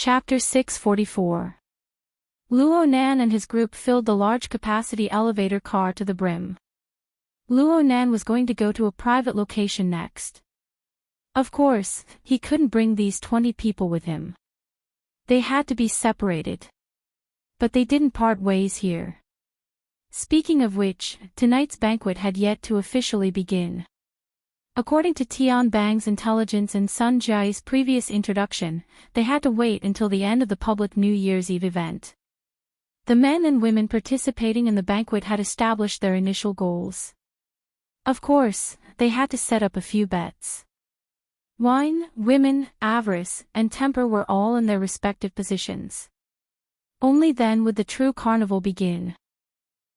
Chapter 644. Luo Nan and his group filled the large-capacity elevator car to the brim. Luo Nan was going to go to a private location next. Of course, he couldn't bring these 20 people with him. They had to be separated. But they didn't part ways here. Speaking of which, tonight's banquet had yet to officially begin. According to Tian Bang's intelligence and Sun Jiai's previous introduction, they had to wait until the end of the public New Year's Eve event. The men and women participating in the banquet had established their initial goals. Of course, they had to set up a few bets. Wine, women, avarice, and temper were all in their respective positions. Only then would the true carnival begin.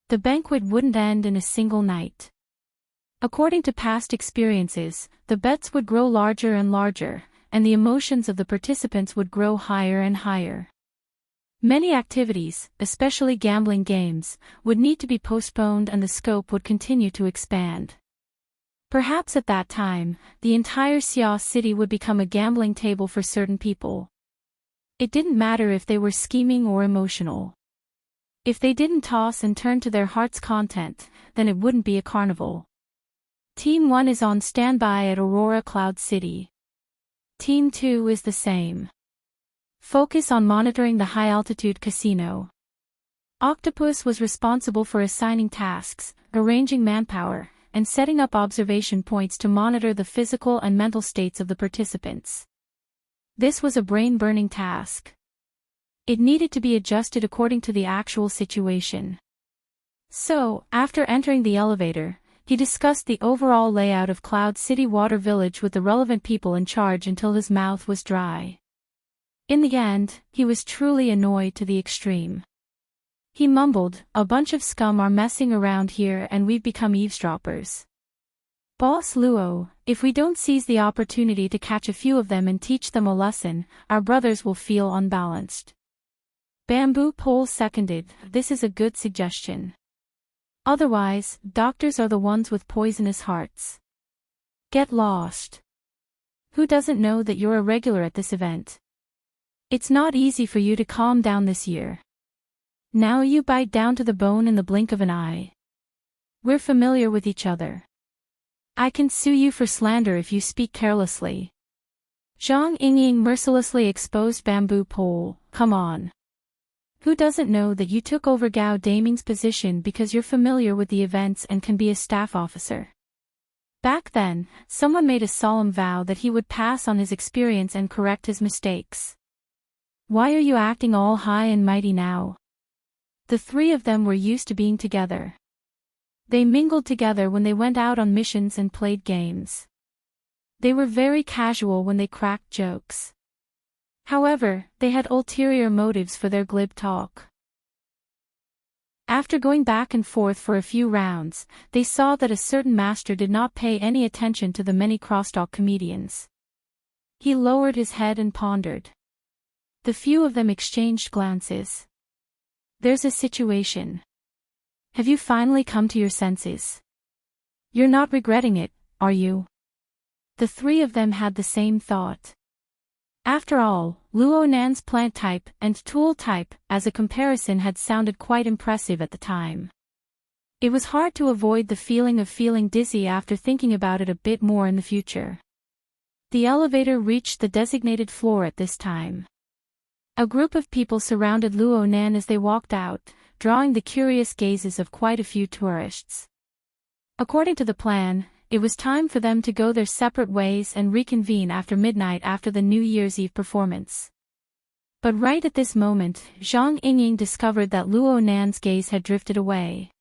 The banquet wouldn't end in a single night. According to past experiences, the bets would grow larger and larger, and the emotions of the participants would grow higher and higher. Many activities, especially gambling games, would need to be postponed and the scope would continue to expand. Perhaps at that time, the entire Xia city would become a gambling table for certain people. It didn't matter if they were scheming or emotional. If they didn't toss and turn to their heart's content, then it wouldn't be a carnival. Team 1 is on standby at Aurora Cloud City. Team 2 is the same. Focus on monitoring the high-altitude casino. Octopus was responsible for assigning tasks, arranging manpower, and setting up observation points to monitor the physical and mental states of the participants. This was a brain-burning task. It needed to be adjusted according to the actual situation. So, after entering the elevator, he discussed the overall layout of Cloud City Water Village with the relevant people in charge until his mouth was dry. In the end, he was truly annoyed to the extreme. He mumbled, "A bunch of scum are messing around here and we've become eavesdroppers. Boss Luo, if we don't seize the opportunity to catch a few of them and teach them a lesson, our brothers will feel unbalanced." Bamboo Pole seconded, "This is a good suggestion. Otherwise, doctors are the ones with poisonous hearts. Get lost. Who doesn't know that you're a regular at this event? It's not easy for you to calm down this year. Now you bite down to the bone in the blink of an eye. We're familiar with each other. I can sue you for slander if you speak carelessly." Zhang Yingying mercilessly exposed Bamboo Pole, "Come on. Who doesn't know that you took over Gao Daming's position because you're familiar with the events and can be a staff officer? Back then, someone made a solemn vow that he would pass on his experience and correct his mistakes. Why are you acting all high and mighty now?" The three of them were used to being together. They mingled together when they went out on missions and played games. They were very casual when they cracked jokes. However, they had ulterior motives for their glib talk. After going back and forth for a few rounds, they saw that a certain master did not pay any attention to the many crosstalk comedians. He lowered his head and pondered. The few of them exchanged glances. "There's a situation. Have you finally come to your senses? You're not regretting it, are you?" The three of them had the same thought. After all, Luo Nan's plant type and tool type as a comparison had sounded quite impressive at the time. It was hard to avoid the feeling of feeling dizzy after thinking about it a bit more in the future. The elevator reached the designated floor at this time. A group of people surrounded Luo Nan as they walked out, drawing the curious gazes of quite a few tourists. According to the plan, it was time for them to go their separate ways and reconvene after midnight after the New Year's Eve performance. But right at this moment, Zhang Yingying discovered that Luo Nan's gaze had drifted away.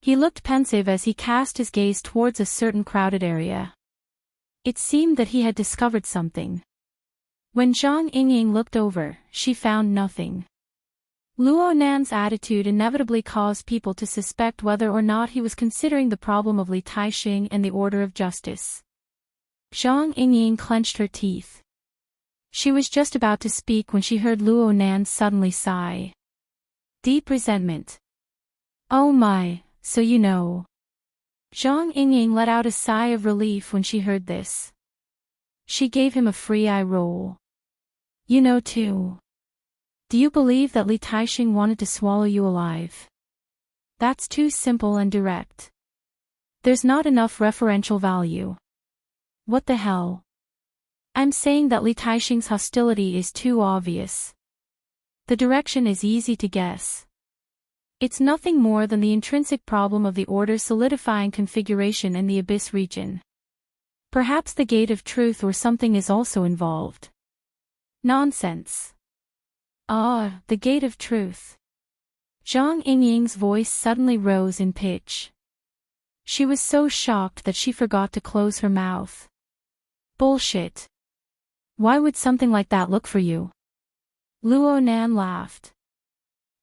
He looked pensive as he cast his gaze towards a certain crowded area. It seemed that he had discovered something. When Zhang Yingying looked over, she found nothing. Luo Nan's attitude inevitably caused people to suspect whether or not he was considering the problem of Li Taixing and the order of justice. Zhang Yingying clenched her teeth. She was just about to speak when she heard Luo Nan suddenly sigh. Deep resentment. "Oh my, so you know." Zhang Yingying let out a sigh of relief when she heard this. She gave him a free eye roll. You know too. Do you believe that Li Taixing wanted to swallow you alive? That's too simple and direct. There's not enough referential value. What the hell? I'm saying that Li Taixing's hostility is too obvious. The direction is easy to guess. It's nothing more than the intrinsic problem of the order's solidifying configuration in the abyss region. Perhaps the gate of truth or something is also involved. Nonsense. Ah, the gate of truth. Zhang Yingying's voice suddenly rose in pitch. She was so shocked that she forgot to close her mouth. Bullshit. Why would something like that look for you? Luo Nan laughed.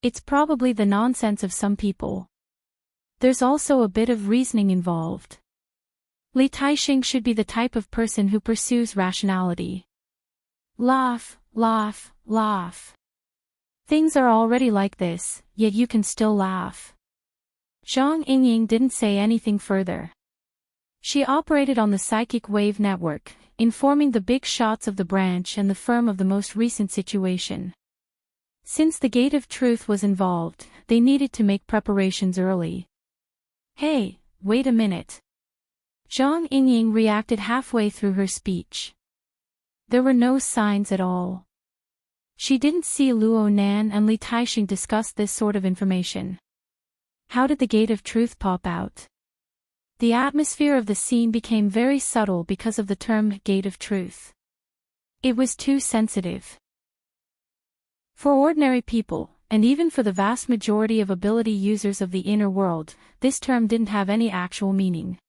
It's probably the nonsense of some people. There's also a bit of reasoning involved. Li Taixing should be the type of person who pursues rationality. Laugh, laugh, laugh. Things are already like this, yet you can still laugh. Zhang Yingying didn't say anything further. She operated on the psychic wave network, informing the big shots of the branch and the firm of the most recent situation. Since the gate of truth was involved, they needed to make preparations early. Hey, wait a minute. Zhang Yingying reacted halfway through her speech. There were no signs at all. She didn't see Luo Nan and Li Taixing discuss this sort of information. How did the gate of truth pop out? The atmosphere of the scene became very subtle because of the term gate of truth. It was too sensitive. For ordinary people, and even for the vast majority of ability users of the inner world, this term didn't have any actual meaning.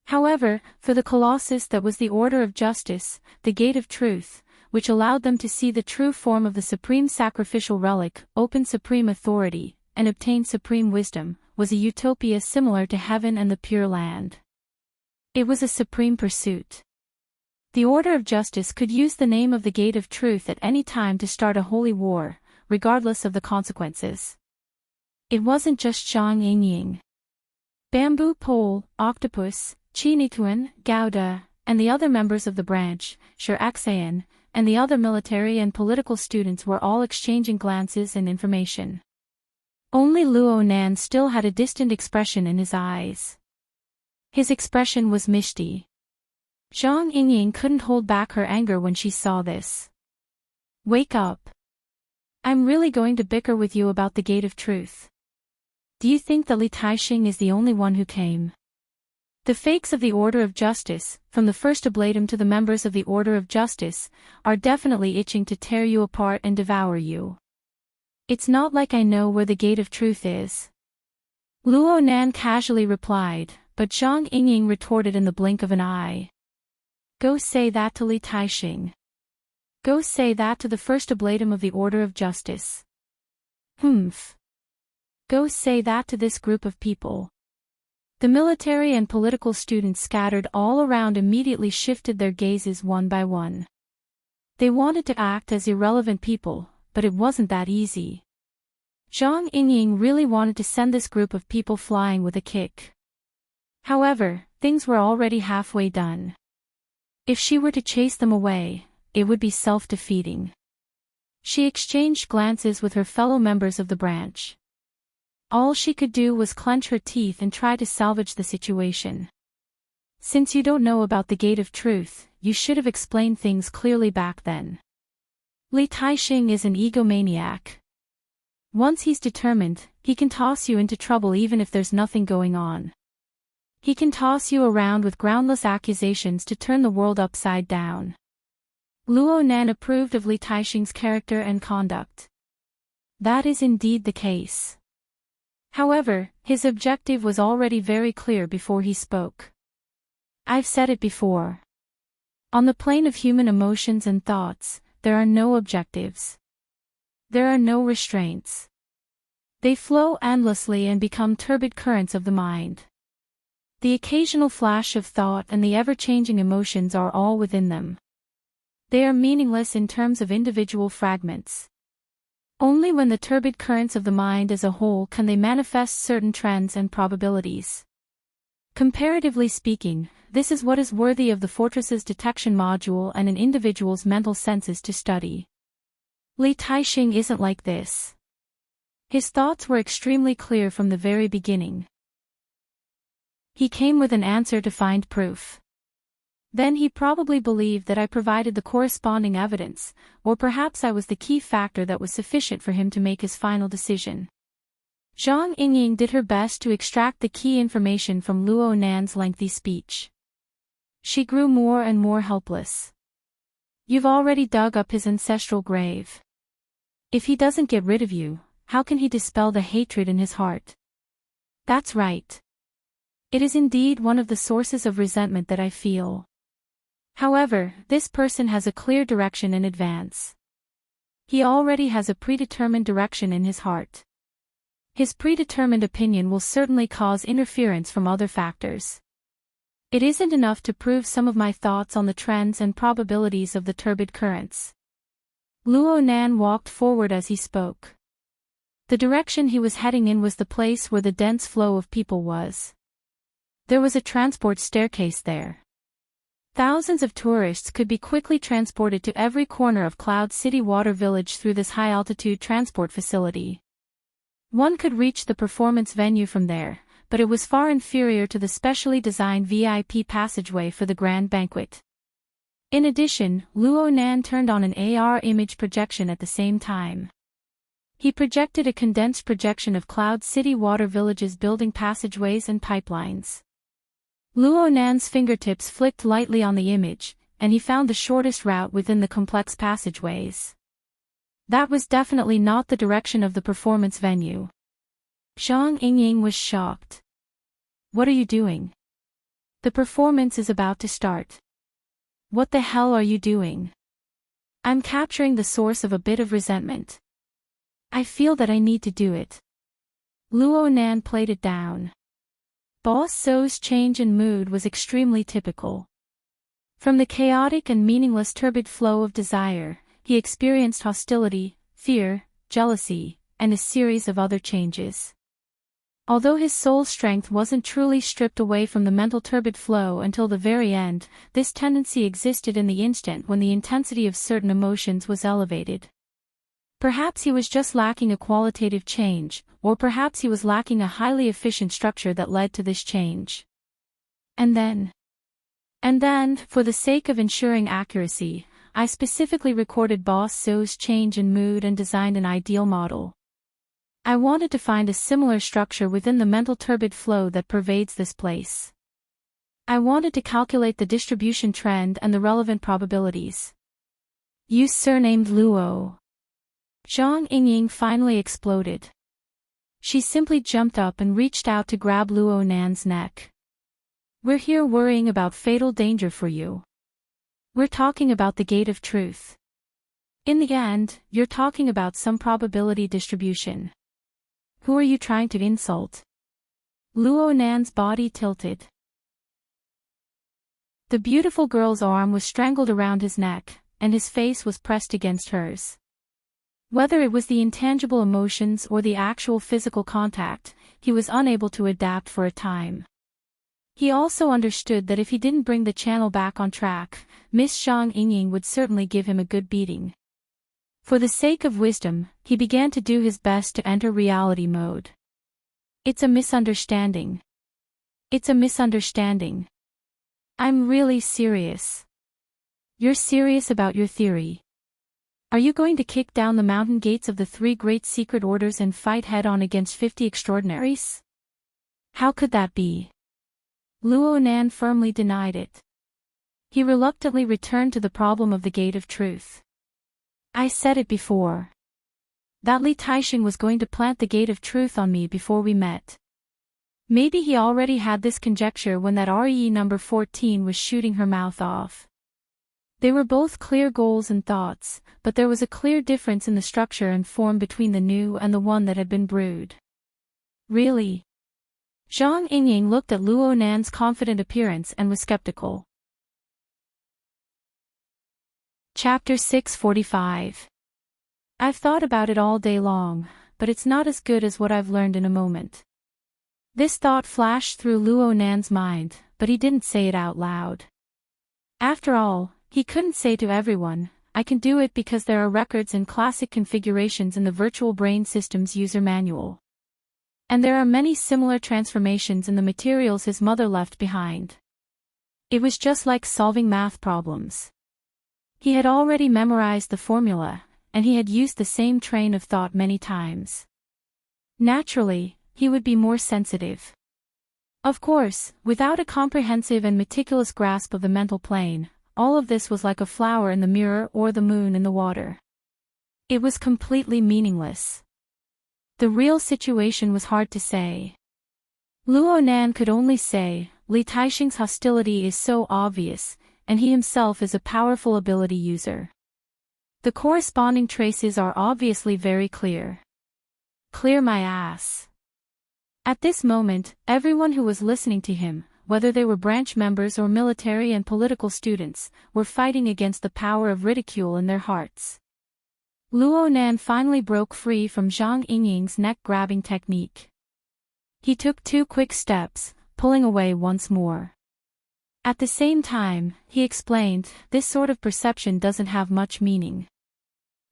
However, for the Colossus that was the order of justice, the gate of truth, which allowed them to see the true form of the supreme sacrificial relic, open supreme authority, and obtain supreme wisdom, was a utopia similar to heaven and the pure land. It was a supreme pursuit. The order of justice could use the name of the gate of truth at any time to start a holy war, regardless of the consequences. It wasn't just Zhang Yingying. Bamboo Pole, Octopus, Chinituan, Gouda, and the other members of the branch, Shiraxayan, and the other military and political students were all exchanging glances and information. Only Luo Nan still had a distant expression in his eyes. His expression was misty. Zhang Yingying couldn't hold back her anger when she saw this. Wake up. I'm really going to bicker with you about the gate of truth. Do you think that Li Taixing is the only one who came? The fakes of the Order of Justice, from the first oblatum to the members of the Order of Justice, are definitely itching to tear you apart and devour you. It's not like I know where the gate of truth is. Luo Nan casually replied, but Zhang Yingying retorted in the blink of an eye. Go say that to Li Taixing. Go say that to the first oblatum of the Order of Justice. Humph. Go say that to this group of people. The military and political students scattered all around immediately shifted their gazes one by one. They wanted to act as irrelevant people, but it wasn't that easy. Zhang Yingying really wanted to send this group of people flying with a kick. However, things were already halfway done. If she were to chase them away, it would be self-defeating. She exchanged glances with her fellow members of the branch. All she could do was clench her teeth and try to salvage the situation. Since you don't know about the gate of truth, you should have explained things clearly back then. Li Taixing is an egomaniac. Once he's determined, he can toss you into trouble even if there's nothing going on. He can toss you around with groundless accusations to turn the world upside down. Luo Nan approved of Li Taixing's character and conduct. That is indeed the case. However, his objective was already very clear before he spoke. I've said it before. On the plane of human emotions and thoughts, there are no objectives. There are no restraints. They flow endlessly and become turbid currents of the mind. The occasional flash of thought and the ever-changing emotions are all within them. They are meaningless in terms of individual fragments. Only when the turbid currents of the mind as a whole can they manifest certain trends and probabilities. Comparatively speaking, this is what is worthy of the Fortress's detection module and an individual's mental senses to study. Li Taixing isn't like this. His thoughts were extremely clear from the very beginning. He came with an answer to find proof. Then he probably believed that I provided the corresponding evidence, or perhaps I was the key factor that was sufficient for him to make his final decision. Zhang Yingying did her best to extract the key information from Luo Nan's lengthy speech. She grew more and more helpless. You've already dug up his ancestral grave. If he doesn't get rid of you, how can he dispel the hatred in his heart? That's right. It is indeed one of the sources of resentment that I feel. However, this person has a clear direction in advance. He already has a predetermined direction in his heart. His predetermined opinion will certainly cause interference from other factors. It isn't enough to prove some of my thoughts on the trends and probabilities of the turbid currents. Luo Nan walked forward as he spoke. The direction he was heading in was the place where the dense flow of people was. There was a transport staircase there. Thousands of tourists could be quickly transported to every corner of Cloud City Water Village through this high-altitude transport facility. One could reach the performance venue from there, but it was far inferior to the specially designed VIP passageway for the grand banquet. In addition, Luo Nan turned on an AR image projection at the same time. He projected a condensed projection of Cloud City Water Village's building passageways and pipelines. Luo Nan's fingertips flicked lightly on the image, and he found the shortest route within the complex passageways. That was definitely not the direction of the performance venue. Zhang Yingying was shocked. What are you doing? The performance is about to start. What the hell are you doing? I'm capturing the source of a bit of resentment. I feel that I need to do it. Luo Nan played it down. Boss Zhou's change in mood was extremely typical. From the chaotic and meaningless turbid flow of desire, he experienced hostility, fear, jealousy, and a series of other changes. Although his soul strength wasn't truly stripped away from the mental turbid flow until the very end, this tendency existed in the instant when the intensity of certain emotions was elevated. Perhaps he was just lacking a qualitative change, or perhaps he was lacking a highly efficient structure that led to this change. And then, for the sake of ensuring accuracy, I specifically recorded Boss Zhou's change in mood and designed an ideal model. I wanted to find a similar structure within the mental turbid flow that pervades this place. I wanted to calculate the distribution trend and the relevant probabilities. You surnamed Luo. Zhang Yingying finally exploded. She simply jumped up and reached out to grab Luo Nan's neck. We're here worrying about fatal danger for you. We're talking about the gate of truth. In the end, you're talking about some probability distribution. Who are you trying to insult? Luo Nan's body tilted. The beautiful girl's arm was strangled around his neck, and his face was pressed against hers. Whether it was the intangible emotions or the actual physical contact, he was unable to adapt for a time. He also understood that if he didn't bring the channel back on track, Miss Zhang Yingying would certainly give him a good beating. For the sake of wisdom, he began to do his best to enter reality mode. It's a misunderstanding. It's a misunderstanding. I'm really serious. You're serious about your theory. Are you going to kick down the mountain gates of the 3 great secret orders and fight head-on against 50 extraordinaries? How could that be? Luo Nan firmly denied it. He reluctantly returned to the problem of the gate of truth. I said it before. That Li Taixing was going to plant the gate of truth on me before we met. Maybe he already had this conjecture when that RE number 14 was shooting her mouth off. They were both clear goals and thoughts, but there was a clear difference in the structure and form between the new and the one that had been brewed. Really? Zhang Yingying looked at Luo Nan's confident appearance and was skeptical. Chapter 645. I've thought about it all day long, but it's not as good as what I've learned in a moment. This thought flashed through Luo Nan's mind, but he didn't say it out loud. After all, he couldn't say to everyone, I can do it because there are records and classic configurations in the Virtual Brain System's user manual. And there are many similar transformations in the materials his mother left behind. It was just like solving math problems. He had already memorized the formula, and he had used the same train of thought many times. Naturally, he would be more sensitive. Of course, without a comprehensive and meticulous grasp of the mental plane, all of this was like a flower in the mirror or the moon in the water. It was completely meaningless. The real situation was hard to say. Luo Nan could only say, Li Taixing's hostility is so obvious, and he himself is a powerful ability user. The corresponding traces are obviously very clear. Clear my ass. At this moment, everyone who was listening to him, whether they were branch members or military and political students, were fighting against the power of ridicule in their hearts. Luo Nan finally broke free from Zhang Yingying's neck-grabbing technique. He took 2 quick steps, pulling away once more. At the same time, he explained, this sort of perception doesn't have much meaning.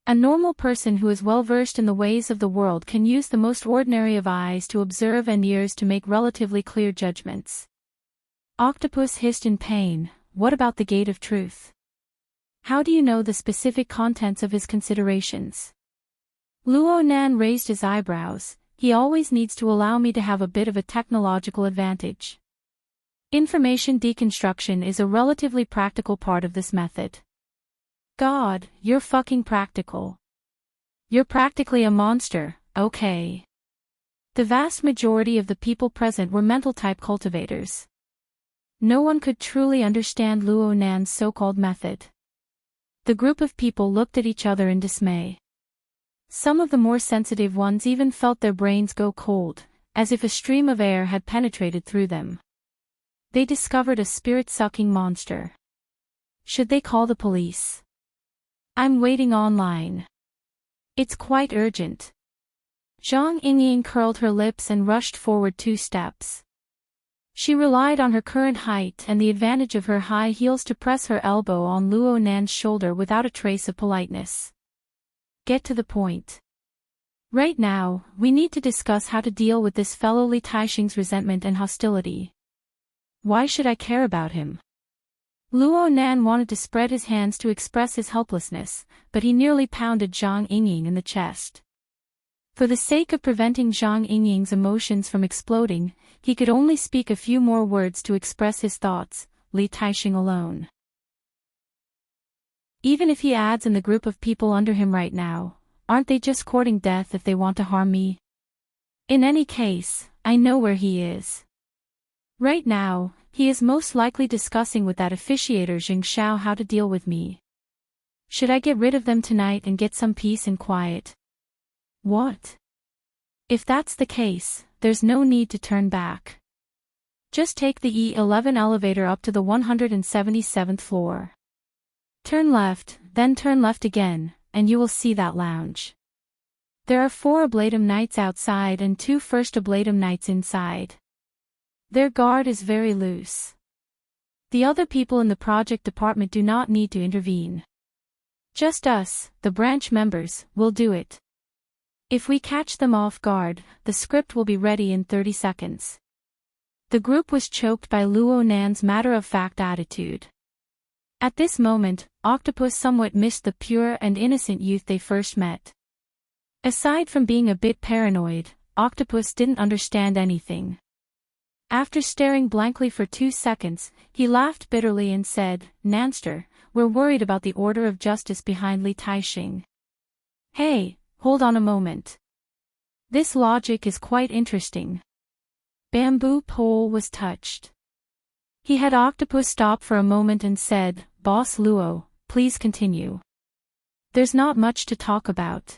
A normal person who is well versed in the ways of the world can use the most ordinary of eyes to observe and ears to make relatively clear judgments. Octopus hissed in pain, what about the gate of truth? How do you know the specific contents of his considerations? Luo Nan raised his eyebrows, he always needs to allow me to have a bit of a technological advantage. Information deconstruction is a relatively practical part of this method. God, you're fucking practical. You're practically a monster, okay. The vast majority of the people present were mental-type cultivators. No one could truly understand Luo Nan's so-called method. The group of people looked at each other in dismay. Some of the more sensitive ones even felt their brains go cold, as if a stream of air had penetrated through them. They discovered a spirit-sucking monster. Should they call the police? I'm waiting online. It's quite urgent. Zhang Yingying curled her lips and rushed forward 2 steps. She relied on her current height and the advantage of her high heels to press her elbow on Luo Nan's shoulder without a trace of politeness. Get to the point. Right now, we need to discuss how to deal with this fellow Li Taixing's resentment and hostility. Why should I care about him? Luo Nan wanted to spread his hands to express his helplessness, but he nearly pounded Zhang Yingying in the chest. For the sake of preventing Zhang Yingying's emotions from exploding, he could only speak a few more words to express his thoughts, Li Taixing alone. Even if he adds in the group of people under him right now, aren't they just courting death if they want to harm me? In any case, I know where he is. Right now, he is most likely discussing with that officiator Jing Xiao how to deal with me. Should I get rid of them tonight and get some peace and quiet? What? If that's the case, there's no need to turn back. Just take the E11 elevator up to the 177th floor. Turn left, then turn left again, and you will see that lounge. There are 4 Ablatum Knights outside and 2 First Ablatum Knights inside. Their guard is very loose. The other people in the project department do not need to intervene. Just us, the branch members, will do it. If we catch them off guard, the script will be ready in 30 seconds. The group was choked by Luo Nan's matter-of-fact attitude. At this moment, Octopus somewhat missed the pure and innocent youth they first met. Aside from being a bit paranoid, Octopus didn't understand anything. After staring blankly for 2 seconds, he laughed bitterly and said, Nanster, we're worried about the order of justice behind Li Taixing. Hey, hold on a moment. This logic is quite interesting. Bamboo Pole was touched. He had Octopus stop for a moment and said, Boss Luo, please continue. There's not much to talk about.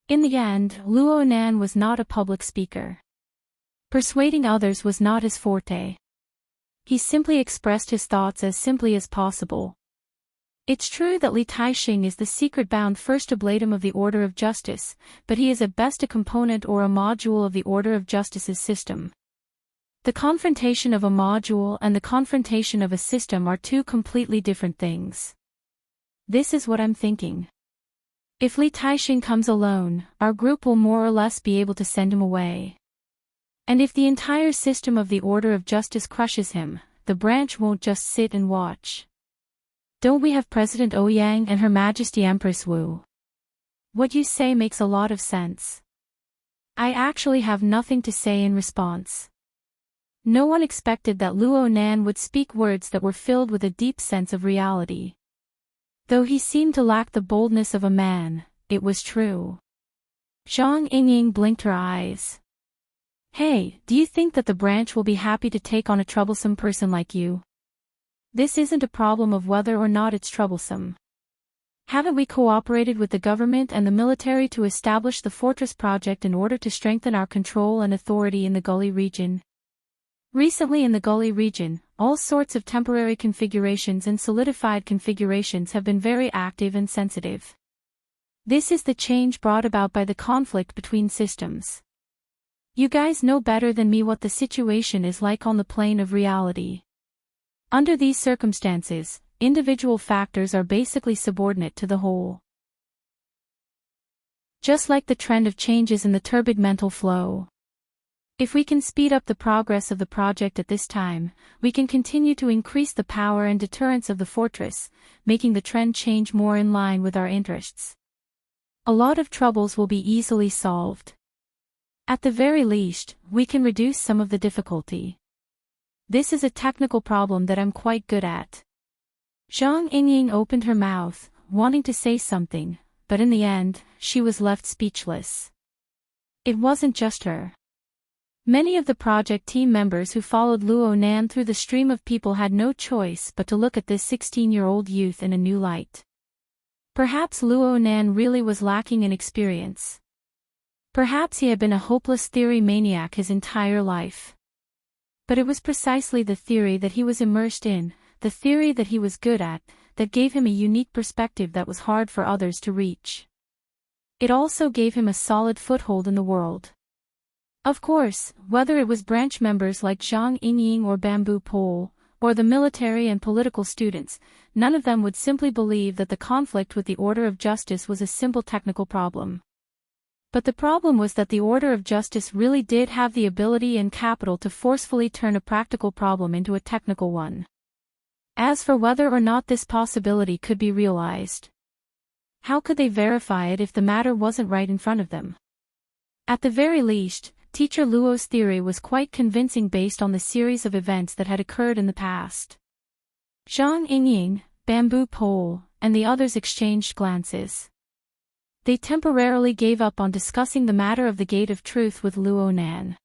In the end, Luo Nan was not a public speaker. Persuading others was not his forte. He simply expressed his thoughts as simply as possible. It's true that Li Taixing is the secret-bound first ablatum of the Order of Justice, but he is at best a component or a module of the Order of Justice's system. The confrontation of a module and the confrontation of a system are 2 completely different things. This is what I'm thinking. If Li Taixing comes alone, our group will more or less be able to send him away. And if the entire system of the Order of Justice crushes him, the branch won't just sit and watch. Don't we have President Ouyang and Her Majesty Empress Wu? What you say makes a lot of sense. I actually have nothing to say in response. No one expected that Luo Nan would speak words that were filled with a deep sense of reality. Though he seemed to lack the boldness of a man, it was true. Zhang Yingying blinked her eyes. Hey, do you think that the branch will be happy to take on a troublesome person like you? This isn't a problem of whether or not it's troublesome. Haven't we cooperated with the government and the military to establish the fortress project in order to strengthen our control and authority in the Gully region? Recently in the Gully region, all sorts of temporary configurations and solidified configurations have been very active and sensitive. This is the change brought about by the conflict between systems. You guys know better than me what the situation is like on the plane of reality. Under these circumstances, individual factors are basically subordinate to the whole. Just like the trend of changes in the turbid mental flow. If we can speed up the progress of the project at this time, we can continue to increase the power and deterrence of the fortress, making the trend change more in line with our interests. A lot of troubles will be easily solved. At the very least, we can reduce some of the difficulty. This is a technical problem that I'm quite good at. Zhang Yingying opened her mouth, wanting to say something, but in the end, she was left speechless. It wasn't just her. Many of the project team members who followed Luo Nan through the stream of people had no choice but to look at this 16-year-old youth in a new light. Perhaps Luo Nan really was lacking in experience. Perhaps he had been a hopeless theory maniac his entire life. But it was precisely the theory that he was immersed in, the theory that he was good at, that gave him a unique perspective that was hard for others to reach. It also gave him a solid foothold in the world. Of course, whether it was branch members like Zhang Yingying or Bamboo Pole, or the military and political students, none of them would simply believe that the conflict with the Order of Justice was a simple technical problem. But the problem was that the Order of Justice really did have the ability and capital to forcefully turn a practical problem into a technical one. As for whether or not this possibility could be realized, how could they verify it if the matter wasn't right in front of them? At the very least, Teacher Luo's theory was quite convincing based on the series of events that had occurred in the past. Zhang Yingying, Bamboo Pole, and the others exchanged glances. They temporarily gave up on discussing the matter of the Gate of Truth with Luo Nan.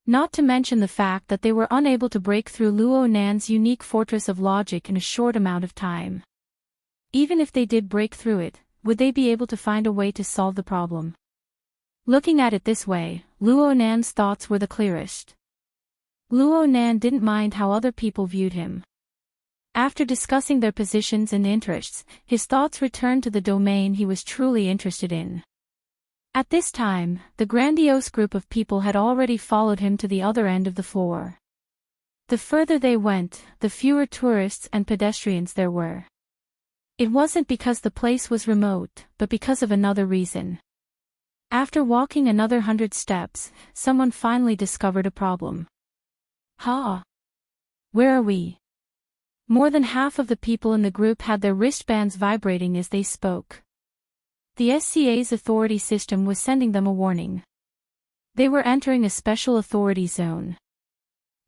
Not to mention the fact that they were unable to break through Luo Nan's unique fortress of logic in a short amount of time. Even if they did break through it, would they be able to find a way to solve the problem? Looking at it this way, Luo Nan's thoughts were the clearest. Luo Nan didn't mind how other people viewed him. After discussing their positions and interests, his thoughts returned to the domain he was truly interested in. At this time, the grandiose group of people had already followed him to the other end of the floor. The further they went, the fewer tourists and pedestrians there were. It wasn't because the place was remote, but because of another reason. After walking another 100 steps, someone finally discovered a problem. Ha! Where are we? More than half of the people in the group had their wristbands vibrating as they spoke. The SCA's authority system was sending them a warning. They were entering a special authority zone.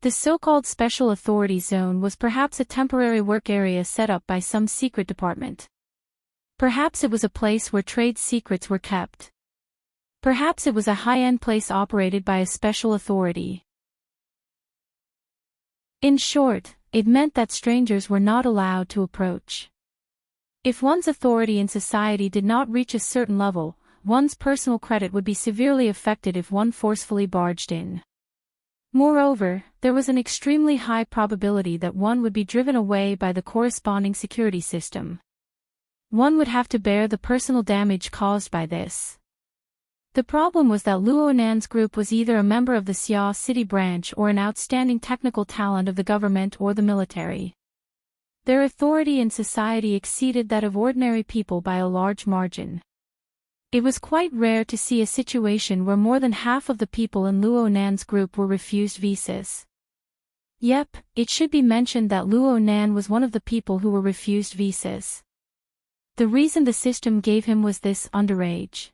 The so-called special authority zone was perhaps a temporary work area set up by some secret department. Perhaps it was a place where trade secrets were kept. Perhaps it was a high-end place operated by a special authority. In short, it meant that strangers were not allowed to approach. If one's authority in society did not reach a certain level, one's personal credit would be severely affected if one forcefully barged in. Moreover, there was an extremely high probability that one would be driven away by the corresponding security system. One would have to bear the personal damage caused by this. The problem was that Luo Nan's group was either a member of the Xia City branch or an outstanding technical talent of the government or the military. Their authority in society exceeded that of ordinary people by a large margin. It was quite rare to see a situation where more than half of the people in Luo Nan's group were refused visas. Yep, it should be mentioned that Luo Nan was one of the people who were refused visas. The reason the system gave him was this: underage.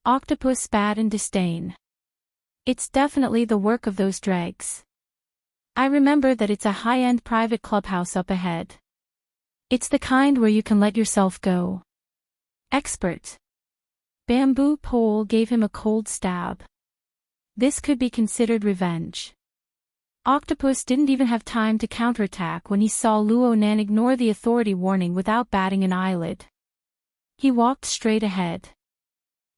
Octopus spat in disdain. It's definitely the work of those dregs. I remember that it's a high-end private clubhouse up ahead. It's the kind where you can let yourself go. Expert. Bamboo pole gave him a cold stab. This could be considered revenge. Octopus didn't even have time to counterattack when he saw Luo Nan ignore the authority warning without batting an eyelid. He walked straight ahead.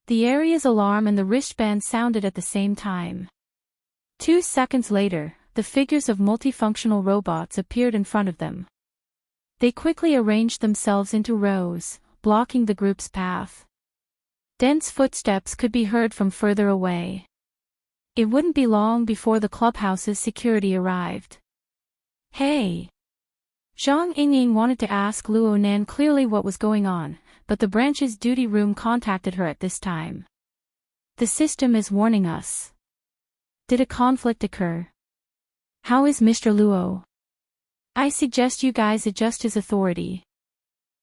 The area's alarm and the wristband sounded at the same time. 2 seconds later, the figures of multifunctional robots appeared in front of them. They quickly arranged themselves into rows, blocking the group's path. Dense footsteps could be heard from further away. It wouldn't be long before the clubhouse's security arrived. Hey! Zhang Yingying wanted to ask Luo Nan clearly what was going on, but the branch's duty room contacted her at this time. The system is warning us. Did a conflict occur? How is Mr. Luo? I suggest you guys adjust his authority.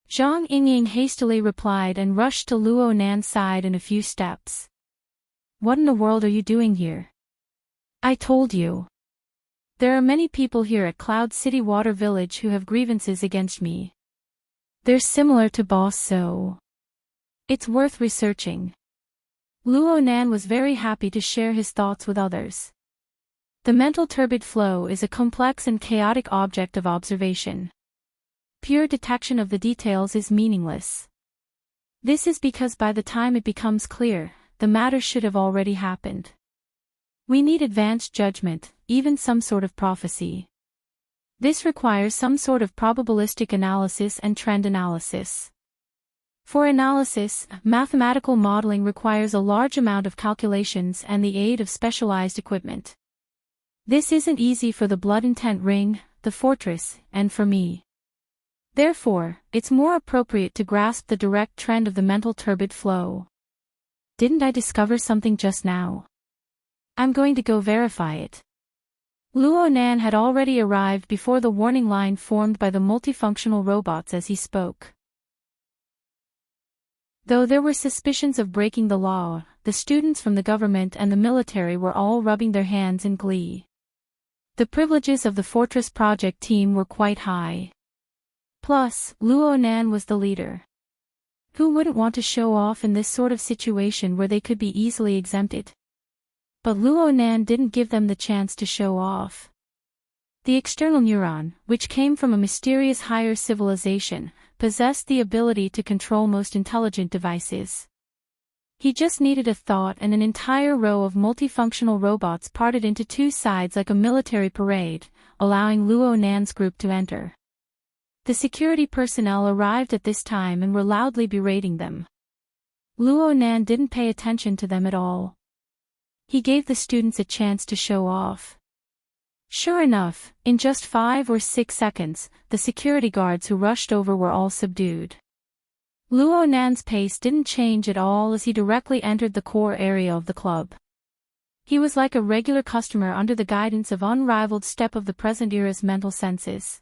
Zhang Yingying hastily replied and rushed to Luo Nan's side in a few steps. What in the world are you doing here? I told you. There are many people here at Cloud City Water Village who have grievances against me. They're similar to Boss So. It's worth researching. Luo Nan was very happy to share his thoughts with others. The mental turbid flow is a complex and chaotic object of observation. Pure detection of the details is meaningless. This is because by the time it becomes clear, the matter should have already happened. We need advanced judgment, even some sort of prophecy. This requires some sort of probabilistic analysis and trend analysis. For analysis, mathematical modeling requires a large amount of calculations and the aid of specialized equipment. This isn't easy for the Blood Intent Ring, the Fortress, and for me. Therefore, it's more appropriate to grasp the direct trend of the mental turbid flow. Didn't I discover something just now? I'm going to go verify it. Luo Nan had already arrived before the warning line formed by the multifunctional robots as he spoke. Though there were suspicions of breaking the law, the students from the government and the military were all rubbing their hands in glee. The privileges of the Fortress Project team were quite high. Plus, Luo Nan was the leader. Who wouldn't want to show off in this sort of situation where they could be easily exempted? But Luo Nan didn't give them the chance to show off. The external neuron, which came from a mysterious higher civilization, possessed the ability to control most intelligent devices. He just needed a thought and an entire row of multifunctional robots parted into 2 sides like a military parade, allowing Luo Nan's group to enter. The security personnel arrived at this time and were loudly berating them. Luo Nan didn't pay attention to them at all. He gave the students a chance to show off. Sure enough, in just 5 or 6 seconds, the security guards who rushed over were all subdued. Luo Nan's pace didn't change at all as he directly entered the core area of the club. He was like a regular customer under the guidance of unrivaled step of the present era's mental senses.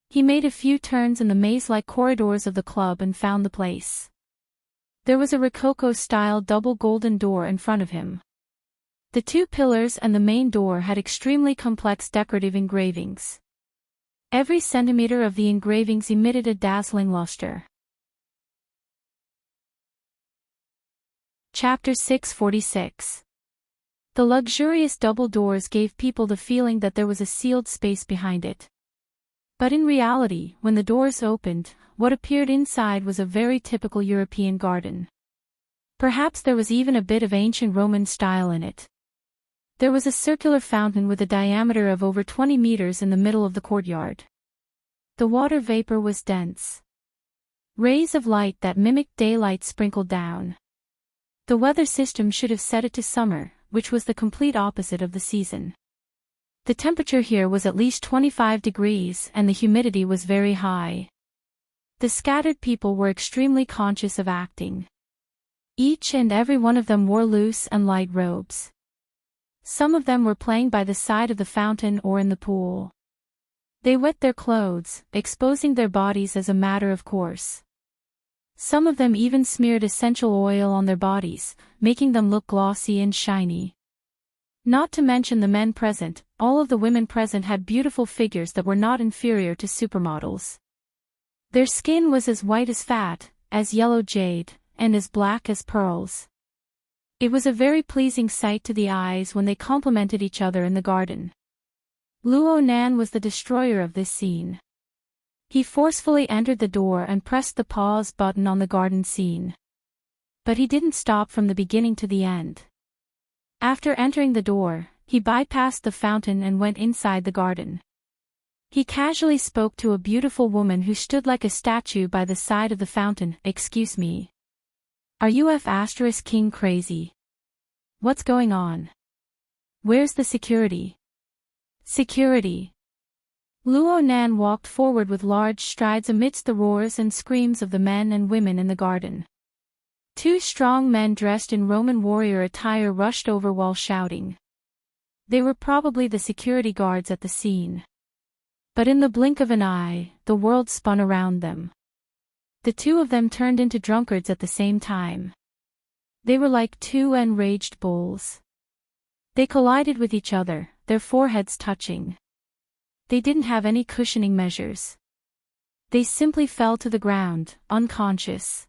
He made a few turns in the maze-like corridors of the club and found the place. There was a Rococo-style double golden door in front of him. The 2 pillars and the main door had extremely complex decorative engravings. Every centimeter of the engravings emitted a dazzling luster. Chapter 646. The luxurious double doors gave people the feeling that there was a sealed space behind it. But in reality, when the doors opened, what appeared inside was a very typical European garden. Perhaps there was even a bit of ancient Roman style in it. There was a circular fountain with a diameter of over 20 meters in the middle of the courtyard. The water vapor was dense. Rays of light that mimicked daylight sprinkled down. The weather system should have set it to summer, which was the complete opposite of the season. The temperature here was at least 25 degrees and the humidity was very high. The scattered people were extremely conscious of acting. Each and every one of them wore loose and light robes. Some of them were playing by the side of the fountain or in the pool. They wet their clothes, exposing their bodies as a matter of course. Some of them even smeared essential oil on their bodies, making them look glossy and shiny. Not to mention the men present, all of the women present had beautiful figures that were not inferior to supermodels. Their skin was as white as fat, as yellow jade, and as black as pearls. It was a very pleasing sight to the eyes when they complimented each other in the garden. Luo Nan was the destroyer of this scene. He forcefully entered the door and pressed the pause button on the garden scene. But he didn't stop from the beginning to the end. After entering the door, he bypassed the fountain and went inside the garden. He casually spoke to a beautiful woman who stood like a statue by the side of the fountain. "Excuse me. Are you F***king crazy? What's going on? Where's the security?" "Security." Luo Nan walked forward with large strides amidst the roars and screams of the men and women in the garden. Two strong men dressed in Roman warrior attire rushed over while shouting. They were probably the security guards at the scene. But in the blink of an eye, the world spun around them. The two of them turned into drunkards at the same time. They were like two enraged bulls. They collided with each other, their foreheads touching. They didn't have any cushioning measures. They simply fell to the ground, unconscious.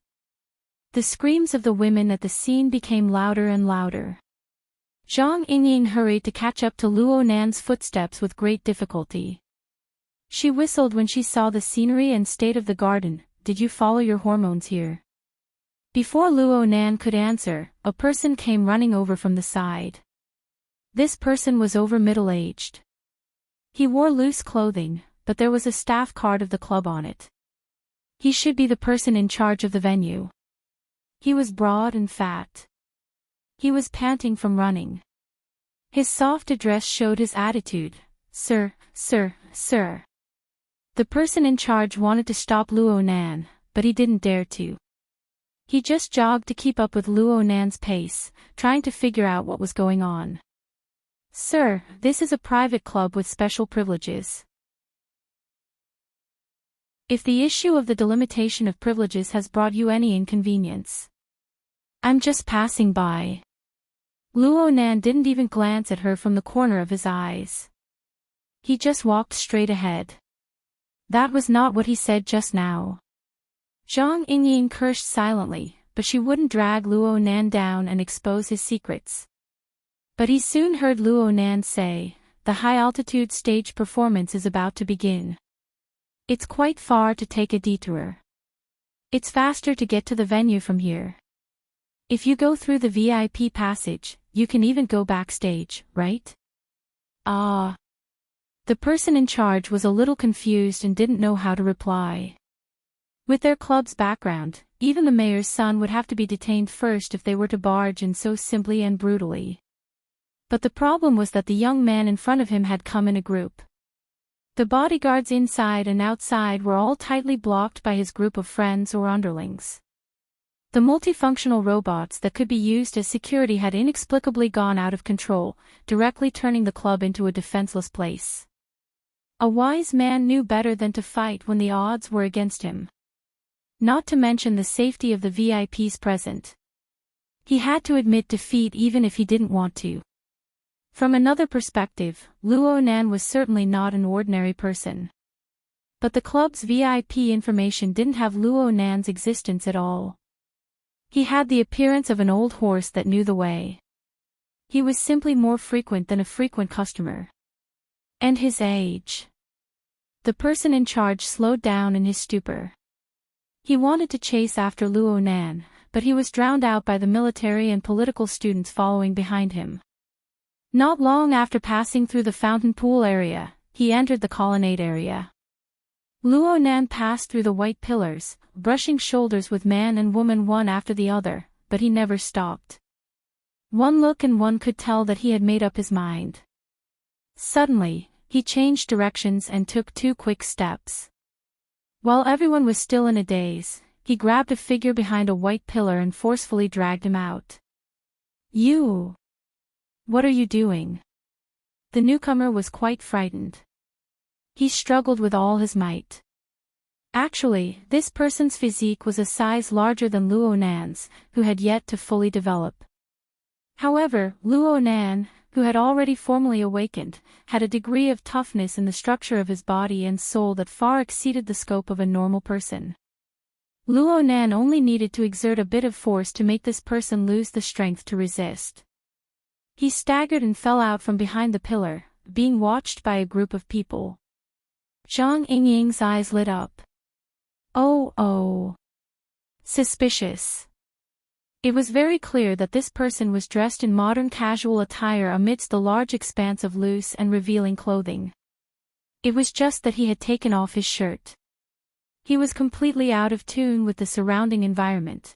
The screams of the women at the scene became louder and louder. Zhang Yingying hurried to catch up to Luo Nan's footsteps with great difficulty. She whistled when she saw the scenery and state of the garden. "Did you follow your hormones here?" Before Luo Nan could answer, a person came running over from the side. This person was over middle-aged. He wore loose clothing, but there was a staff card of the club on it. He should be the person in charge of the venue. He was broad and fat. He was panting from running. His soft address showed his attitude. "Sir, sir, sir." The person in charge wanted to stop Luo Nan, but he didn't dare to. He just jogged to keep up with Luo Nan's pace, trying to figure out what was going on. "Sir, this is a private club with special privileges. If the issue of the delimitation of privileges has brought you any inconvenience. I'm just passing by." Luo Nan didn't even glance at her from the corner of his eyes. He just walked straight ahead. That was not what he said just now. Zhang Yingying cursed silently, but she wouldn't drag Luo Nan down and expose his secrets. But he soon heard Luo Nan say, "The high-altitude stage performance is about to begin. It's quite far to take a detour. It's faster to get to the venue from here. If you go through the VIP passage, you can even go backstage, right?" "Ah." The person in charge was a little confused and didn't know how to reply. With their club's background, even the mayor's son would have to be detained first if they were to barge in so simply and brutally. But the problem was that the young man in front of him had come in a group. The bodyguards inside and outside were all tightly blocked by his group of friends or underlings. The multifunctional robots that could be used as security had inexplicably gone out of control, directly turning the club into a defenseless place. A wise man knew better than to fight when the odds were against him. Not to mention the safety of the VIPs present. He had to admit defeat even if he didn't want to. From another perspective, Luo Nan was certainly not an ordinary person. But the club's VIP information didn't have Luo Nan's existence at all. He had the appearance of an old horse that knew the way. He was simply more frequent than a frequent customer. And his age. The person in charge slowed down in his stupor. He wanted to chase after Luo Nan, but he was drowned out by the military and political students following behind him. Not long after passing through the fountain pool area, he entered the colonnade area. Luo Nan passed through the white pillars, brushing shoulders with man and woman one after the other, but he never stopped. One look and one could tell that he had made up his mind. Suddenly, he changed directions and took 2 quick steps. While everyone was still in a daze, he grabbed a figure behind a white pillar and forcefully dragged him out. "You! What are you doing?" The newcomer was quite frightened. He struggled with all his might. Actually, this person's physique was a size larger than Luo Nan's, who had yet to fully develop. However, Luo Nan, who had already formally awakened, had a degree of toughness in the structure of his body and soul that far exceeded the scope of a normal person. Luo Nan only needed to exert a bit of force to make this person lose the strength to resist. He staggered and fell out from behind the pillar, being watched by a group of people. Zhang Yingying's eyes lit up. Oh. Suspicious. It was very clear that this person was dressed in modern casual attire amidst the large expanse of loose and revealing clothing. It was just that he had taken off his shirt. He was completely out of tune with the surrounding environment.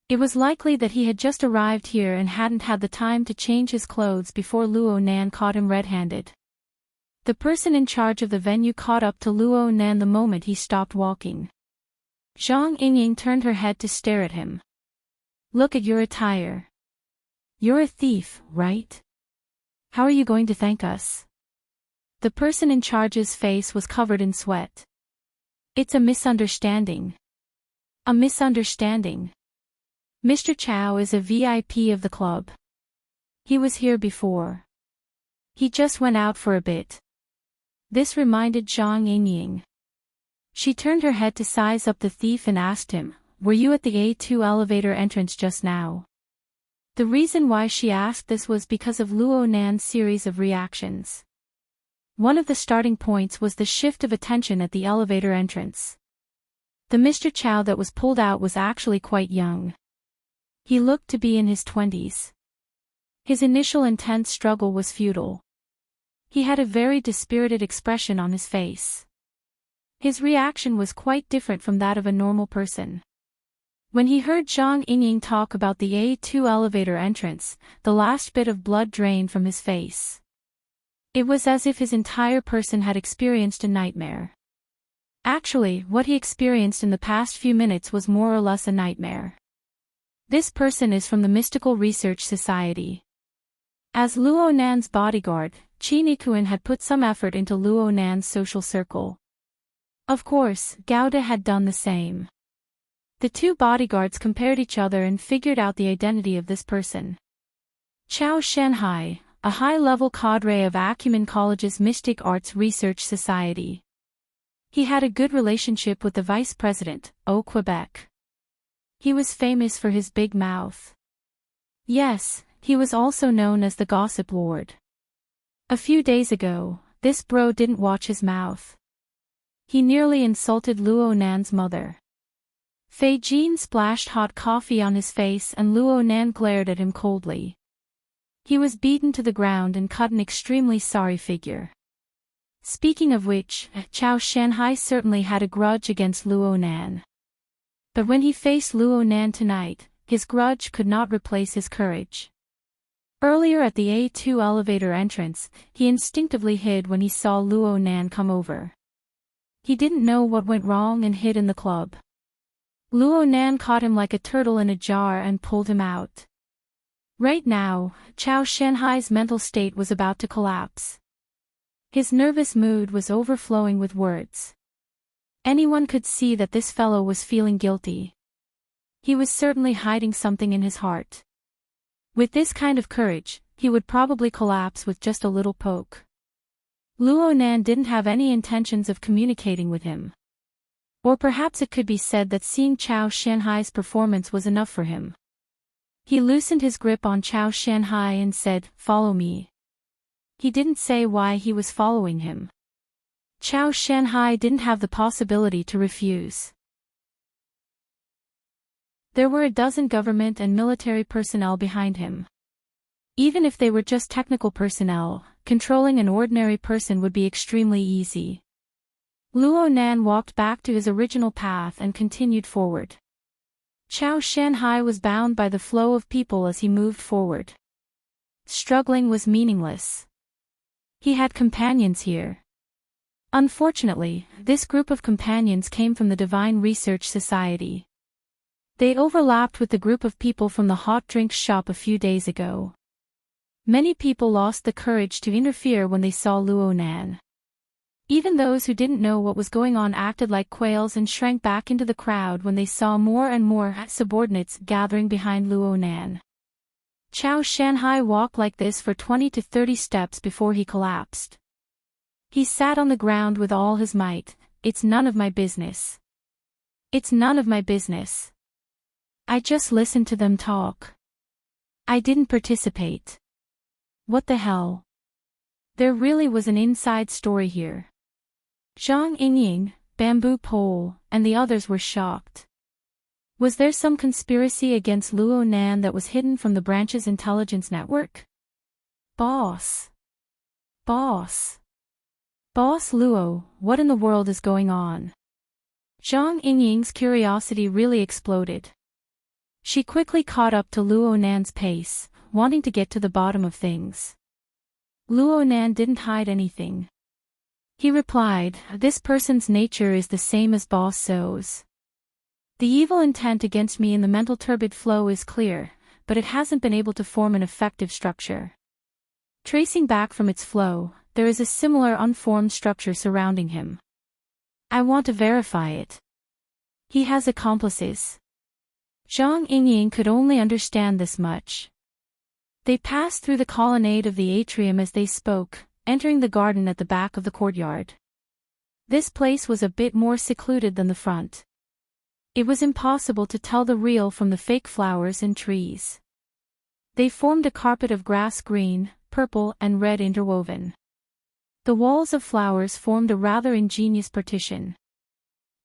It was likely that he had just arrived here and hadn't had the time to change his clothes before Luo Nan caught him red-handed. The person in charge of the venue caught up to Luo Nan the moment he stopped walking. Zhang Yingying turned her head to stare at him. "Look at your attire. You're a thief, right? How are you going to thank us?" The person in charge's face was covered in sweat. "It's a misunderstanding. A misunderstanding. Mr. Chow is a VIP of the club. He was here before. He just went out for a bit." This reminded Zhang Yingying. She turned her head to size up the thief and asked him, "Were you at the A2 elevator entrance just now?" The reason why she asked this was because of Luo Nan's series of reactions. One of the starting points was the shift of attention at the elevator entrance. The Mr. Chow that was pulled out was actually quite young. He looked to be in his 20s. His initial intense struggle was futile. He had a very dispirited expression on his face. His reaction was quite different from that of a normal person. When he heard Zhang Yingying talk about the A2 elevator entrance, the last bit of blood drained from his face. It was as if his entire person had experienced a nightmare. Actually, what he experienced in the past few minutes was more or less a nightmare. This person is from the Mystical Research Society. As Luo Nan's bodyguard, Qi Nikuan had put some effort into Luo Nan's social circle. Of course, Gauda had done the same. The 2 bodyguards compared each other and figured out the identity of this person. Chao Shanhai, a high-level cadre of Acumen College's Mystic Arts Research Society. He had a good relationship with the vice president, Au Quebec. He was famous for his big mouth. Yes, he was also known as the Gossip Lord. A few days ago, this bro didn't watch his mouth. He nearly insulted Luo Nan's mother. Fei Jin splashed hot coffee on his face and Luo Nan glared at him coldly. He was beaten to the ground and cut an extremely sorry figure. Speaking of which, Chao Shanhai certainly had a grudge against Luo Nan. But when he faced Luo Nan tonight, his grudge could not replace his courage. Earlier at the A2 elevator entrance, he instinctively hid when he saw Luo Nan come over. He didn't know what went wrong and hid in the club. Luo Nan caught him like a turtle in a jar and pulled him out. Right now, Chao Shanhai's mental state was about to collapse. His nervous mood was overflowing with words. Anyone could see that this fellow was feeling guilty. He was certainly hiding something in his heart. With this kind of courage, he would probably collapse with just a little poke. Luo Nan didn't have any intentions of communicating with him. Or perhaps it could be said that seeing Chao Shanhai's performance was enough for him. He loosened his grip on Chao Shanhai and said, "Follow me." He didn't say why he was following him. Chao Shanhai didn't have the possibility to refuse. There were a dozen government and military personnel behind him. Even if they were just technical personnel, controlling an ordinary person would be extremely easy. Luo Nan walked back to his original path and continued forward. Chao Shanhai was bound by the flow of people as he moved forward. struggling was meaningless. He had companions here. Unfortunately, this group of companions came from the Divine Research Society. They overlapped with the group of people from the hot drinks shop a few days ago. Many people lost the courage to interfere when they saw Luo Nan. Even those who didn't know what was going on acted like quails and shrank back into the crowd when they saw more and more subordinates gathering behind Luo Nan. Chao Shanhai walked like this for 20 to 30 steps before he collapsed. He sat on the ground with all his might. It's none of my business. It's none of my business. I just listened to them talk. I didn't participate. What the hell? There really was an inside story here. Zhang Yingying, Bamboo Pole, and the others were shocked. Was there some conspiracy against Luo Nan that was hidden from the branch's intelligence network? Boss. Boss Luo, what in the world is going on? Zhang Yingying's curiosity really exploded. She quickly caught up to Luo Nan's pace, wanting to get to the bottom of things. Luo Nan didn't hide anything. He replied, "This person's nature is the same as Boss So's. The evil intent against me in the mental turbid flow is clear, but it hasn't been able to form an effective structure. Tracing back from its flow, there is a similar unformed structure surrounding him. I want to verify it. He has accomplices." Zhang Yingying could only understand this much. They passed through the colonnade of the atrium as they spoke, entering the garden at the back of the courtyard. This place was a bit more secluded than the front. It was impossible to tell the real from the fake flowers and trees. They formed a carpet of grass green, purple, and red interwoven. The walls of flowers formed a rather ingenious partition.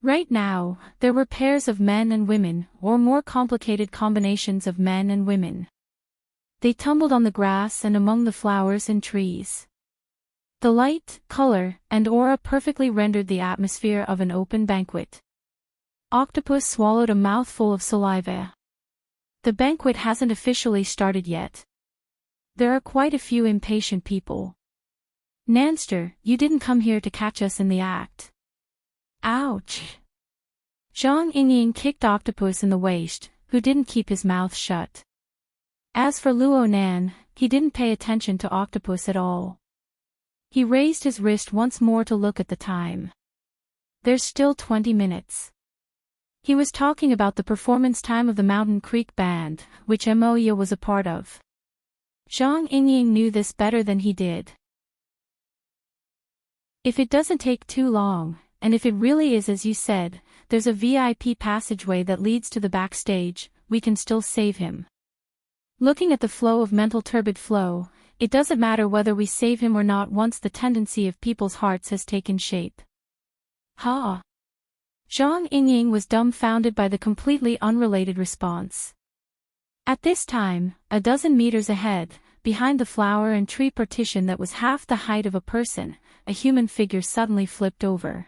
Right now, there were pairs of men and women, or more complicated combinations of men and women. They tumbled on the grass and among the flowers and trees. The light, color, and aura perfectly rendered the atmosphere of an open banquet. Octopus swallowed a mouthful of saliva. The banquet hasn't officially started yet. There are quite a few impatient people. Nanster, you didn't come here to catch us in the act. Ouch! Zhang Yingying kicked Octopus in the waist, who didn't keep his mouth shut. As for Luo Nan, he didn't pay attention to Octopus at all. He raised his wrist once more to look at the time. There's still 20 minutes. He was talking about the performance time of the Mountain Creek Band, which Moya was a part of. Zhang Yingying knew this better than he did. If it doesn't take too long, and if it really is as you said, there's a VIP passageway that leads to the backstage, we can still save him. Looking at the flow of mental turbid flow, it doesn't matter whether we save him or not once the tendency of people's hearts has taken shape. Ha! Zhang Yingying was dumbfounded by the completely unrelated response. At this time, a dozen meters ahead, behind the flower and tree partition that was half the height of a person, a human figure suddenly flipped over.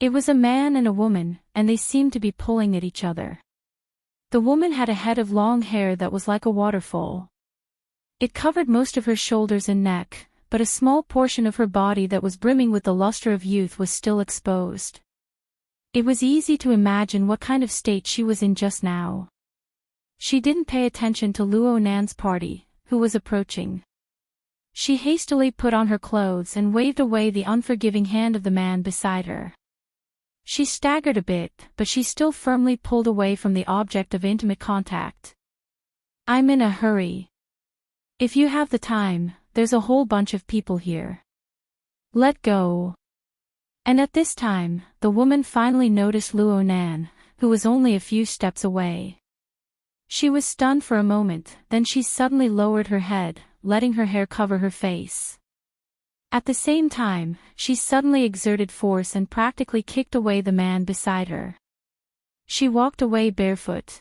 It was a man and a woman, and they seemed to be pulling at each other. The woman had a head of long hair that was like a waterfall. It covered most of her shoulders and neck, but a small portion of her body that was brimming with the luster of youth was still exposed. It was easy to imagine what kind of state she was in just now. She didn't pay attention to Luo Nan's party, who was approaching. She hastily put on her clothes and waved away the unforgiving hand of the man beside her. She staggered a bit, but she still firmly pulled away from the object of intimate contact. I'm in a hurry. If you have the time, there's a whole bunch of people here. Let go. And at this time, the woman finally noticed Luo Nan, who was only a few steps away. She was stunned for a moment, then she suddenly lowered her head, letting her hair cover her face. At the same time, she suddenly exerted force and practically kicked away the man beside her. She walked away barefoot.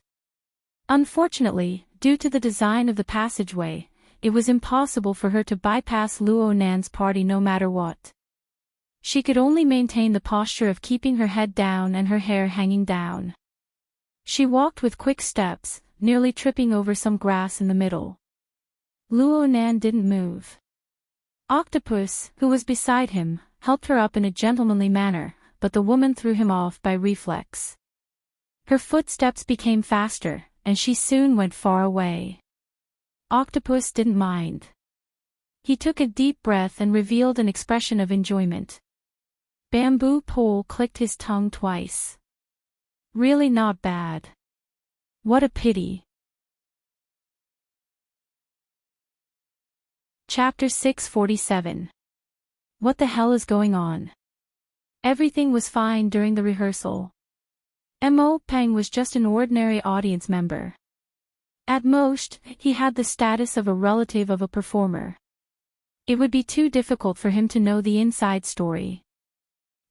Unfortunately, due to the design of the passageway, it was impossible for her to bypass Luo Nan's party no matter what. She could only maintain the posture of keeping her head down and her hair hanging down. She walked with quick steps, nearly tripping over some grass in the middle. Luo Nan didn't move. Octopus, who was beside him, helped her up in a gentlemanly manner, but the woman threw him off by reflex. Her footsteps became faster, and she soon went far away. Octopus didn't mind. He took a deep breath and revealed an expression of enjoyment. Bamboo Pole clicked his tongue twice. Really not bad. What a pity. Chapter 647. What the hell is going on? Everything was fine during the rehearsal. Mo Peng was just an ordinary audience member. At most, he had the status of a relative of a performer. It would be too difficult for him to know the inside story.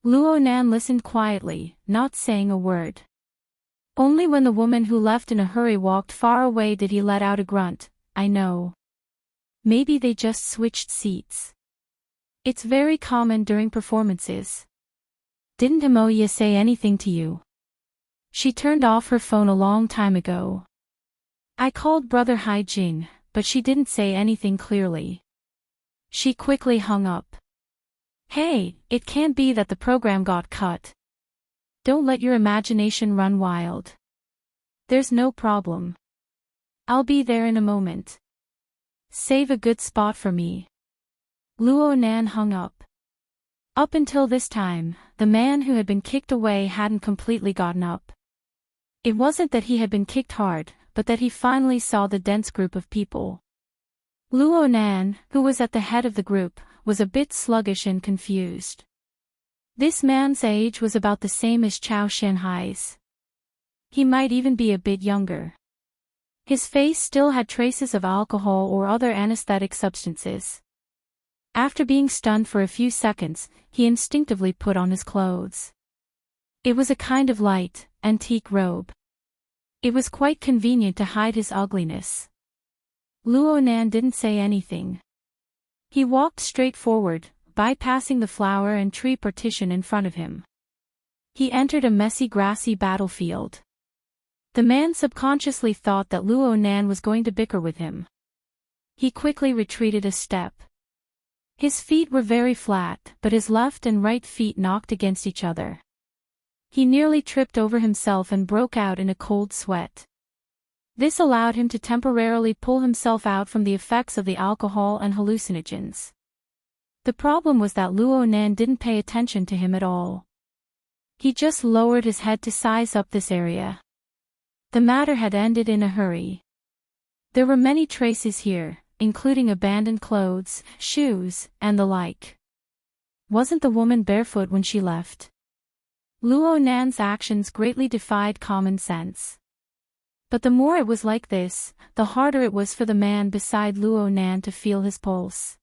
Luo Nan listened quietly, not saying a word. Only when the woman who left in a hurry walked far away did he let out a grunt. I know. Maybe they just switched seats. It's very common during performances. Didn't Amoya say anything to you? She turned off her phone a long time ago. I called Brother Hai Jing, but she didn't say anything clearly. She quickly hung up. Hey, it can't be that the program got cut. Don't let your imagination run wild. There's no problem. I'll be there in a moment. Save a good spot for me. Luo Nan hung up. Up until this time, the man who had been kicked away hadn't completely gotten up. It wasn't that he had been kicked hard, but that he finally saw the dense group of people. Luo Nan, who was at the head of the group, was a bit sluggish and confused. This man's age was about the same as Chao Shanhai's. He might even be a bit younger. His face still had traces of alcohol or other anesthetic substances. After being stunned for a few seconds, he instinctively put on his clothes. It was a kind of light, antique robe. It was quite convenient to hide his ugliness. Luo Nan didn't say anything. He walked straight forward, bypassing the flower and tree partition in front of him. He entered a messy grassy battlefield. The man subconsciously thought that Luo Nan was going to bicker with him. He quickly retreated a step. His feet were very flat, but his left and right feet knocked against each other. He nearly tripped over himself and broke out in a cold sweat. This allowed him to temporarily pull himself out from the effects of the alcohol and hallucinogens. The problem was that Luo Nan didn't pay attention to him at all. He just lowered his head to size up this area. The matter had ended in a hurry. There were many traces here, including abandoned clothes, shoes, and the like. Wasn't the woman barefoot when she left? Luo Nan's actions greatly defied common sense. But the more it was like this, the harder it was for the man beside Luo Nan to feel his pulse.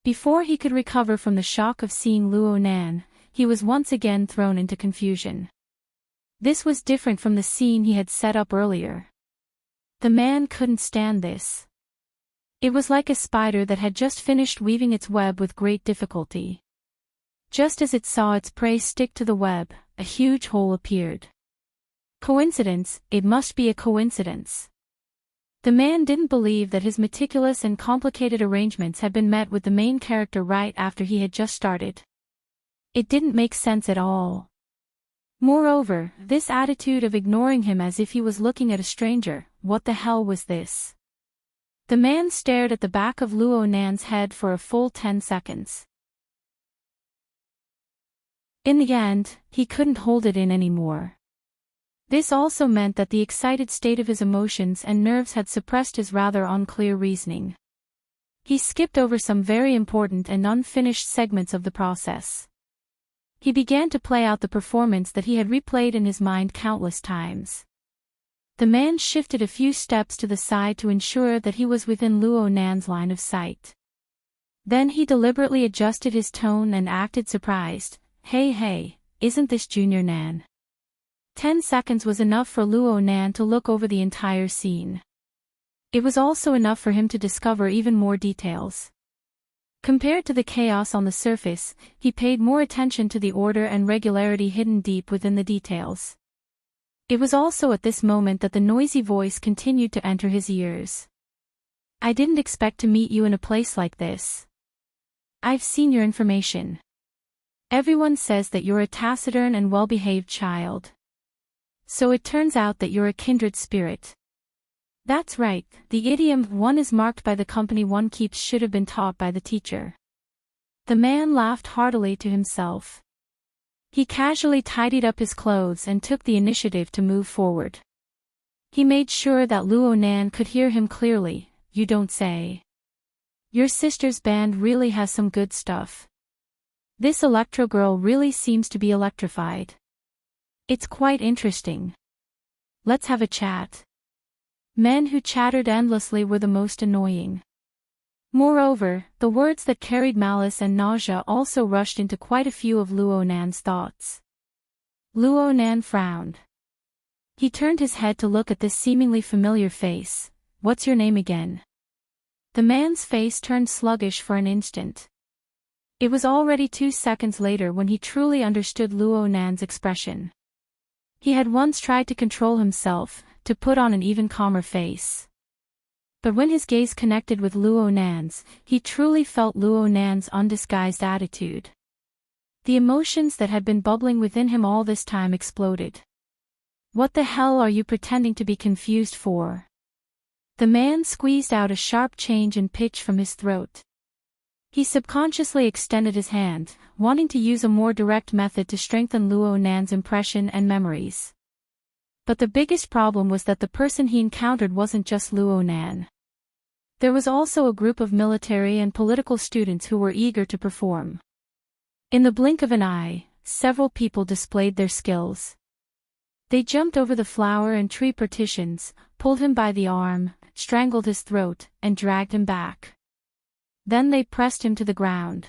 Before he could recover from the shock of seeing Luo Nan, he was once again thrown into confusion. This was different from the scene he had set up earlier. The man couldn't stand this. It was like a spider that had just finished weaving its web with great difficulty. Just as it saw its prey stick to the web, a huge hole appeared. Coincidence? It must be a coincidence. The man didn't believe that his meticulous and complicated arrangements had been met with the main character right after he had just started. It didn't make sense at all. Moreover, this attitude of ignoring him as if he was looking at a stranger, what the hell was this? The man stared at the back of Luo Nan's head for a full 10 seconds. In the end, he couldn't hold it in anymore. This also meant that the excited state of his emotions and nerves had suppressed his rather unclear reasoning. He skipped over some very important and unfinished segments of the process. He began to play out the performance that he had replayed in his mind countless times. The man shifted a few steps to the side to ensure that he was within Luo Nan's line of sight. Then he deliberately adjusted his tone and acted surprised. Hey, isn't this Junior Nan? 10 seconds was enough for Luo Nan to look over the entire scene. It was also enough for him to discover even more details. Compared to the chaos on the surface, he paid more attention to the order and regularity hidden deep within the details. It was also at this moment that the noisy voice continued to enter his ears. I didn't expect to meet you in a place like this. I've seen your information. Everyone says that you're a taciturn and well-behaved child. So it turns out that you're a kindred spirit. That's right, the idiom "one is marked by the company one keeps" should have been taught by the teacher. The man laughed heartily to himself. He casually tidied up his clothes and took the initiative to move forward. He made sure that Luo Nan could hear him clearly. You don't say. Your sister's band really has some good stuff. This electro girl really seems to be electrified. It's quite interesting. Let's have a chat. Men who chattered endlessly were the most annoying. Moreover, the words that carried malice and nausea also rushed into quite a few of Luo Nan's thoughts. Luo Nan frowned. He turned his head to look at this seemingly familiar face. What's your name again? The man's face turned sluggish for an instant. It was already 2 seconds later when he truly understood Luo Nan's expression. He had once tried to control himself, to put on an even calmer face. But when his gaze connected with Luo Nan's, he truly felt Luo Nan's undisguised attitude. The emotions that had been bubbling within him all this time exploded. What the hell are you pretending to be confused for? The man squeezed out a sharp change in pitch from his throat. He subconsciously extended his hand, wanting to use a more direct method to strengthen Luo Nan's impression and memories. But the biggest problem was that the person he encountered wasn't just Luo Nan. There was also a group of military and political students who were eager to perform. In the blink of an eye, several people displayed their skills. They jumped over the flower and tree partitions, pulled him by the arm, strangled his throat, and dragged him back. Then they pressed him to the ground.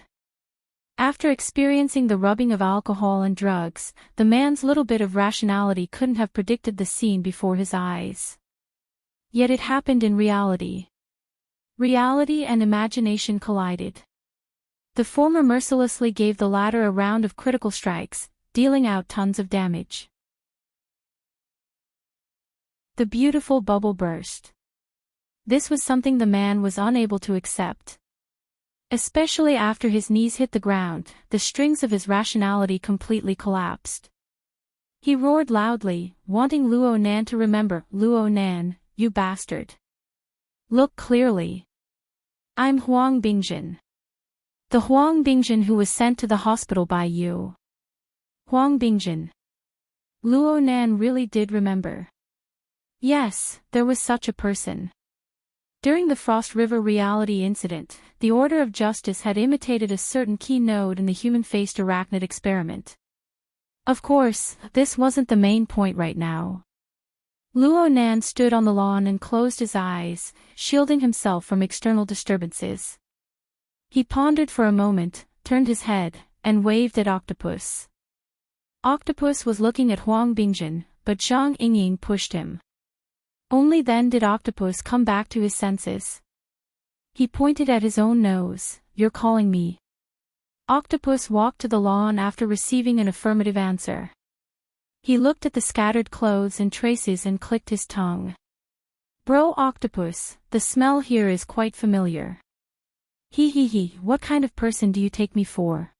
After experiencing the rubbing of alcohol and drugs, the man's little bit of rationality couldn't have predicted the scene before his eyes. Yet it happened in reality. Reality and imagination collided. The former mercilessly gave the latter a round of critical strikes, dealing out tons of damage. The beautiful bubble burst. This was something the man was unable to accept. Especially after his knees hit the ground, the strings of his rationality completely collapsed. He roared loudly, wanting Luo Nan to remember. Luo Nan, you bastard. Look clearly. I'm Huang Bingjin. The Huang Bingjin who was sent to the hospital by you. Huang Bingjin. Luo Nan really did remember. Yes, there was such a person. During the Frost River reality incident, the Order of Justice had imitated a certain key node in the human-faced arachnid experiment. Of course, this wasn't the main point right now. Luo Nan stood on the lawn and closed his eyes, shielding himself from external disturbances. He pondered for a moment, turned his head, and waved at Octopus. Octopus was looking at Huang Bingjin, but Zhang Yingying pushed him. Only then did Octopus come back to his senses. He pointed at his own nose. You're calling me. Octopus walked to the lawn after receiving an affirmative answer. He looked at the scattered clothes and traces and clicked his tongue. Bro Octopus, the smell here is quite familiar. He, what kind of person do you take me for?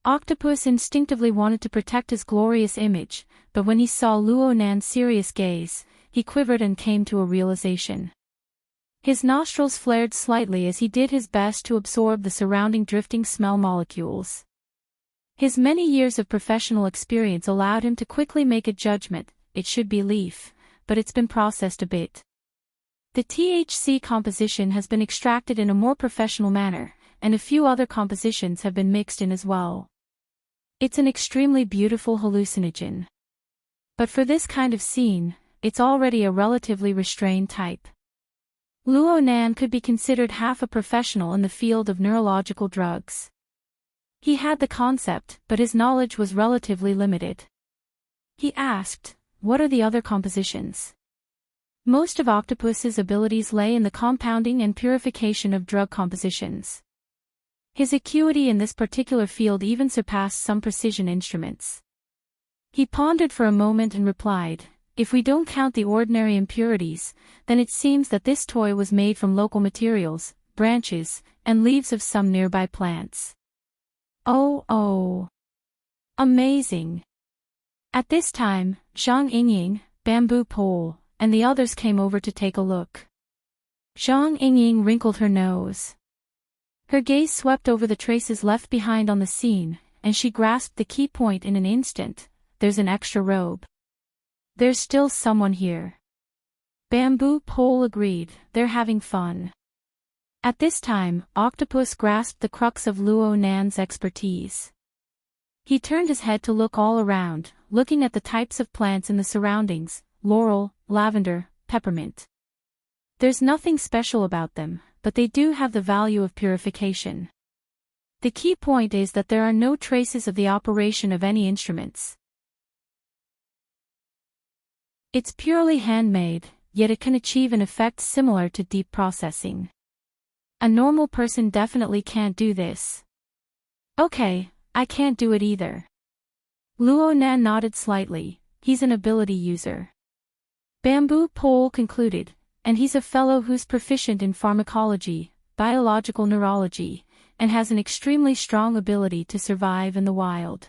Octopus instinctively wanted to protect his glorious image, but when he saw Luo Nan's serious gaze, he quivered and came to a realization. His nostrils flared slightly as he did his best to absorb the surrounding drifting smell molecules. His many years of professional experience allowed him to quickly make a judgment. It should be leaf, but it's been processed a bit. The THC composition has been extracted in a more professional manner, and a few other compositions have been mixed in as well. It's an extremely beautiful hallucinogen. But for this kind of scene, it's already a relatively restrained type. Luo Nan could be considered half a professional in the field of neurological drugs. He had the concept, but his knowledge was relatively limited. He asked, what are the other compositions? Most of Octopus's abilities lay in the compounding and purification of drug compositions. His acuity in this particular field even surpassed some precision instruments. He pondered for a moment and replied, if we don't count the ordinary impurities, then it seems that this toy was made from local materials, branches, and leaves of some nearby plants. Oh. Amazing. At this time, Zhang Yingying, Bamboo Pole, and the others came over to take a look. Zhang Yingying wrinkled her nose. Her gaze swept over the traces left behind on the scene, and she grasped the key point in an instant. There's an extra robe. There's still someone here. Bamboo Pole agreed, they're having fun. At this time, Octopus grasped the crux of Luo Nan's expertise. He turned his head to look all around, looking at the types of plants in the surroundings: laurel, lavender, peppermint. There's nothing special about them, but they do have the value of purification. The key point is that there are no traces of the operation of any instruments. It's purely handmade, yet it can achieve an effect similar to deep processing. A normal person definitely can't do this. Okay, I can't do it either. Luo Nan nodded slightly, he's an ability user. Bamboo Pole concluded, and he's a fellow who's proficient in pharmacology, biological neurology, and has an extremely strong ability to survive in the wild.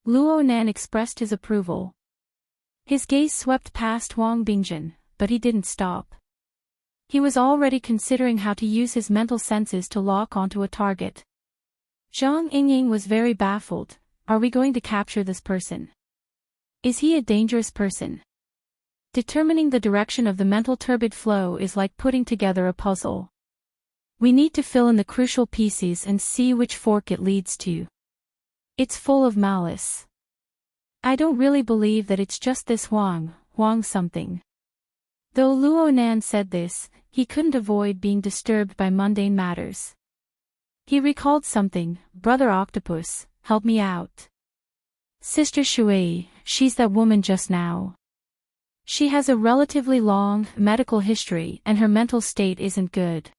Luo Nan expressed his approval. His gaze swept past Huang Bingjin, but he didn't stop. He was already considering how to use his mental senses to lock onto a target. Zhang Yingying was very baffled. Are we going to capture this person? Is he a dangerous person? Determining the direction of the mental turbid flow is like putting together a puzzle. We need to fill in the crucial pieces and see which fork it leads to. It's full of malice. I don't really believe that it's just this Huang something. Though Luo Nan said this, he couldn't avoid being disturbed by mundane matters. He recalled something. Brother Octopus, help me out. Sister Shui, she's that woman just now. She has a relatively long medical history and her mental state isn't good.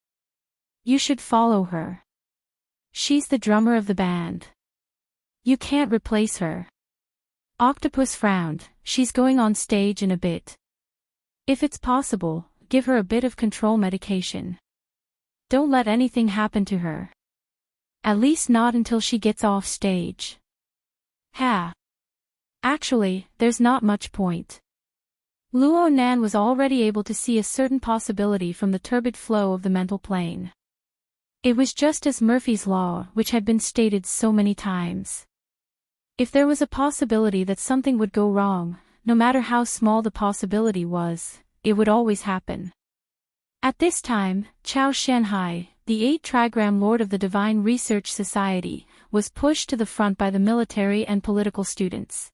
You should follow her. She's the drummer of the band. You can't replace her. Octopus frowned. She's going on stage in a bit. If it's possible, give her a bit of control medication. Don't let anything happen to her. At least not until she gets off stage. Actually, there's not much point. Luo Nan was already able to see a certain possibility from the turbid flow of the mental plane. It was just as Murphy's Law, which had been stated so many times. If there was a possibility that something would go wrong, no matter how small the possibility was, it would always happen. At this time, Chao Shanhai, the 8-trigram lord of the Divine Research Society, was pushed to the front by the military and political students.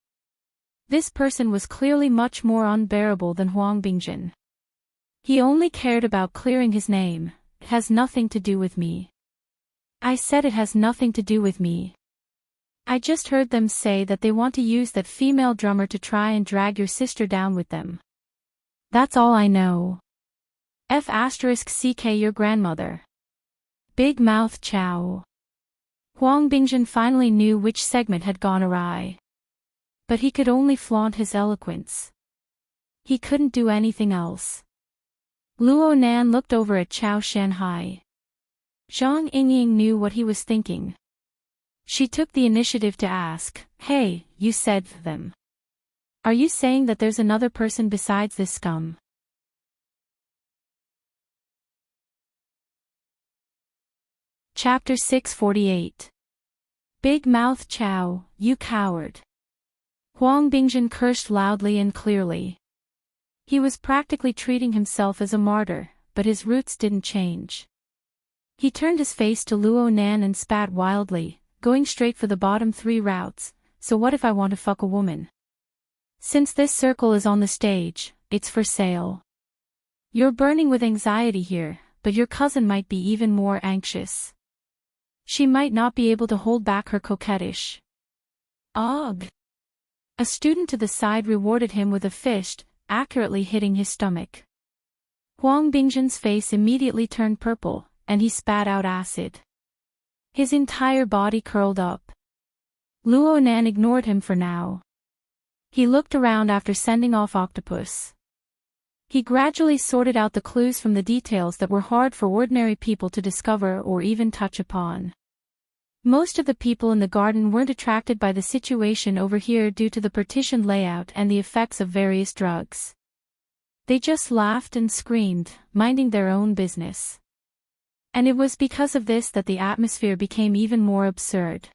This person was clearly much more unbearable than Huang Bingjin. He only cared about clearing his name. It has nothing to do with me. I said it has nothing to do with me. I just heard them say that they want to use that female drummer to try and drag your sister down with them. That's all I know. F***ck your grandmother. Big mouth Chow. Huang Bingjin finally knew which segment had gone awry. But he could only flaunt his eloquence. He couldn't do anything else. Luo Nan looked over at Chao Shanhai. Zhang Yingying knew what he was thinking. She took the initiative to ask, "Hey, you said them. Are you saying that there's another person besides this scum?" Chapter 648. Big Mouth Chow, you coward. Huang Bingjin cursed loudly and clearly. He was practically treating himself as a martyr, but his roots didn't change. He turned his face to Luo Nan and spat wildly, going straight for the bottom 3 routes. So what if I want to fuck a woman? Since this circle is on the stage, it's for sale. You're burning with anxiety here, but your cousin might be even more anxious. She might not be able to hold back her coquettish. Ugh. A student to the side rewarded him with a fist, accurately hitting his stomach. Huang Bingjin's face immediately turned purple, and he spat out acid. His entire body curled up. Luo Nan ignored him for now. He looked around after sending off Octopus. He gradually sorted out the clues from the details that were hard for ordinary people to discover or even touch upon. Most of the people in the garden weren't attracted by the situation over here due to the partitioned layout and the effects of various drugs. They just laughed and screamed, minding their own business. And it was because of this that the atmosphere became even more absurd.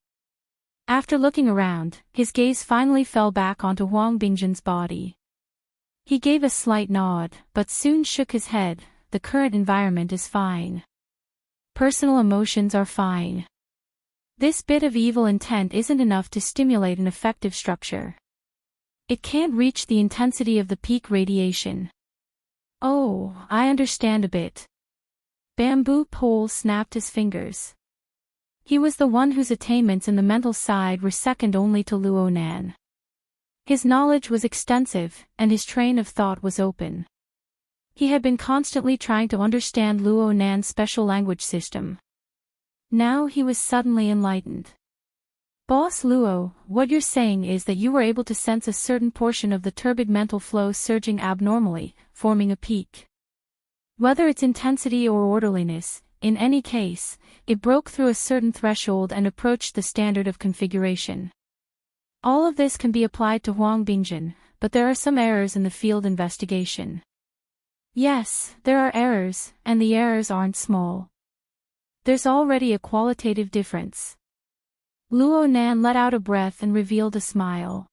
After looking around, his gaze finally fell back onto Huang Bingjin's body. He gave a slight nod, but soon shook his head. The current environment is fine. Personal emotions are fine. This bit of evil intent isn't enough to stimulate an effective structure. It can't reach the intensity of the peak radiation. Oh, I understand a bit. Bamboo Pole snapped his fingers. He was the one whose attainments in the mental side were second only to Luo Nan. His knowledge was extensive, and his train of thought was open. He had been constantly trying to understand Luo Nan's special language system. Now he was suddenly enlightened. Boss Luo, what you're saying is that you were able to sense a certain portion of the turbid mental flow surging abnormally, forming a peak. Whether its intensity or orderliness, in any case, it broke through a certain threshold and approached the standard of configuration. All of this can be applied to Huang Bingjin, but there are some errors in the field investigation. Yes, there are errors, and the errors aren't small. There's already a qualitative difference. Luo Nan let out a breath and revealed a smile.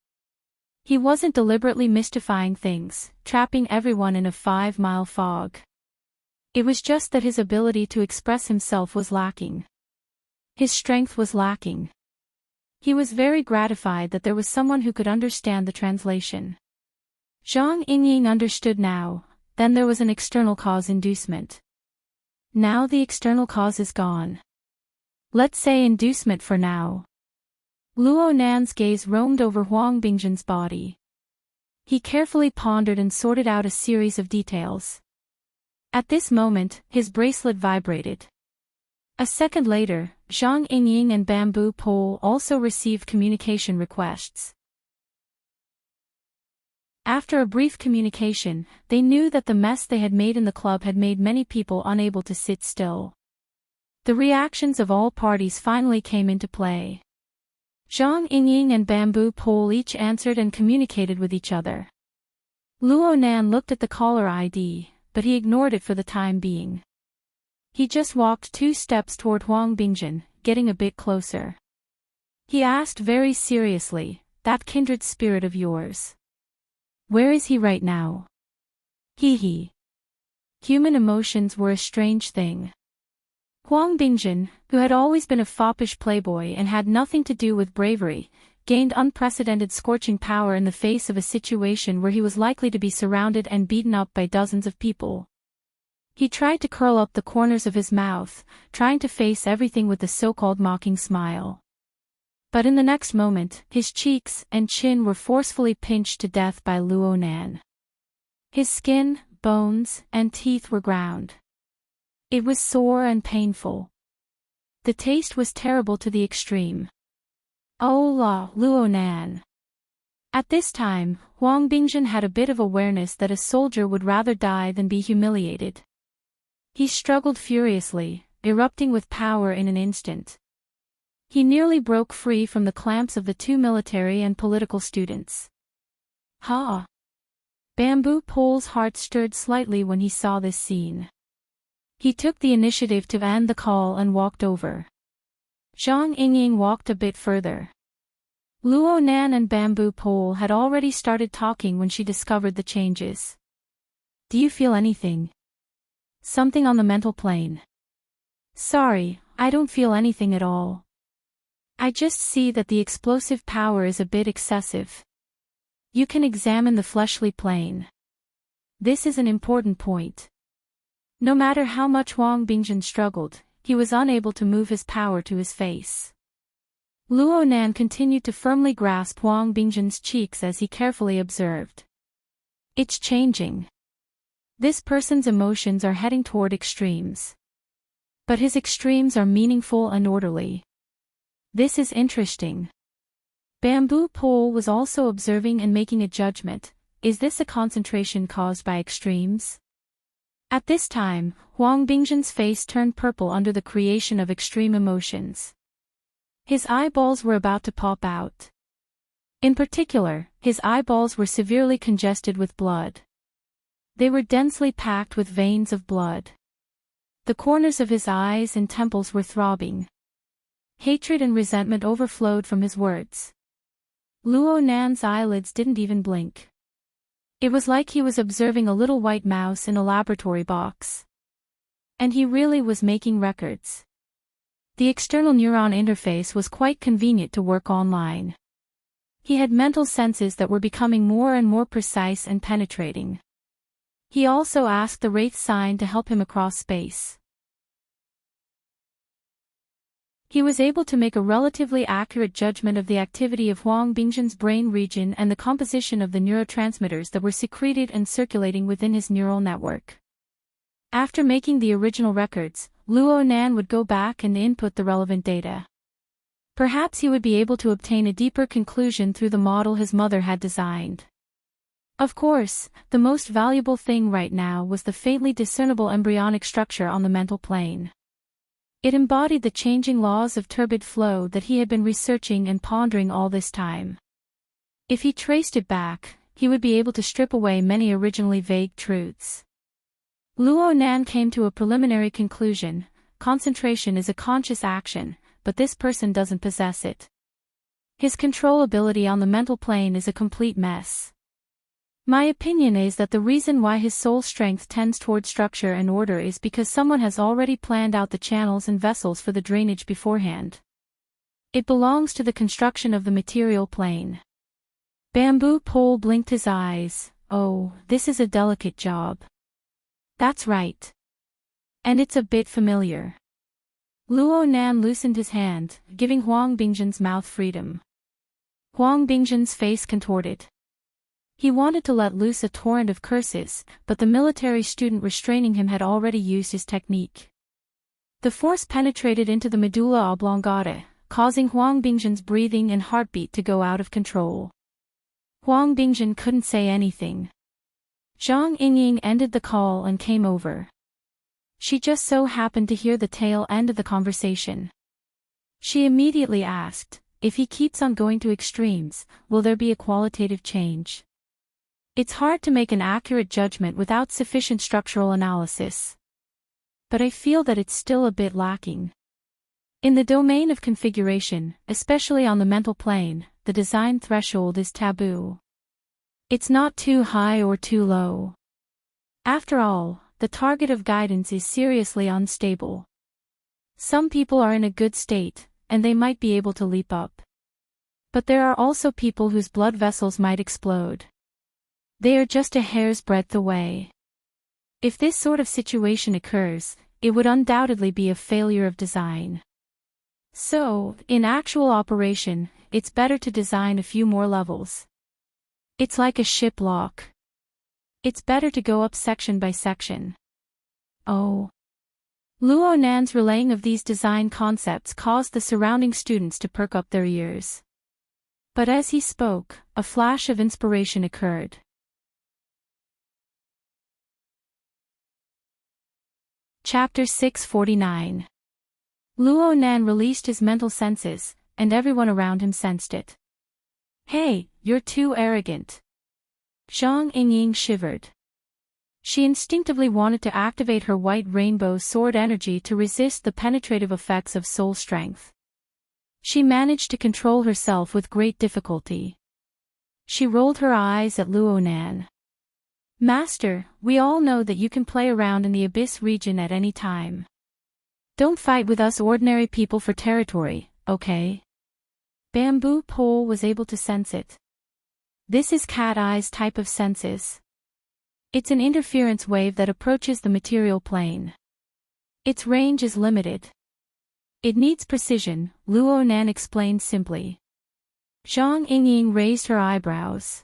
He wasn't deliberately mystifying things, trapping everyone in a 5-mile fog. It was just that his ability to express himself was lacking. His strength was lacking. He was very gratified that there was someone who could understand the translation. Zhang Yingying understood now, then there was an external cause inducement. Now the external cause is gone. Let's say inducement for now. Luo Nan's gaze roamed over Huang Bingjin's body. He carefully pondered and sorted out a series of details. At this moment, his bracelet vibrated. A second later, Zhang Yingying and Bamboo Pole also received communication requests. After a brief communication, they knew that the mess they had made in the club had made many people unable to sit still. The reactions of all parties finally came into play. Zhang Yingying and Bamboo Pole each answered and communicated with each other. Luo Nan looked at the caller ID, but he ignored it for the time being. He just walked 2 steps toward Huang Bingjin, getting a bit closer. He asked very seriously, "That kindred spirit of yours. Where is he right now?" He. Human emotions were a strange thing. Huang Bingjin, who had always been a foppish playboy and had nothing to do with bravery, gained unprecedented scorching power in the face of a situation where he was likely to be surrounded and beaten up by dozens of people. He tried to curl up the corners of his mouth, trying to face everything with the so-called mocking smile. But in the next moment, his cheeks and chin were forcefully pinched to death by Luo Nan. His skin, bones, and teeth were ground. It was sore and painful. The taste was terrible to the extreme. Oh la, Luo Nan. At this time, Huang Bingjin had a bit of awareness that a soldier would rather die than be humiliated. He struggled furiously, erupting with power in an instant. He nearly broke free from the clamps of the 2 military and political students. Ha! Bamboo Pole's heart stirred slightly when he saw this scene. He took the initiative to end the call and walked over. Zhang Yingying walked a bit further. Luo Nan and Bamboo Pole had already started talking when she discovered the changes. "Do you feel anything? Something on the mental plane?" "Sorry, I don't feel anything at all. I just see that the explosive power is a bit excessive. You can examine the fleshly plane. This is an important point." No matter how much Huang Bingjin struggled, he was unable to move his power to his face. Luo Nan continued to firmly grasp Huang Bingjin's cheeks as he carefully observed. "It's changing. This person's emotions are heading toward extremes. But his extremes are meaningful and orderly. This is interesting." Bamboo Pole was also observing and making a judgment. Is this a concentration caused by extremes? At this time, Huang Bingzhen's face turned purple under the creation of extreme emotions. His eyeballs were about to pop out. In particular, his eyeballs were severely congested with blood. They were densely packed with veins of blood. The corners of his eyes and temples were throbbing. Hatred and resentment overflowed from his words. Luo Nan's eyelids didn't even blink. It was like he was observing a little white mouse in a laboratory box. And he really was making records. The external neuron interface was quite convenient to work online. He had mental senses that were becoming more and more precise and penetrating. He also asked the Wraith sign to help him across space. He was able to make a relatively accurate judgment of the activity of Huang Bingzhen's brain region and the composition of the neurotransmitters that were secreted and circulating within his neural network. After making the original records, Luo Nan would go back and input the relevant data. Perhaps he would be able to obtain a deeper conclusion through the model his mother had designed. Of course, the most valuable thing right now was the faintly discernible embryonic structure on the mental plane. It embodied the changing laws of turbid flow that he had been researching and pondering all this time. If he traced it back, he would be able to strip away many originally vague truths. Luo Nan came to a preliminary conclusion: concentration is a conscious action, but this person doesn't possess it. His control ability on the mental plane is a complete mess. My opinion is that the reason why his soul strength tends toward structure and order is because someone has already planned out the channels and vessels for the drainage beforehand. It belongs to the construction of the material plane. Bamboo Pole blinked his eyes. Oh, this is a delicate job. That's right. And it's a bit familiar. Luo Nan loosened his hand, giving Huang Bingzhen's mouth freedom. Huang Bingzhen's face contorted. He wanted to let loose a torrent of curses, but the military student restraining him had already used his technique. The force penetrated into the medulla oblongata, causing Huang Bingzhen's breathing and heartbeat to go out of control. Huang Bingzhen couldn't say anything. Zhang Yingying ended the call and came over. She just so happened to hear the tail end of the conversation. She immediately asked, if he keeps on going to extremes, will there be a qualitative change? It's hard to make an accurate judgment without sufficient structural analysis. But I feel that it's still a bit lacking. In the domain of configuration, especially on the mental plane, the design threshold is taboo. It's not too high or too low. After all, the target of guidance is seriously unstable. Some people are in a good state, and they might be able to leap up. But there are also people whose blood vessels might explode. They are just a hair's breadth away. If this sort of situation occurs, it would undoubtedly be a failure of design. So, in actual operation, it's better to design a few more levels. It's like a ship lock. It's better to go up section by section. Oh. Luo Nan's relaying of these design concepts caused the surrounding students to perk up their ears. But as he spoke, a flash of inspiration occurred. Chapter 649. Luo Nan released his mental senses, and everyone around him sensed it. Hey, you're too arrogant. Zhang Yingying shivered. She instinctively wanted to activate her white rainbow sword energy to resist the penetrative effects of soul strength. She managed to control herself with great difficulty. She rolled her eyes at Luo Nan. Master, we all know that you can play around in the abyss region at any time. Don't fight with us ordinary people for territory, okay? Bamboo Pole was able to sense it. This is cat eyes type of senses. It's an interference wave that approaches the material plane. Its range is limited. It needs precision, Luo Nan explained simply. Zhang Yingying raised her eyebrows.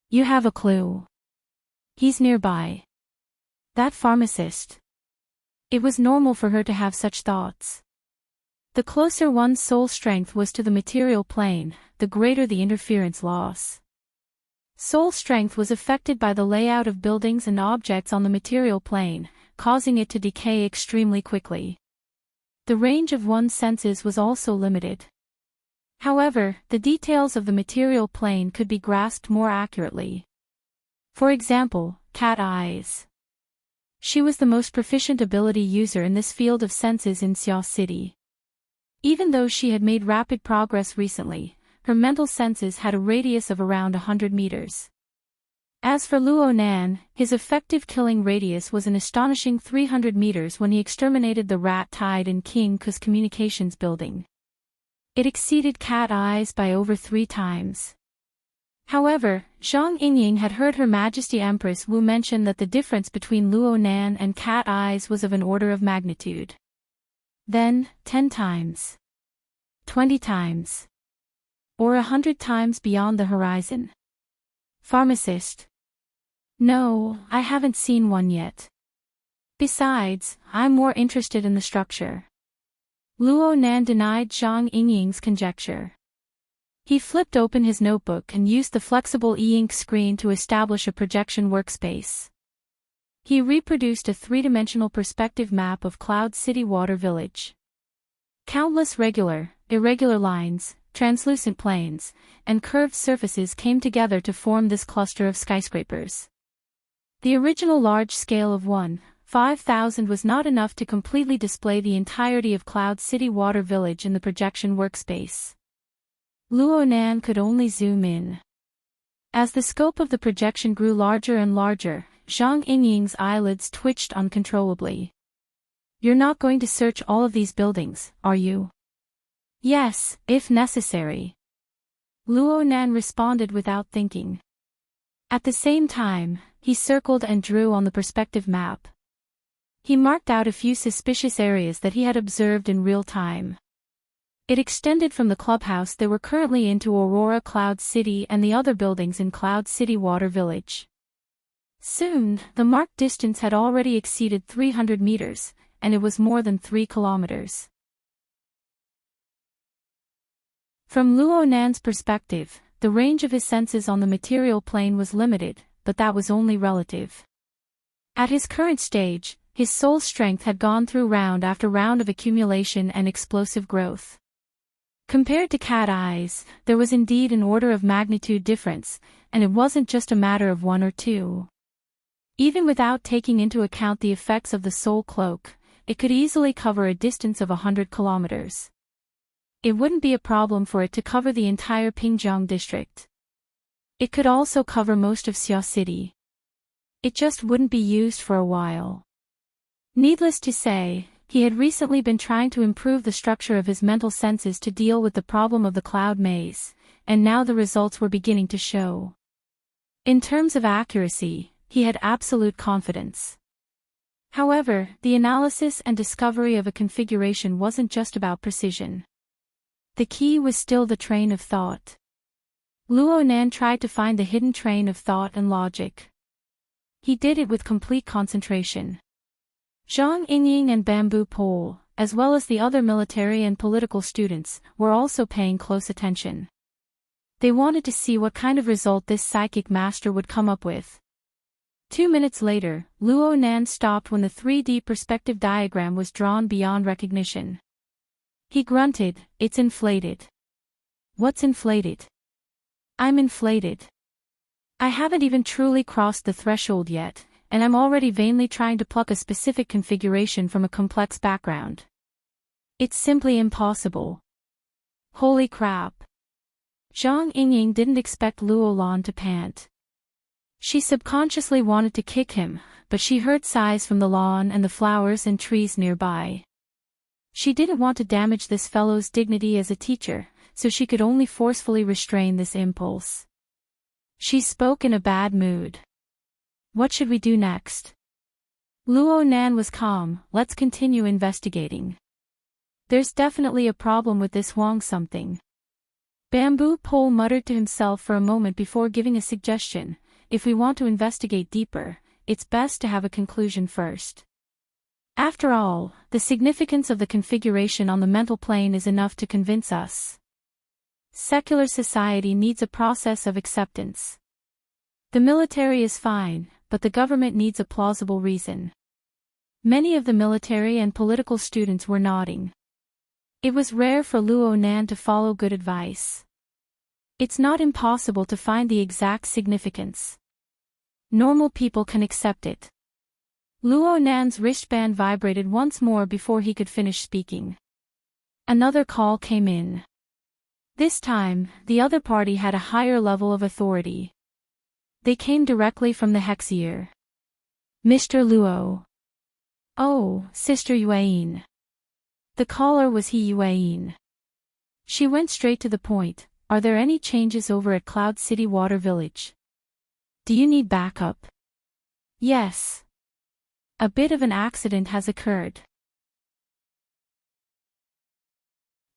You have a clue. He's nearby. That pharmacist. It was normal for her to have such thoughts. The closer one's soul strength was to the material plane, the greater the interference loss. Soul strength was affected by the layout of buildings and objects on the material plane, causing it to decay extremely quickly. The range of one's senses was also limited. However, the details of the material plane could be grasped more accurately. For example, cat eyes. She was the most proficient ability user in this field of senses in Xiao City. Even though she had made rapid progress recently, her mental senses had a radius of around 100 meters. As for Luo Nan, his effective killing radius was an astonishing 300 meters when he exterminated the rat tied in King Ku's communications building. It exceeded Cat Eyes by over 3 times. However, Zhang Yingying had heard Her Majesty Empress Wu mention that the difference between Luo Nan and Cat Eyes was of an order of magnitude. Then, 10 times. 20 times. Or 100 times beyond the horizon. Pharmacist. No, I haven't seen one yet. Besides, I'm more interested in the structure. Luo Nan denied Zhang Yingying's conjecture. He flipped open his notebook and used the flexible e-ink screen to establish a projection workspace. He reproduced a 3-dimensional perspective map of Cloud City Water Village. Countless regular, irregular lines, translucent planes, and curved surfaces came together to form this cluster of skyscrapers. The original large scale of 1,5,000 was not enough to completely display the entirety of Cloud City Water Village in the projection workspace. Luo Nan could only zoom in. As the scope of the projection grew larger and larger, Zhang Yingying's eyelids twitched uncontrollably. You're not going to search all of these buildings, are you? Yes, if necessary. Luo Nan responded without thinking. At the same time, he circled and drew on the perspective map. He marked out a few suspicious areas that he had observed in real time. It extended from the clubhouse they were currently in to Aurora Cloud City and the other buildings in Cloud City Water Village. Soon, the marked distance had already exceeded 300 meters, and it was more than 3 kilometers. From Luo Nan's perspective, the range of his senses on the material plane was limited, but that was only relative. At his current stage, his soul strength had gone through round after round of accumulation and explosive growth. Compared to Cat Eyes, there was indeed an order of magnitude difference, and it wasn't just a matter of 1 or 2. Even without taking into account the effects of the soul cloak, it could easily cover a distance of 100 kilometers. It wouldn't be a problem for it to cover the entire Pingjiang district. It could also cover most of Xiao City. It just wouldn't be used for a while. Needless to say, he had recently been trying to improve the structure of his mental senses to deal with the problem of the cloud maze, and now the results were beginning to show. In terms of accuracy, he had absolute confidence. However, the analysis and discovery of a configuration wasn't just about precision. The key was still the train of thought. Luo Nan tried to find the hidden train of thought and logic. He did it with complete concentration. Zhang Yingying and Bamboo Pole, as well as the other military and political students, were also paying close attention. They wanted to see what kind of result this psychic master would come up with. 2 minutes later, Luo Nan stopped when the 3D perspective diagram was drawn beyond recognition. He grunted, "It's inflated." "What's inflated?" "I'm inflated. I haven't even truly crossed the threshold yet, and I'm already vainly trying to pluck a specific configuration from a complex background. It's simply impossible." Holy crap. Zhang Yingying didn't expect Luo Lan to pant. She subconsciously wanted to kick him, but she heard sighs from the lawn and the flowers and trees nearby. She didn't want to damage this fellow's dignity as a teacher, so she could only forcefully restrain this impulse. She spoke in a bad mood. "What should we do next?" Luo Nan was calm. "Let's continue investigating. There's definitely a problem with this Huang something." Bamboo Pole muttered to himself for a moment before giving a suggestion. "If we want to investigate deeper, it's best to have a conclusion first." After all, the significance of the configuration on the mental plane is enough to convince us. Secular society needs a process of acceptance. The military is fine, but the government needs a plausible reason. Many of the military and political students were nodding. It was rare for Luo Nan to follow good advice. It's not impossible to find the exact significance. Normal people can accept it. Luo Nan's wristband vibrated once more before he could finish speaking. Another call came in. This time, the other party had a higher level of authority. They came directly from the Hexier. Mr. Luo. Oh, Sister Yuan. The caller was He Yuan. She went straight to the point. Are there any changes over at Cloud City Water Village? Do you need backup? Yes. A bit of an accident has occurred.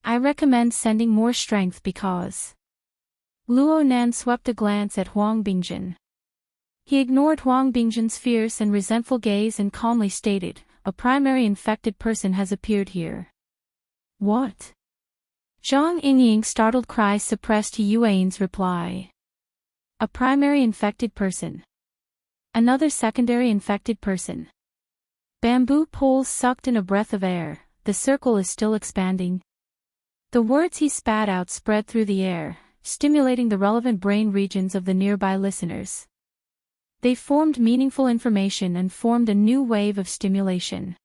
I recommend sending more strength because... Luo Nan swept a glance at Huang Bingjin. He ignored Huang Bingjin's fierce and resentful gaze and calmly stated, a primary infected person has appeared here. What? Zhang Yingying's startled cry suppressed He Yuan's reply. A primary infected person. Another secondary infected person. Bamboo poles sucked in a breath of air, the circle is still expanding. The words he spat out spread through the air, stimulating the relevant brain regions of the nearby listeners. They formed meaningful information and formed a new wave of stimulation.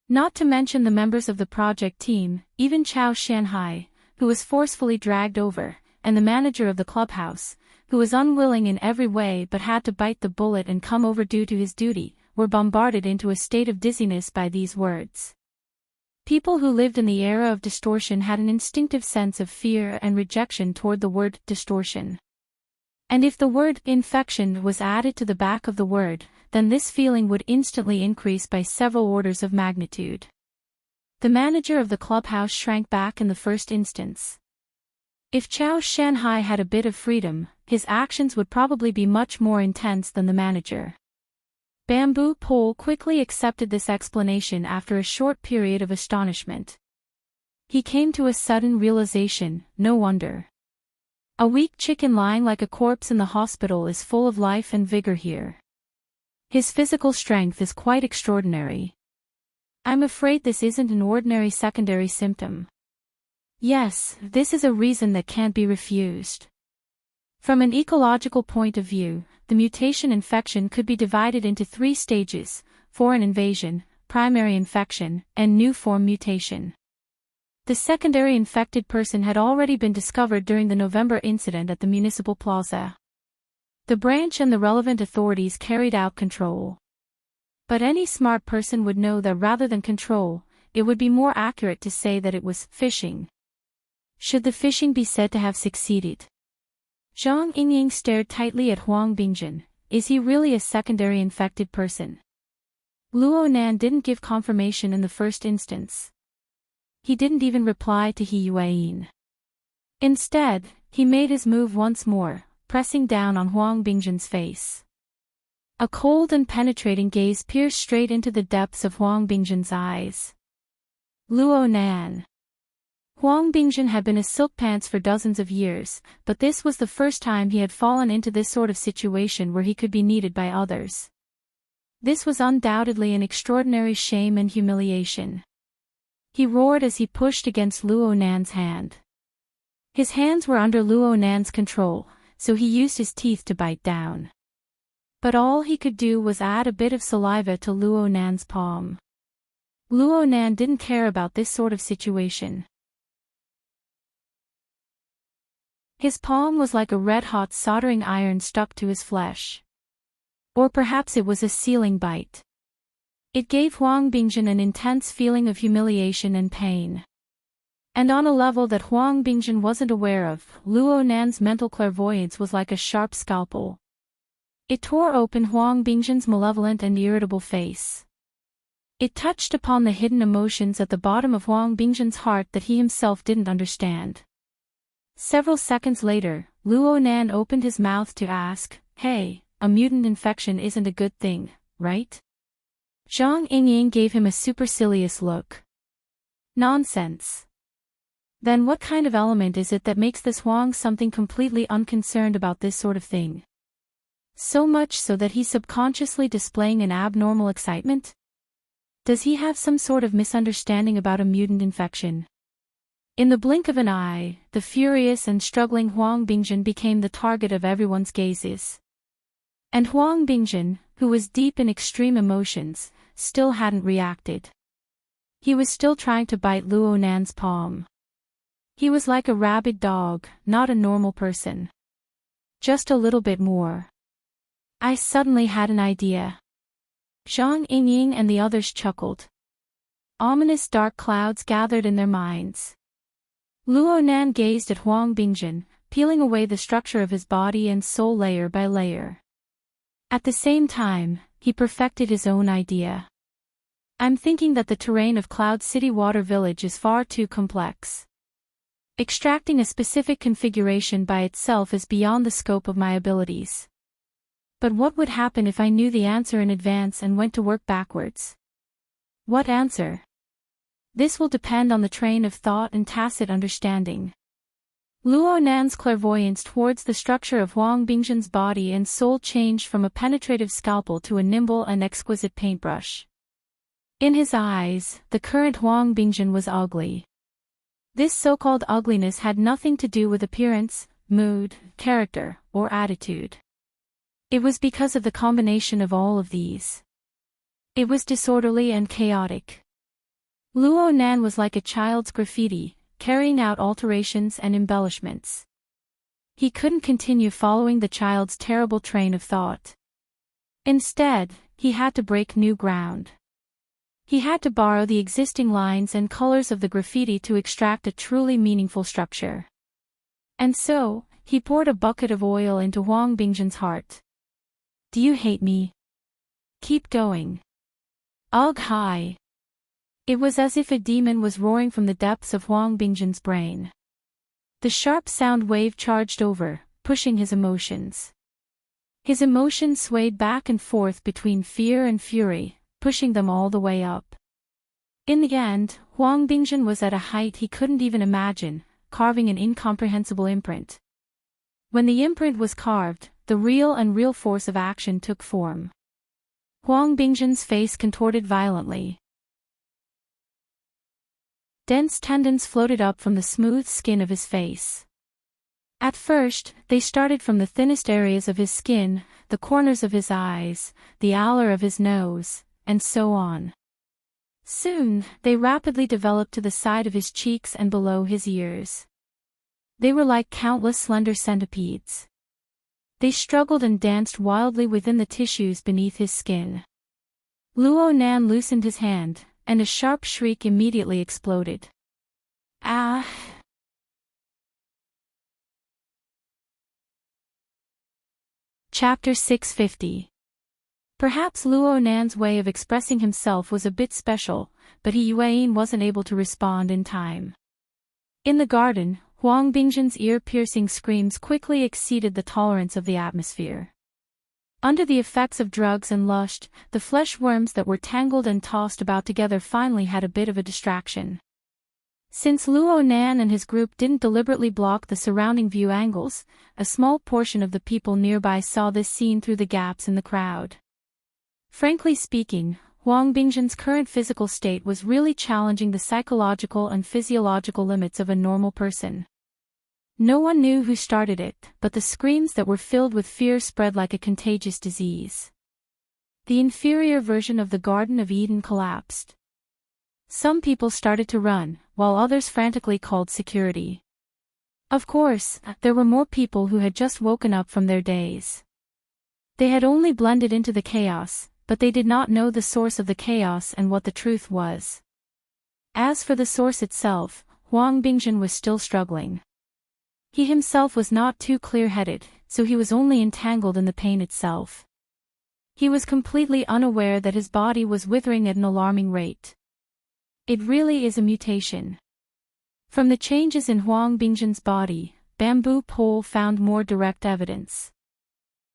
Not to mention the members of the project team, even Chao Shanhai, who was forcefully dragged over, and the manager of the clubhouse, who was unwilling in every way but had to bite the bullet and come over due to his duty, were bombarded into a state of dizziness by these words. People who lived in the era of distortion had an instinctive sense of fear and rejection toward the word distortion. And if the word infection was added to the back of the word, then this feeling would instantly increase by several orders of magnitude. The manager of the clubhouse shrank back in the first instance. If Chao Shanhai had a bit of freedom, his actions would probably be much more intense than the manager. Bamboo Pole quickly accepted this explanation after a short period of astonishment. He came to a sudden realization, no wonder. A weak chicken lying like a corpse in the hospital is full of life and vigor here. His physical strength is quite extraordinary. I'm afraid this isn't an ordinary secondary symptom. Yes, this is a reason that can't be refused. From an ecological point of view, the mutation infection could be divided into 3 stages: foreign invasion, primary infection, and new form mutation. The secondary infected person had already been discovered during the November incident at the municipal plaza. The branch and the relevant authorities carried out control. But any smart person would know that rather than control, it would be more accurate to say that it was phishing. Should the phishing be said to have succeeded? Zhang Yingying stared tightly at Huang Bingjin. Is he really a secondary infected person? Luo Nan didn't give confirmation in the first instance. He didn't even reply to He Yuan. Instead, he made his move once more, pressing down on Huang Bingjin's face. A cold and penetrating gaze pierced straight into the depths of Huang Bingjin's eyes. Luo Nan. Huang Bingjin had been a silk pants for dozens of years, but this was the first time he had fallen into this sort of situation where he could be needed by others. This was undoubtedly an extraordinary shame and humiliation. He roared as he pushed against Luo Nan's hand. His hands were under Luo Nan's control, so he used his teeth to bite down. But all he could do was add a bit of saliva to Luo Nan's palm. Luo Nan didn't care about this sort of situation. His palm was like a red-hot soldering iron stuck to his flesh. Or perhaps it was a sealing bite. It gave Huang Bingjin an intense feeling of humiliation and pain. And on a level that Huang Bingjin wasn't aware of, Luo Nan's mental clairvoyance was like a sharp scalpel. It tore open Huang Bingjin's malevolent and irritable face. It touched upon the hidden emotions at the bottom of Huang Bingjin's heart that he himself didn't understand. Several seconds later, Luo Nan opened his mouth to ask, "Hey, a mutant infection isn't a good thing, right?" Zhang Yingying gave him a supercilious look. Nonsense. Then what kind of element is it that makes this Huang something completely unconcerned about this sort of thing? So much so that he's subconsciously displaying an abnormal excitement? Does he have some sort of misunderstanding about a mutant infection? In the blink of an eye, the furious and struggling Huang Bingjin became the target of everyone's gazes. And Huang Bingjin, who was deep in extreme emotions, still hadn't reacted. He was still trying to bite Luo Nan's palm. He was like a rabid dog, not a normal person. Just a little bit more. I suddenly had an idea. Zhang Yingying and the others chuckled. Ominous dark clouds gathered in their minds. Luo Nan gazed at Huang Bingjin, peeling away the structure of his body and soul layer by layer. At the same time, he perfected his own idea. I'm thinking that the terrain of Cloud City Water Village is far too complex. Extracting a specific configuration by itself is beyond the scope of my abilities. But what would happen if I knew the answer in advance and went to work backwards? What answer? This will depend on the train of thought and tacit understanding. Luo Nan's clairvoyance towards the structure of Huang Bingjin's body and soul changed from a penetrative scalpel to a nimble and exquisite paintbrush. In his eyes, the current Huang Bingjin was ugly. This so-called ugliness had nothing to do with appearance, mood, character, or attitude. It was because of the combination of all of these. It was disorderly and chaotic. Luo Nan was like a child's graffiti, carrying out alterations and embellishments. He couldn't continue following the child's terrible train of thought. Instead, he had to break new ground. He had to borrow the existing lines and colors of the graffiti to extract a truly meaningful structure. And so, he poured a bucket of oil into Huang Bingjin's heart. Do you hate me? Keep going. Ugh, hi. It was as if a demon was roaring from the depths of Huang Bingjin's brain. The sharp sound wave charged over, pushing his emotions. His emotions swayed back and forth between fear and fury, pushing them all the way up. In the end, Huang Bingjin was at a height he couldn't even imagine, carving an incomprehensible imprint. When the imprint was carved, the real and unreal force of action took form. Huang Bingjin's face contorted violently. Dense tendons floated up from the smooth skin of his face. At first, they started from the thinnest areas of his skin, the corners of his eyes, the alar of his nose, and so on. Soon, they rapidly developed to the side of his cheeks and below his ears. They were like countless slender centipedes. They struggled and danced wildly within the tissues beneath his skin. Luo Nan loosened his hand, and a sharp shriek immediately exploded. Ah! Chapter 650. Perhaps Luo Nan's way of expressing himself was a bit special, but Yuan wasn't able to respond in time. In the garden, Huang Bingjin's ear-piercing screams quickly exceeded the tolerance of the atmosphere. Under the effects of drugs and lust, the flesh worms that were tangled and tossed about together finally had a bit of a distraction. Since Luo Nan and his group didn't deliberately block the surrounding view angles, a small portion of the people nearby saw this scene through the gaps in the crowd. Frankly speaking, Huang Bingjin's current physical state was really challenging the psychological and physiological limits of a normal person. No one knew who started it, but the screams that were filled with fear spread like a contagious disease. The inferior version of the Garden of Eden collapsed. Some people started to run, while others frantically called security. Of course, there were more people who had just woken up from their daze. They had only blended into the chaos, but they did not know the source of the chaos and what the truth was. As for the source itself, Huang Bingjin was still struggling. He himself was not too clear-headed, so he was only entangled in the pain itself. He was completely unaware that his body was withering at an alarming rate. It really is a mutation. From the changes in Huang Bingjin's body, Bamboo Pole found more direct evidence.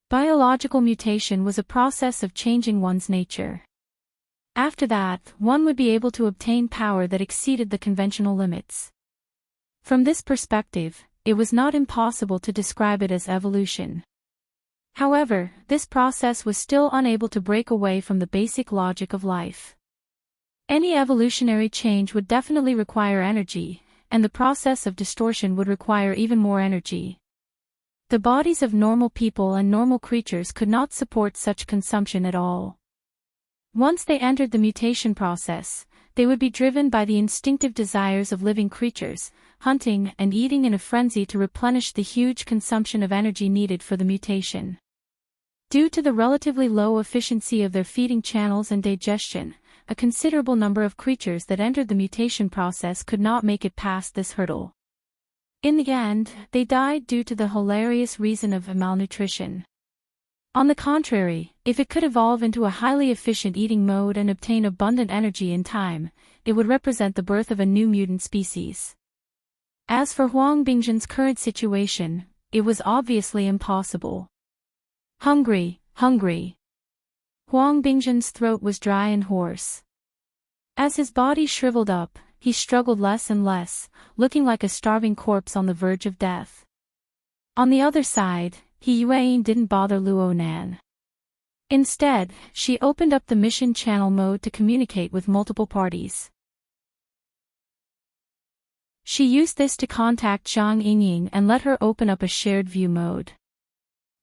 Biological mutation was a process of changing one's nature. After that, one would be able to obtain power that exceeded the conventional limits. From this perspective, it was not impossible to describe it as evolution. However, this process was still unable to break away from the basic logic of life. Any evolutionary change would definitely require energy, and the process of distortion would require even more energy. The bodies of normal people and normal creatures could not support such consumption at all. Once they entered the mutation process, they would be driven by the instinctive desires of living creatures, hunting and eating in a frenzy to replenish the huge consumption of energy needed for the mutation. Due to the relatively low efficiency of their feeding channels and digestion, a considerable number of creatures that entered the mutation process could not make it past this hurdle. In the end, they died due to the hilarious reason of malnutrition. On the contrary, if it could evolve into a highly efficient eating mode and obtain abundant energy in time, it would represent the birth of a new mutant species. As for Huang Bingzhen's current situation, it was obviously impossible. Hungry, hungry. Huang Bingzhen's throat was dry and hoarse. As his body shriveled up, he struggled less and less, looking like a starving corpse on the verge of death. On the other side, He Yuan didn't bother Luo Nan. Instead, she opened up the mission channel mode to communicate with multiple parties. She used this to contact Zhang Yingying and let her open up a shared view mode.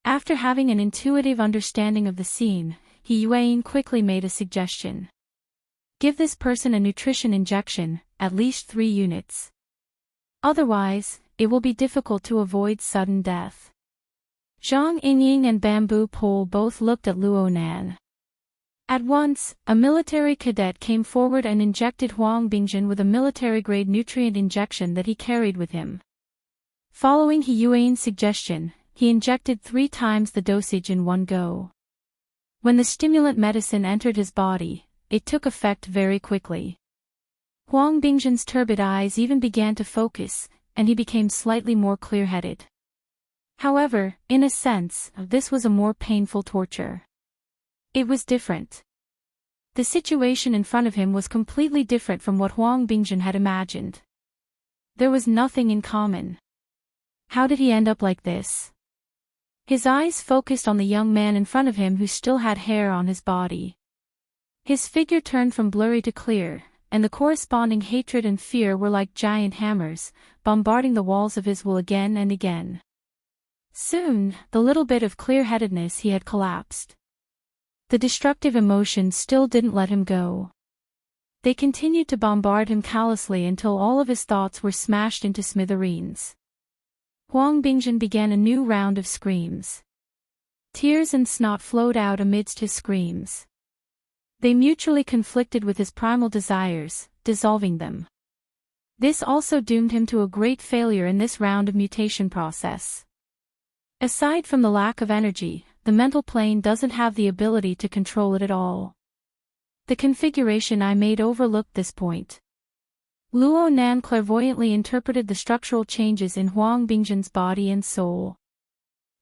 After having an intuitive understanding of the scene, He Yuan quickly made a suggestion. Give this person a nutrition injection, at least 3 units. Otherwise, it will be difficult to avoid sudden death. Zhang Yingying and Bamboo Pole both looked at Luo Nan. At once, a military cadet came forward and injected Huang Bingzhen with a military-grade nutrient injection that he carried with him. Following He Yuan's suggestion, he injected 3 times the dosage in one go. When the stimulant medicine entered his body, it took effect very quickly. Huang Bingzhen's turbid eyes even began to focus, and he became slightly more clear-headed. However, in a sense, this was a more painful torture. It was different. The situation in front of him was completely different from what Huang Bingzhen had imagined. There was nothing in common. How did he end up like this? His eyes focused on the young man in front of him who still had hair on his body. His figure turned from blurry to clear, and the corresponding hatred and fear were like giant hammers, bombarding the walls of his will again and again. Soon, the little bit of clear-headedness he had collapsed. The destructive emotions still didn't let him go. They continued to bombard him callously until all of his thoughts were smashed into smithereens. Huang Bingzhen began a new round of screams. Tears and snot flowed out amidst his screams. They mutually conflicted with his primal desires, dissolving them. This also doomed him to a great failure in this round of mutation process. Aside from the lack of energy, the mental plane doesn't have the ability to control it at all. The configuration I made overlooked this point. Luo Nan clairvoyantly interpreted the structural changes in Huang Bingzhen's body and soul.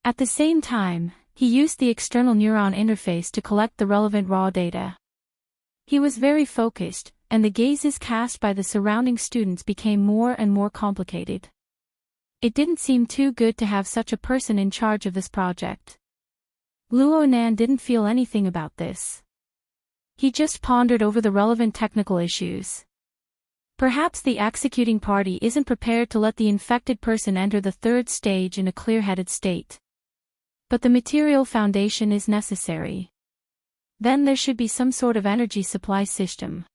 At the same time, he used the external neuron interface to collect the relevant raw data. He was very focused, and the gazes cast by the surrounding students became more and more complicated. It didn't seem too good to have such a person in charge of this project. Luo Nan didn't feel anything about this. He just pondered over the relevant technical issues. Perhaps the executing party isn't prepared to let the infected person enter the 3rd stage in a clear-headed state. But the material foundation is necessary. Then there should be some sort of energy supply system.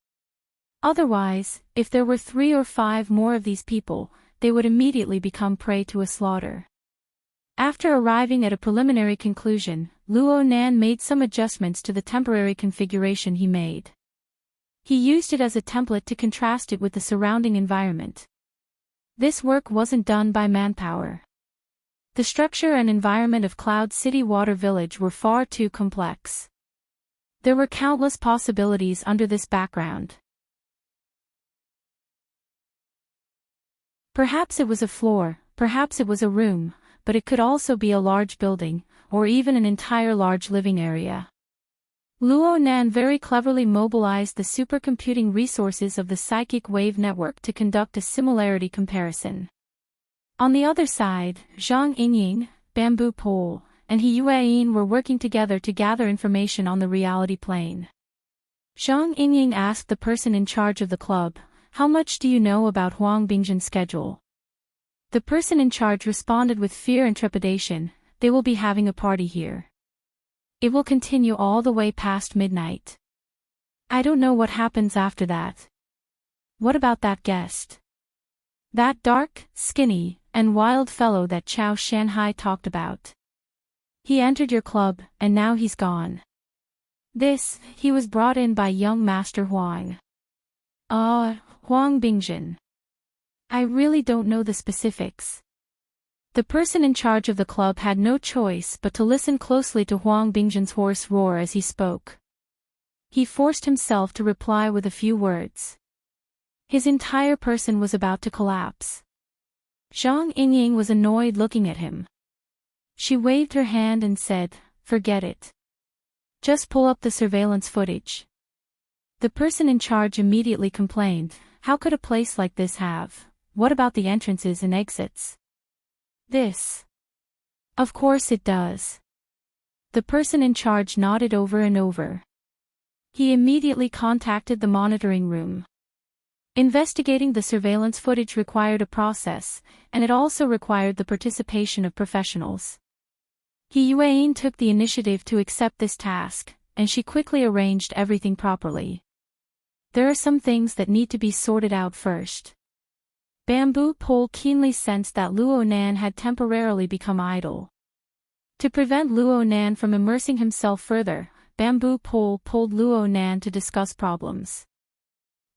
Otherwise, if there were 3 or 5 more of these people, they would immediately become prey to a slaughter. After arriving at a preliminary conclusion, Luo Nan made some adjustments to the temporary configuration he made. He used it as a template to contrast it with the surrounding environment. This work wasn't done by manpower. The structure and environment of Cloud City Water Village were far too complex. There were countless possibilities under this background. Perhaps it was a floor, perhaps it was a room, but it could also be a large building, or even an entire large living area. Luo Nan very cleverly mobilized the supercomputing resources of the psychic wave network to conduct a similarity comparison. On the other side, Zhang Yingying, Bamboo Pole, and He Yueyin were working together to gather information on the reality plane. Zhang Yingying asked the person in charge of the club, "How much do you know about Huang Bingzhen's schedule?" The person in charge responded with fear and trepidation, "They will be having a party here. It will continue all the way past midnight. I don't know what happens after that." "What about that guest? That dark, skinny, and wild fellow that Chao Shanhai talked about? He entered your club, and now he's gone." He was brought in by young Master Huang. Huang Bingzhen. I really don't know the specifics." The person in charge of the club had no choice but to listen closely to Huang Bingzhen's hoarse roar as he spoke. He forced himself to reply with a few words. His entire person was about to collapse. Zhang Yingying was annoyed looking at him. She waved her hand and said, "Forget it. Just pull up the surveillance footage." The person in charge immediately complained, "How could a place like this have? What about the entrances and exits?" Of course it does." The person in charge nodded over and over. He immediately contacted the monitoring room. Investigating the surveillance footage required a process, and it also required the participation of professionals. He Yueyin took the initiative to accept this task, and she quickly arranged everything properly. There are some things that need to be sorted out first. Bamboo Pole keenly sensed that Luo Nan had temporarily become idle. To prevent Luo Nan from immersing himself further, Bamboo Pole pulled Luo Nan to discuss problems.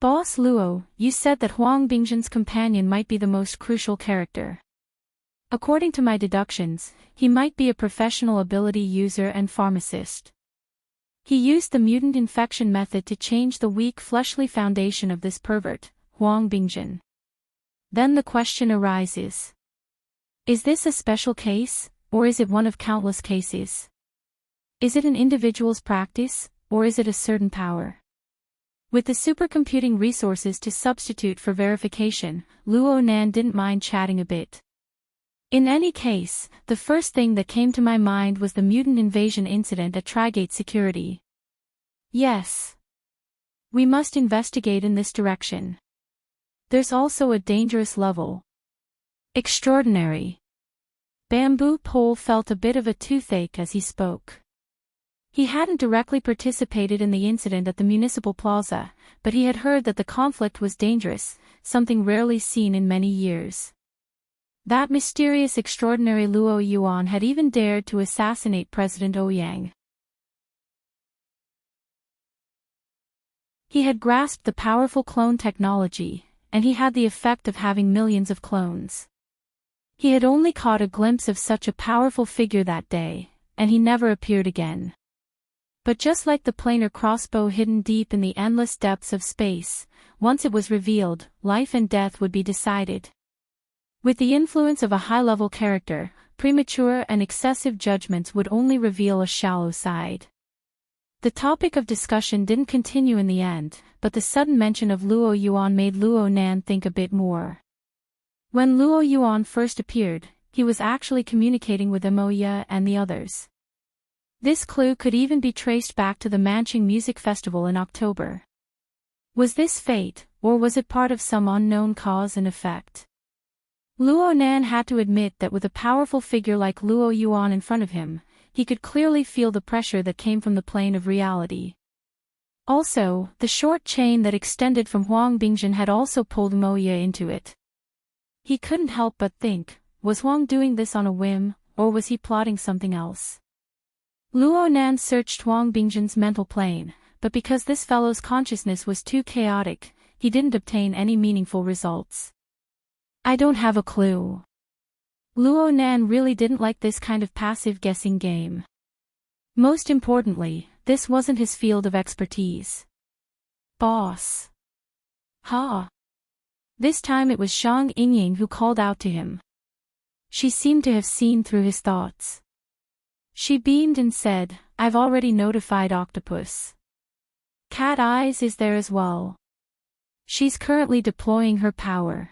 "Boss Luo, you said that Huang Bingzhen's companion might be the most crucial character. According to my deductions, he might be a professional ability user and pharmacist. He used the mutant infection method to change the weak fleshly foundation of this pervert, Huang Bingzhen. Then the question arises. Is this a special case, or is it one of countless cases? Is it an individual's practice, or is it a certain power?" With the supercomputing resources to substitute for verification, Luo Nan didn't mind chatting a bit. "In any case, the first thing that came to my mind was the mutant invasion incident at Trigate Security. Yes. We must investigate in this direction. There's also a dangerous level. Extraordinary." Bamboo Pole felt a bit of a toothache as he spoke. He hadn't directly participated in the incident at the municipal plaza, but he had heard that the conflict was dangerous, something rarely seen in many years. That mysterious extraordinary Luo Yuan had even dared to assassinate President Ouyang. He had grasped the powerful clone technology, and he had the effect of having millions of clones. He had only caught a glimpse of such a powerful figure that day, and he never appeared again. But just like the planar crossbow hidden deep in the endless depths of space, once it was revealed, life and death would be decided. With the influence of a high-level character, premature and excessive judgments would only reveal a shallow side. The topic of discussion didn't continue in the end, but the sudden mention of Luo Yuan made Luo Nan think a bit more. When Luo Yuan first appeared, he was actually communicating with Moya and the others. This clue could even be traced back to the Manching Music Festival in October. Was this fate, or was it part of some unknown cause and effect? Luo Nan had to admit that with a powerful figure like Luo Yuan in front of him, he could clearly feel the pressure that came from the plane of reality. Also, the short chain that extended from Huang Bingzhen had also pulled Moya into it. He couldn't help but think, was Huang doing this on a whim, or was he plotting something else? Luo Nan searched Huang Bingzhen's mental plane, but because this fellow's consciousness was too chaotic, he didn't obtain any meaningful results. "I don't have a clue." Luo Nan really didn't like this kind of passive guessing game. Most importantly, this wasn't his field of expertise. "Boss." "Ha." This time it was Zhang Yingying who called out to him. She seemed to have seen through his thoughts. She beamed and said, "I've already notified Octopus. Cat Eyes is there as well. She's currently deploying her power.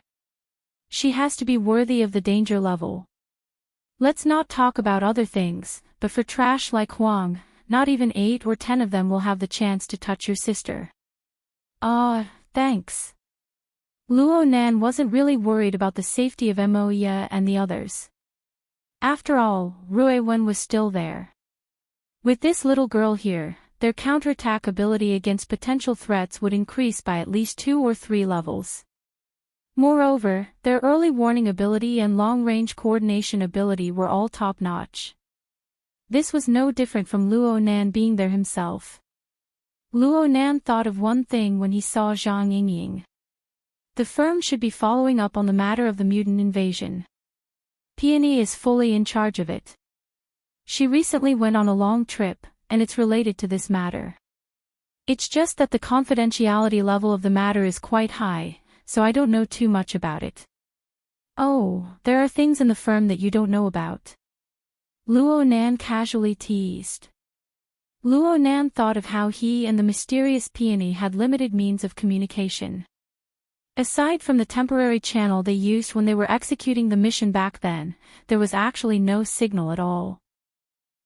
She has to be worthy of the danger level. Let's not talk about other things, but for trash like Huang, not even 8 or 10 of them will have the chance to touch your sister." Thanks. Luo Nan wasn't really worried about the safety of Moya and the others. After all, Rui Wen was still there. With this little girl here, their counterattack ability against potential threats would increase by at least 2 or 3 levels. Moreover, their early warning ability and long-range coordination ability were all top-notch. This was no different from Luo Nan being there himself. Luo Nan thought of one thing when he saw Zhang Yingying. The firm should be following up on the matter of the mutant invasion. Peony is fully in charge of it. She recently went on a long trip, and it's related to this matter. It's just that the confidentiality level of the matter is quite high, so I don't know too much about it. Oh, there are things in the firm that you don't know about. Luo Nan casually teased. Luo Nan thought of how he and the mysterious Peony had limited means of communication. Aside from the temporary channel they used when they were executing the mission back then, there was actually no signal at all.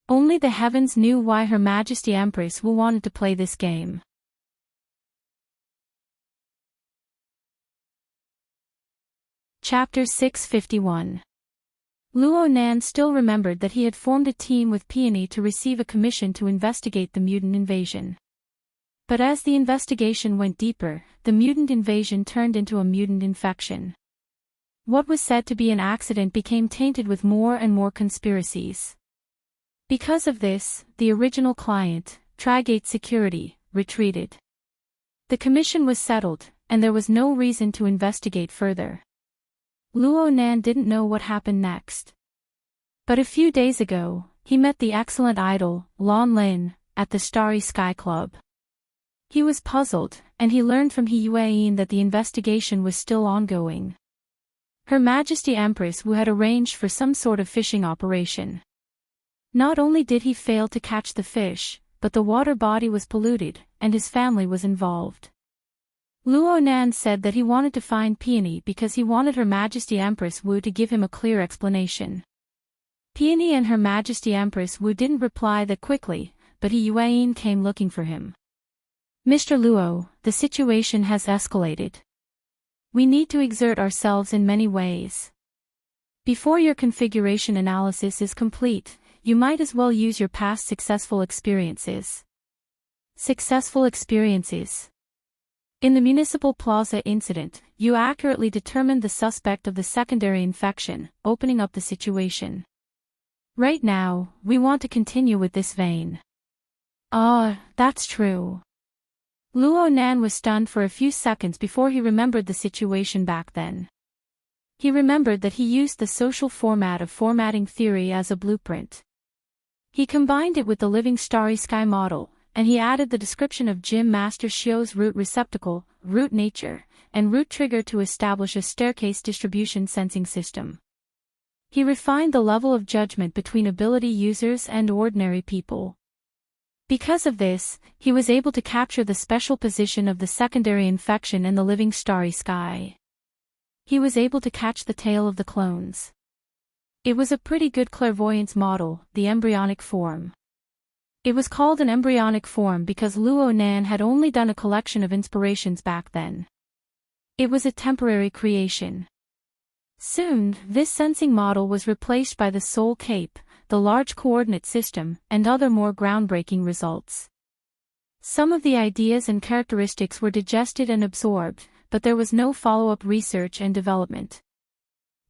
Only the heavens knew why Her Majesty Empress Wu wanted to play this game. Chapter 651. Luo Nan still remembered that he had formed a team with Peony to receive a commission to investigate the mutant invasion. But as the investigation went deeper, the mutant invasion turned into a mutant infection. What was said to be an accident became tainted with more and more conspiracies. Because of this, the original client, Trigate Security, retreated. The commission was settled, and there was no reason to investigate further. Luo Nan didn't know what happened next. But a few days ago, he met the excellent idol, Lan Lin, at the Starry Sky Club. He was puzzled, and he learned from He Yueyin that the investigation was still ongoing. Her Majesty Empress Wu had arranged for some sort of fishing operation. Not only did he fail to catch the fish, but the water body was polluted, and his family was involved. Luo Nan said that he wanted to find Peony because he wanted Her Majesty Empress Wu to give him a clear explanation. Peony and Her Majesty Empress Wu didn't reply that quickly, but He Yueyin came looking for him. "Mr. Luo, the situation has escalated. We need to exert ourselves in many ways. Before your configuration analysis is complete, you might as well use your past successful experiences." Successful experiences. In the Municipal Plaza incident, you accurately determined the suspect of the secondary infection, opening up the situation. Right now, we want to continue with this vein. That's true. Luo Nan was stunned for a few seconds before he remembered the situation back then. He remembered that he used the social format of formatting theory as a blueprint. He combined it with the living starry sky model, and he added the description of Gym Master Xiu's root receptacle, root nature, and root trigger to establish a staircase distribution sensing system. He refined the level of judgment between ability users and ordinary people. Because of this, he was able to capture the special position of the secondary infection in the living starry sky. He was able to catch the tail of the clones. It was a pretty good clairvoyance model, the embryonic form. It was called an embryonic form because Luo Nan had only done a collection of inspirations back then. It was a temporary creation. Soon, this sensing model was replaced by the Soul Cape, the large coordinate system, and other more groundbreaking results. Some of the ideas and characteristics were digested and absorbed, but there was no follow-up research and development.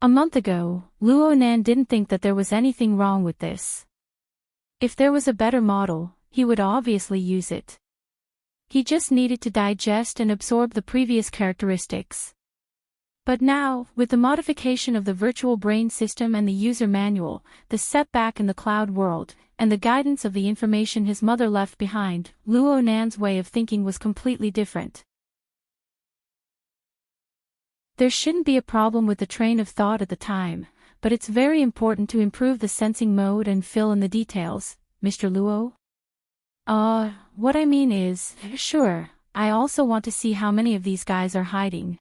A month ago, Luo Nan didn't think that there was anything wrong with this. If there was a better model, he would obviously use it. He just needed to digest and absorb the previous characteristics. But now, with the modification of the virtual brain system and the user manual, the setback in the cloud world, and the guidance of the information his mother left behind, Luo Nan's way of thinking was completely different. There shouldn't be a problem with the train of thought at the time, but it's very important to improve the sensing mode and fill in the details, Mr. Luo. What I mean is, sure, I also want to see how many of these guys are hiding.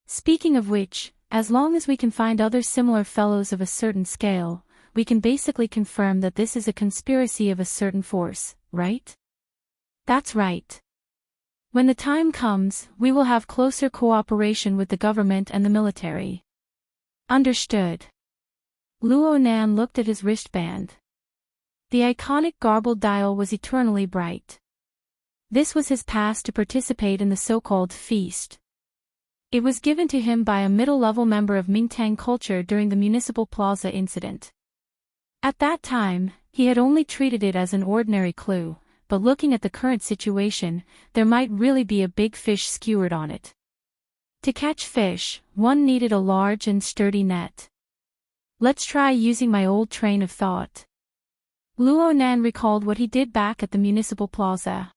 Speaking of which, as long as we can find other similar fellows of a certain scale, we can basically confirm that this is a conspiracy of a certain force, right? That's right. When the time comes, we will have closer cooperation with the government and the military. Understood. Luo Nan looked at his wristband. The iconic garbled dial was eternally bright. This was his pass to participate in the so-called feast. It was given to him by a middle-level member of Mingtang culture during the Municipal Plaza incident. At that time, he had only treated it as an ordinary clue, but looking at the current situation, there might really be a big fish skewered on it. To catch fish, one needed a large and sturdy net. Let's try using my old train of thought. Luo Nan recalled what he did back at the Municipal Plaza.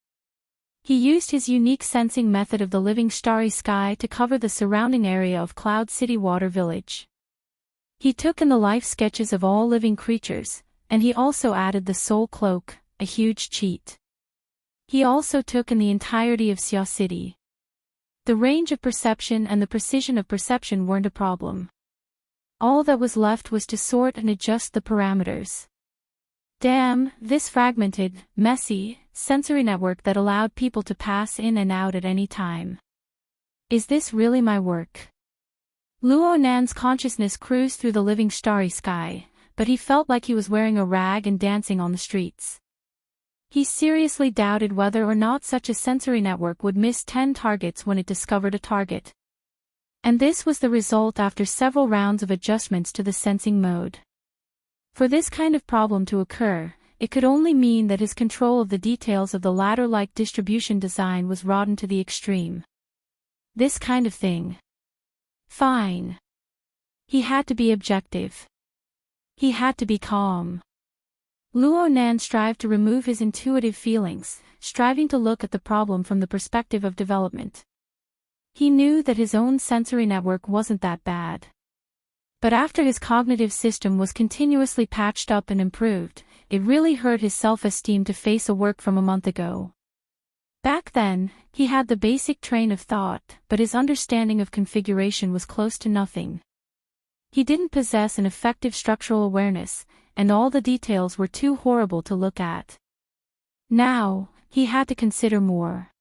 He used his unique sensing method of the living starry sky to cover the surrounding area of Cloud City Water Village. He took in the life sketches of all living creatures, and he also added the soul cloak, a huge cheat. He also took in the entirety of Xia City. The range of perception and the precision of perception weren't a problem. All that was left was to sort and adjust the parameters. Damn, this fragmented, messy, sensory network that allowed people to pass in and out at any time. Is this really my work? Luo Nan's consciousness cruised through the living starry sky, but he felt like he was wearing a rag and dancing on the streets. He seriously doubted whether or not such a sensory network would miss 10 targets when it discovered a target. And this was the result after several rounds of adjustments to the sensing mode. For this kind of problem to occur, it could only mean that his control of the details of the ladder-like distribution design was rotten to the extreme. This kind of thing. Fine. He had to be objective. He had to be calm. Luo Nan strived to remove his intuitive feelings, striving to look at the problem from the perspective of development. He knew that his own sensory network wasn't that bad. But after his cognitive system was continuously patched up and improved, it really hurt his self-esteem to face a work from a month ago. Back then, he had the basic train of thought, but his understanding of configuration was close to nothing. He didn't possess an effective structural awareness, and all the details were too horrible to look at. Now, he had to consider more.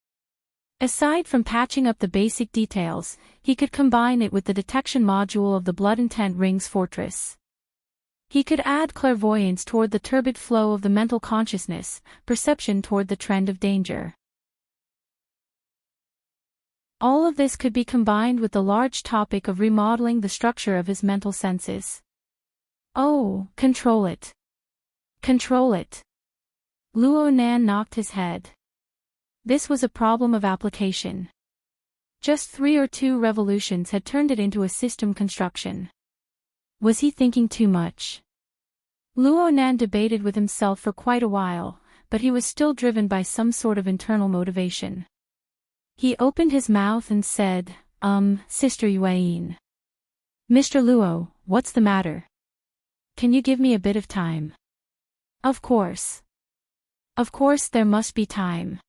Aside from patching up the basic details, he could combine it with the detection module of the Blood Intent Ring's fortress. He could add clairvoyance toward the turbid flow of the mental consciousness, perception toward the trend of danger. All of this could be combined with the large topic of remodeling the structure of his mental senses. Oh, control it. Control it. Luo Nan knocked his head. This was a problem of application. Just 3 or 2 revolutions had turned it into a system construction. Was he thinking too much? Luo Nan debated with himself for quite a while, but he was still driven by some sort of internal motivation. He opened his mouth and said, Sister Yuan. Mr. Luo, what's the matter? Can you give me a bit of time? Of course. Of course there must be time.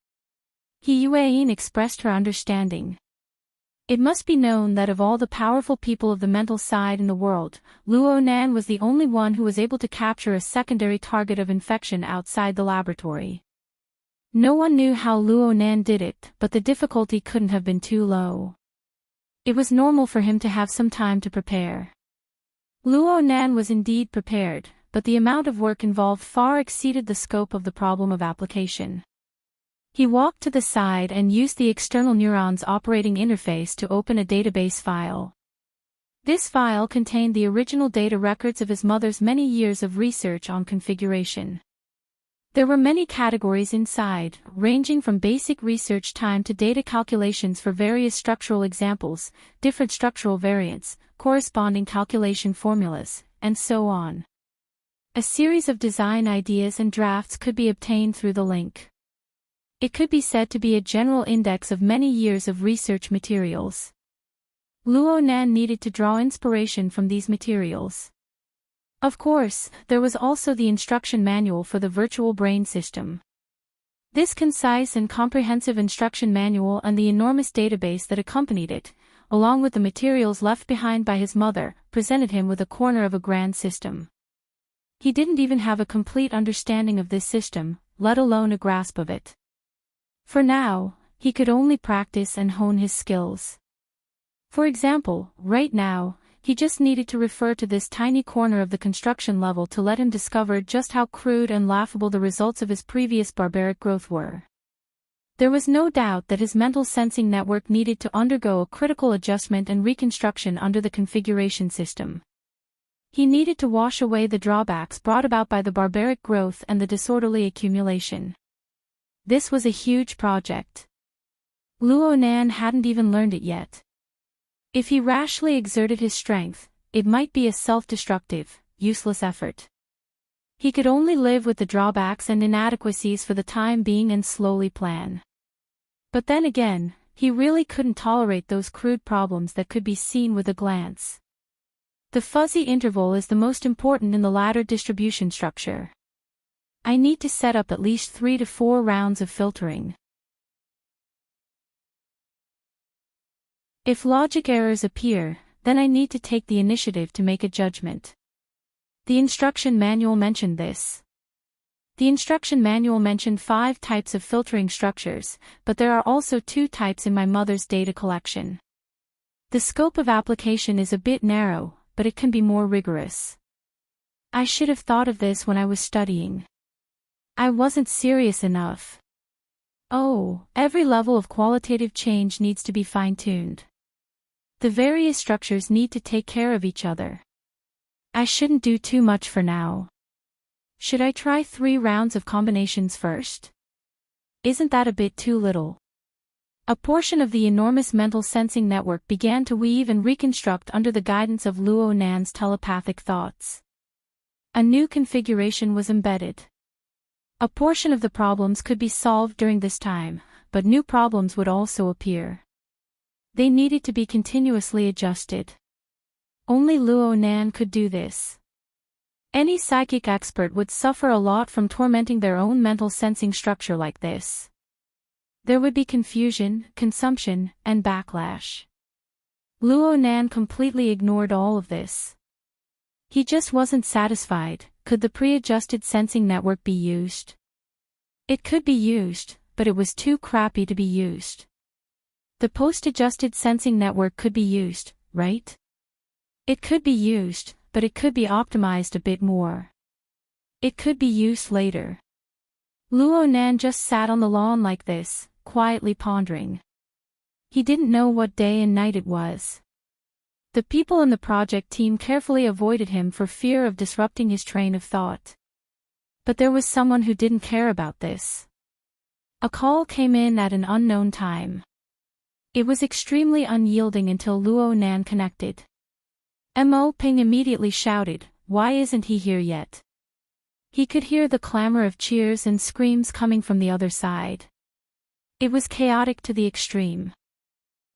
Yuan expressed her understanding. It must be known that of all the powerful people of the mental side in the world, Luo Nan was the only one who was able to capture a secondary target of infection outside the laboratory. No one knew how Luo Nan did it, but the difficulty couldn't have been too low. It was normal for him to have some time to prepare. Luo Nan was indeed prepared, but the amount of work involved far exceeded the scope of the problem of application. He walked to the side and used the external neurons operating interface to open a database file. This file contained the original data records of his mother's many years of research on configuration. There were many categories inside, ranging from basic research time to data calculations for various structural examples, different structural variants, corresponding calculation formulas, and so on. A series of design ideas and drafts could be obtained through the link. It could be said to be a general index of many years of research materials. Luo Nan needed to draw inspiration from these materials. Of course, there was also the instruction manual for the virtual brain system. This concise and comprehensive instruction manual and the enormous database that accompanied it, along with the materials left behind by his mother, presented him with a corner of a grand system. He didn't even have a complete understanding of this system, let alone a grasp of it. For now, he could only practice and hone his skills. For example, right now, he just needed to refer to this tiny corner of the construction level to let him discover just how crude and laughable the results of his previous barbaric growth were. There was no doubt that his mental sensing network needed to undergo a critical adjustment and reconstruction under the configuration system. He needed to wash away the drawbacks brought about by the barbaric growth and the disorderly accumulation. This was a huge project. Luo Nan hadn't even learned it yet. If he rashly exerted his strength, it might be a self-destructive, useless effort. He could only live with the drawbacks and inadequacies for the time being and slowly plan. But then again, he really couldn't tolerate those crude problems that could be seen with a glance. The fuzzy interval is the most important in the ladder distribution structure. I need to set up at least 3 to 4 rounds of filtering. If logic errors appear, then I need to take the initiative to make a judgment. The instruction manual mentioned this. The instruction manual mentioned 5 types of filtering structures, but there are also 2 types in my mother's data collection. The scope of application is a bit narrow, but it can be more rigorous. I should have thought of this when I was studying. I wasn't serious enough. Oh, every level of qualitative change needs to be fine-tuned. The various structures need to take care of each other. I shouldn't do too much for now. Should I try 3 rounds of combinations first? Isn't that a bit too little? A portion of the enormous mental sensing network began to weave and reconstruct under the guidance of Luo Nan's telepathic thoughts. A new configuration was embedded. A portion of the problems could be solved during this time, but new problems would also appear. They needed to be continuously adjusted. Only Luo Nan could do this. Any psychic expert would suffer a lot from tormenting their own mental sensing structure like this. There would be confusion, consumption, and backlash. Luo Nan completely ignored all of this. He just wasn't satisfied. Could the pre-adjusted sensing network be used? It could be used, but it was too crappy to be used. The post-adjusted sensing network could be used, right? It could be used, but it could be optimized a bit more. It could be used later. Luo Nan just sat on the lawn like this, quietly pondering. He didn't know what day and night it was. The people in the project team carefully avoided him for fear of disrupting his train of thought. But there was someone who didn't care about this. A call came in at an unknown time. It was extremely unyielding until Luo Nan connected. Mo Ping immediately shouted, "Why isn't he here yet?" He could hear the clamor of cheers and screams coming from the other side. It was chaotic to the extreme.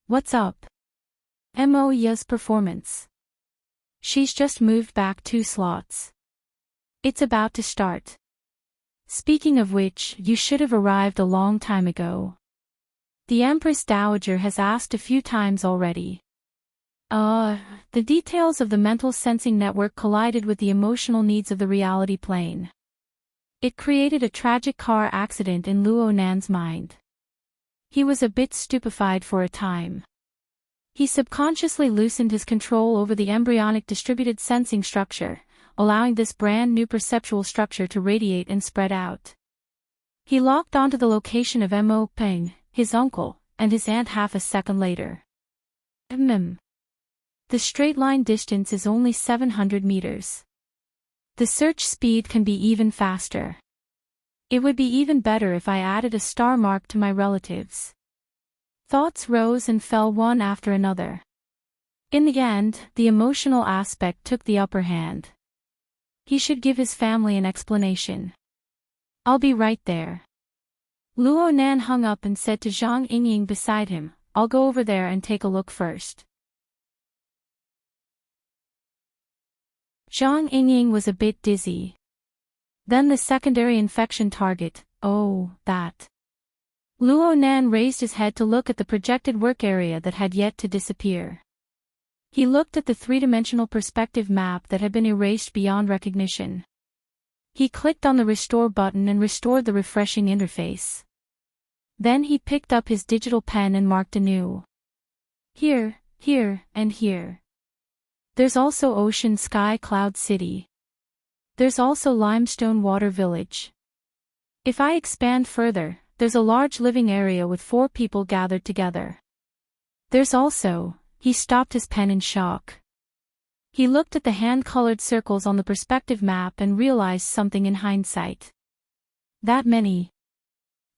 "What's up?" Mo Ya's performance. "She's just moved back 2 slots. It's about to start. Speaking of which, you should have arrived a long time ago. The Empress Dowager has asked a few times already." The details of the mental sensing network collided with the emotional needs of the reality plane. It created a tragic car accident in Luo Nan's mind. He was a bit stupefied for a time. He subconsciously loosened his control over the embryonic distributed sensing structure, allowing this brand new perceptual structure to radiate and spread out. He locked onto the location of Mo Peng, his uncle, and his aunt half a second later. The straight line distance is only 700 meters. The search speed can be even faster. It would be even better if I added a star mark to my relatives. Thoughts rose and fell one after another. In the end, the emotional aspect took the upper hand. He should give his family an explanation. "I'll be right there." Luo Nan hung up and said to Zhang Yingying beside him, "I'll go over there and take a look first." Zhang Yingying was a bit dizzy. Then the secondary infection target, oh, that. Luo Nan raised his head to look at the projected work area that had yet to disappear. He looked at the three-dimensional perspective map that had been erased beyond recognition. He clicked on the restore button and restored the refreshing interface. Then he picked up his digital pen and marked anew. Here, here, and here. There's also Ocean Sky Cloud City. There's also Limestone Water Village. If I expand further, there's a large living area with 4 people gathered together. There's also, he stopped his pen in shock. He looked at the hand-colored circles on the perspective map and realized something in hindsight. That many.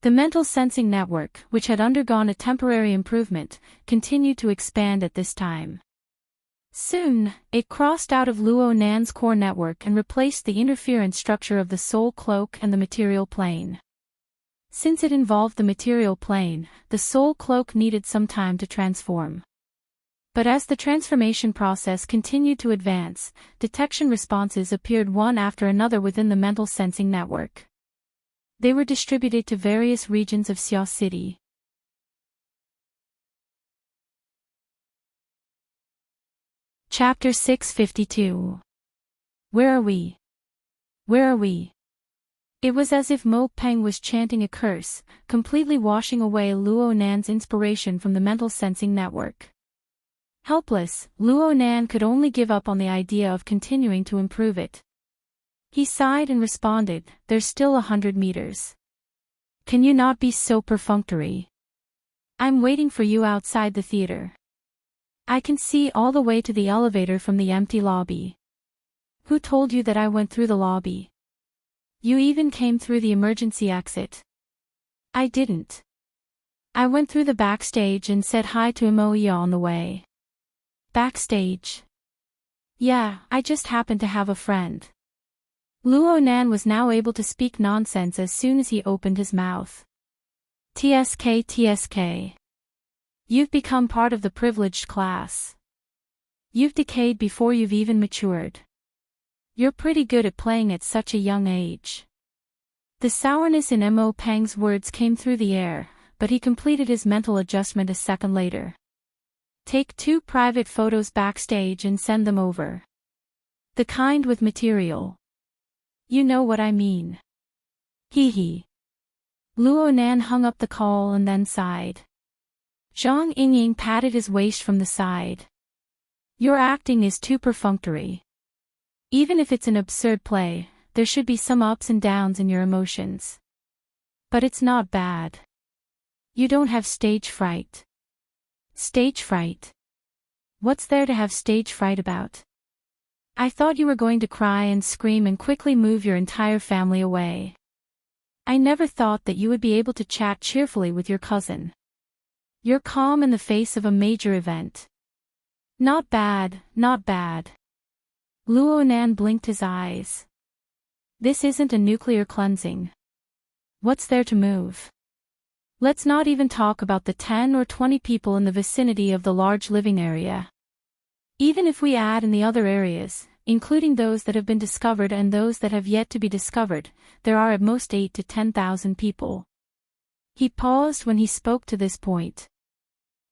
The mental sensing network, which had undergone a temporary improvement, continued to expand at this time. Soon, it crossed out of Luo Nan's core network and replaced the interference structure of the soul cloak and the material plane. Since it involved the material plane, the soul cloak needed some time to transform. But as the transformation process continued to advance, detection responses appeared one after another within the mental sensing network. They were distributed to various regions of Xia City. Chapter 652. Where are we? Where are we? It was as if Mo Peng was chanting a curse, completely washing away Luo Nan's inspiration from the mental sensing network. Helpless, Luo Nan could only give up on the idea of continuing to improve it. He sighed and responded, there's still 100 meters. Can you not be so perfunctory? I'm waiting for you outside the theater. I can see all the way to the elevator from the empty lobby. Who told you that I went through the lobby? You even came through the emergency exit. I didn't. I went through the backstage and said hi to Imoya on the way. Backstage? Yeah, I just happened to have a friend. Luo Nan was now able to speak nonsense as soon as he opened his mouth. TSK. You've become part of the privileged class. You've decayed before you've even matured. You're pretty good at playing at such a young age. The sourness in Mo Peng's words came through the air, but he completed his mental adjustment a second later. Take 2 private photos backstage and send them over. The kind with material. You know what I mean. Hee hee. Luo Nan hung up the call and then sighed. Zhang Yingying patted his waist from the side. Your acting is too perfunctory. Even if it's an absurd play, there should be some ups and downs in your emotions. But it's not bad. You don't have stage fright. Stage fright? What's there to have stage fright about? I thought you were going to cry and scream and quickly move your entire family away. I never thought that you would be able to chat cheerfully with your cousin. You're calm in the face of a major event. Not bad, not bad. Luo Nan blinked his eyes. This isn't a nuclear cleansing. What's there to move? Let's not even talk about the 10 or 20 people in the vicinity of the large living area. Even if we add in the other areas, including those that have been discovered and those that have yet to be discovered, there are at most 8 to 10,000 people. He paused when he spoke to this point.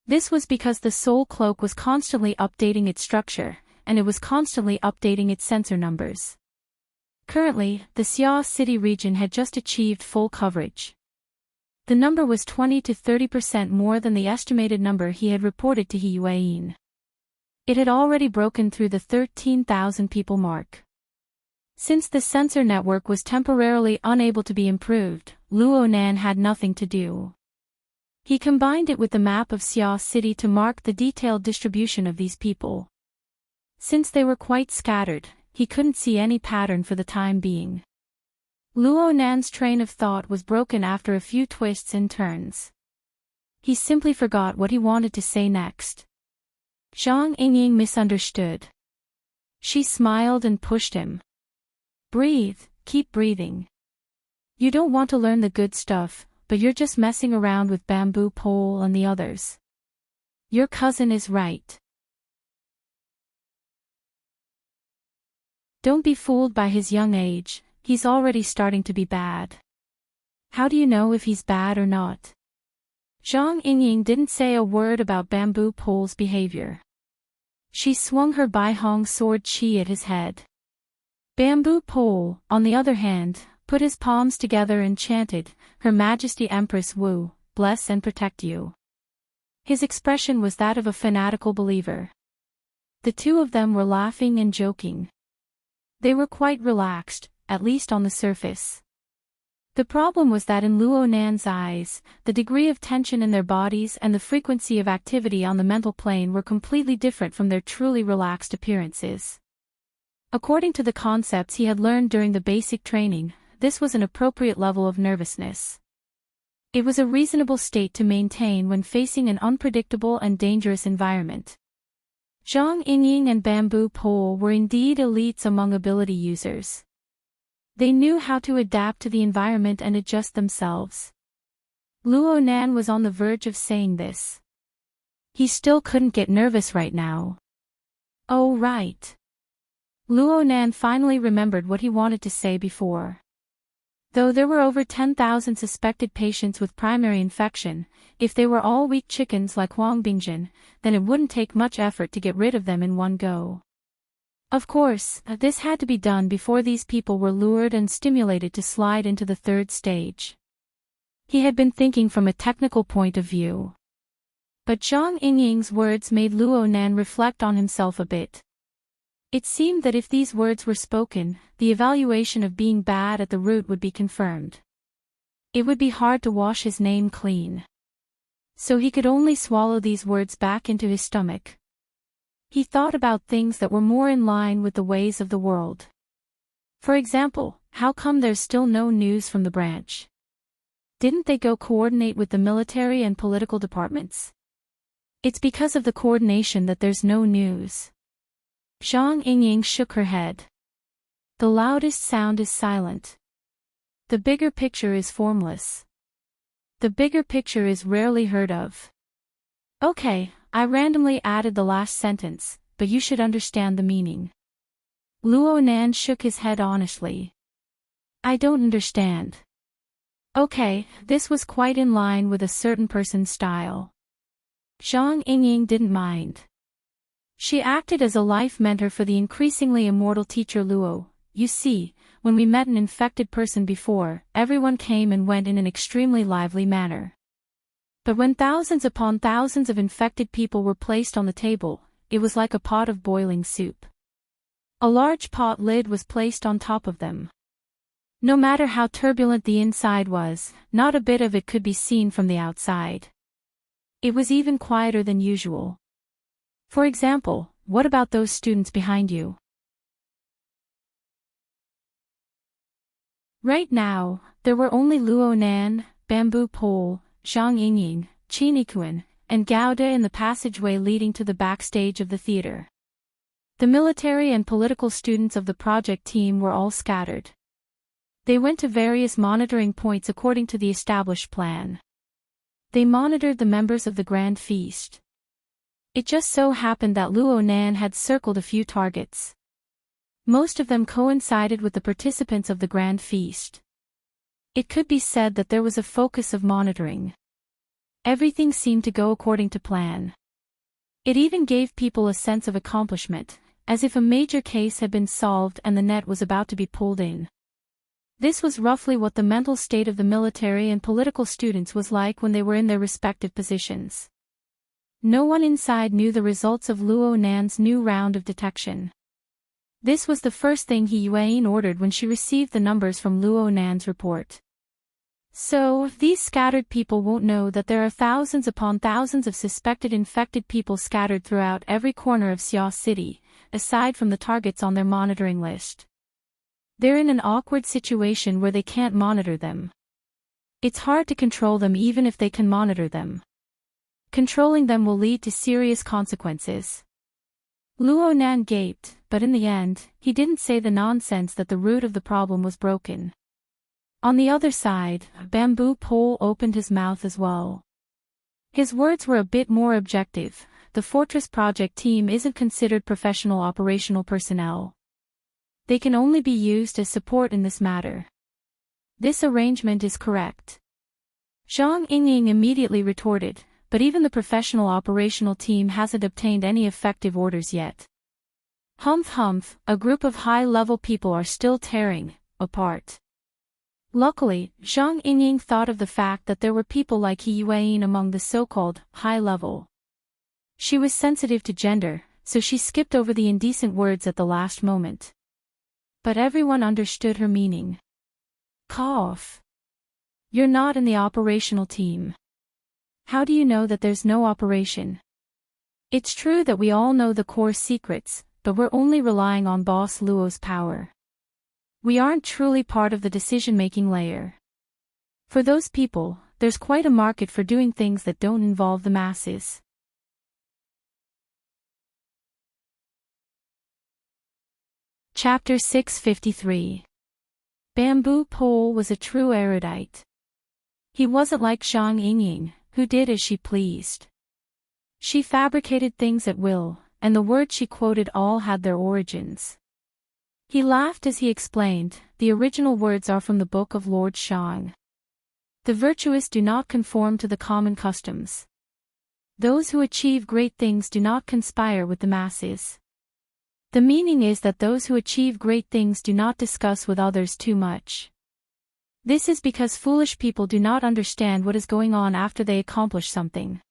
This was because the soul cloak was constantly updating its structure, and it was constantly updating its sensor numbers. Currently, the Xia City region had just achieved full coverage. The number was 20 to 30% more than the estimated number he had reported to He Yueyin. It had already broken through the 13,000 people mark. Since the sensor network was temporarily unable to be improved, Luo Nan had nothing to do. He combined it with the map of Xia City to mark the detailed distribution of these people. Since they were quite scattered, he couldn't see any pattern for the time being. Luo Nan's train of thought was broken after a few twists and turns. He simply forgot what he wanted to say next. Zhang Yingying misunderstood. She smiled and pushed him. Breathe, keep breathing. You don't want to learn the good stuff, but you're just messing around with Bamboo Pole and the others. Your cousin is right. Don't be fooled by his young age, he's already starting to be bad. How do you know if he's bad or not? Zhang Yingying didn't say a word about Bamboo Pole's behavior. She swung her Baihong sword chi at his head. Bamboo Pole, on the other hand, put his palms together and chanted, "Her Majesty Empress Wu, bless and protect you." His expression was that of a fanatical believer. The two of them were laughing and joking. They were quite relaxed, at least on the surface. The problem was that in Luo Nan's eyes, the degree of tension in their bodies and the frequency of activity on the mental plane were completely different from their truly relaxed appearances. According to the concepts he had learned during the basic training, this was an appropriate level of nervousness. It was a reasonable state to maintain when facing an unpredictable and dangerous environment. Zhang Yingying and Bamboo Pole were indeed elites among ability users. They knew how to adapt to the environment and adjust themselves. Luo Nan was on the verge of saying this. He still couldn't get nervous right now. Oh right. Luo Nan finally remembered what he wanted to say before. Though there were over 10,000 suspected patients with primary infection, if they were all weak chickens like Huang Bingjin, then it wouldn't take much effort to get rid of them in one go. Of course, this had to be done before these people were lured and stimulated to slide into the third stage. He had been thinking from a technical point of view. But Zhang Yingying's words made Luo Nan reflect on himself a bit. It seemed that if these words were spoken, the evaluation of being bad at the root would be confirmed. It would be hard to wash his name clean. So he could only swallow these words back into his stomach. He thought about things that were more in line with the ways of the world. For example, how come there's still no news from the branch? Didn't they go coordinate with the military and political departments? It's because of the coordination that there's no news. Zhang Yingying shook her head. The loudest sound is silent. The bigger picture is formless. The bigger picture is rarely heard of. Okay, I randomly added the last sentence, but you should understand the meaning. Luo Nan shook his head honestly. I don't understand. Okay, this was quite in line with a certain person's style. Zhang Yingying didn't mind. She acted as a life mentor for the increasingly immortal teacher Luo. You see, when we met an infected person before, everyone came and went in an extremely lively manner. But when thousands upon thousands of infected people were placed on the table, it was like a pot of boiling soup. A large pot lid was placed on top of them. No matter how turbulent the inside was, not a bit of it could be seen from the outside. It was even quieter than usual. For example, what about those students behind you? Right now, there were only Luo Nan, Bamboo Pole, Zhang Yingying, Qin Yikuan, and Gao De in the passageway leading to the backstage of the theater. The military and political students of the project team were all scattered. They went to various monitoring points according to the established plan. They monitored the members of the Grand Feast. It just so happened that Luo Nan had circled a few targets. Most of them coincided with the participants of the Grand Feast. It could be said that there was a focus of monitoring. Everything seemed to go according to plan. It even gave people a sense of accomplishment, as if a major case had been solved and the net was about to be pulled in. This was roughly what the mental state of the military and political students was like when they were in their respective positions. No one inside knew the results of Luo Nan's new round of detection. This was the first thing He Yuan ordered when she received the numbers from Luo Nan's report. So, these scattered people won't know that there are thousands upon thousands of suspected infected people scattered throughout every corner of Xia City, aside from the targets on their monitoring list. They're in an awkward situation where they can't monitor them. It's hard to control them even if they can monitor them. Controlling them will lead to serious consequences. Luo Nan gaped, but in the end, he didn't say the nonsense that the root of the problem was broken. On the other side, Bamboo Pole opened his mouth as well. His words were a bit more objective. The Fortress project team isn't considered professional operational personnel. They can only be used as support in this matter. This arrangement is correct. Zhang Yingying immediately retorted, but even the professional operational team hasn't obtained any effective orders yet. Humph, a group of high-level people are still tearing apart. Luckily, Zhang Yingying thought of the fact that there were people like He Yuan among the so-called high-level. She was sensitive to gender, so she skipped over the indecent words at the last moment. But everyone understood her meaning. Cough. You're not in the operational team. How do you know that there's no operation? It's true that we all know the core secrets, but we're only relying on Boss Luo's power. We aren't truly part of the decision-making layer. For those people, there's quite a market for doing things that don't involve the masses. Chapter 653. Bamboo Pole was a true erudite. He wasn't like Zhang Yingying, who did as she pleased. She fabricated things at will, and the words she quoted all had their origins. He laughed as he explained, the original words are from the book of Lord Shang. The virtuous do not conform to the common customs. Those who achieve great things do not conspire with the masses. The meaning is that those who achieve great things do not discuss with others too much. This is because foolish people do not understand what is going on after they accomplish something.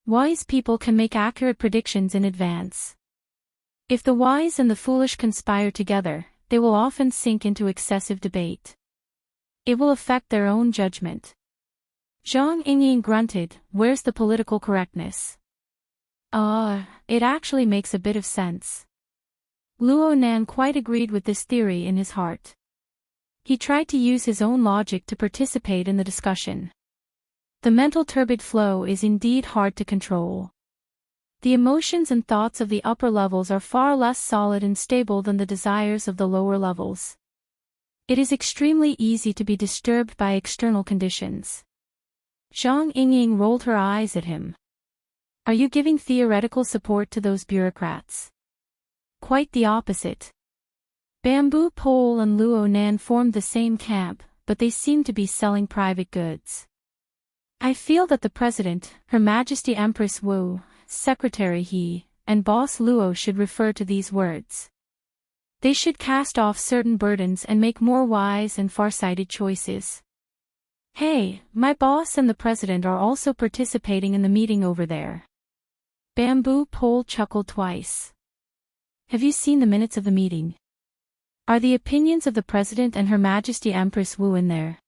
Wise people can make accurate predictions in advance. If the wise and the foolish conspire together, they will often sink into excessive debate. It will affect their own judgment. Zhang Yingying grunted, where's the political correctness? It actually makes a bit of sense. Luo Nan quite agreed with this theory in his heart. He tried to use his own logic to participate in the discussion. The mental turbid flow is indeed hard to control. The emotions and thoughts of the upper levels are far less solid and stable than the desires of the lower levels. It is extremely easy to be disturbed by external conditions. Zhang Yingying rolled her eyes at him. Are you giving theoretical support to those bureaucrats? Quite the opposite. Bamboo Pole and Luo Nan formed the same camp, but they seemed to be selling private goods. I feel that the President, Her Majesty Empress Wu, Secretary He, and Boss Luo should refer to these words. They should cast off certain burdens and make more wise and far-sighted choices. Hey, my boss and the President are also participating in the meeting over there. Bamboo Pole chuckled twice. Have you seen the minutes of the meeting? Are the opinions of the President and Her Majesty Empress Wu in there?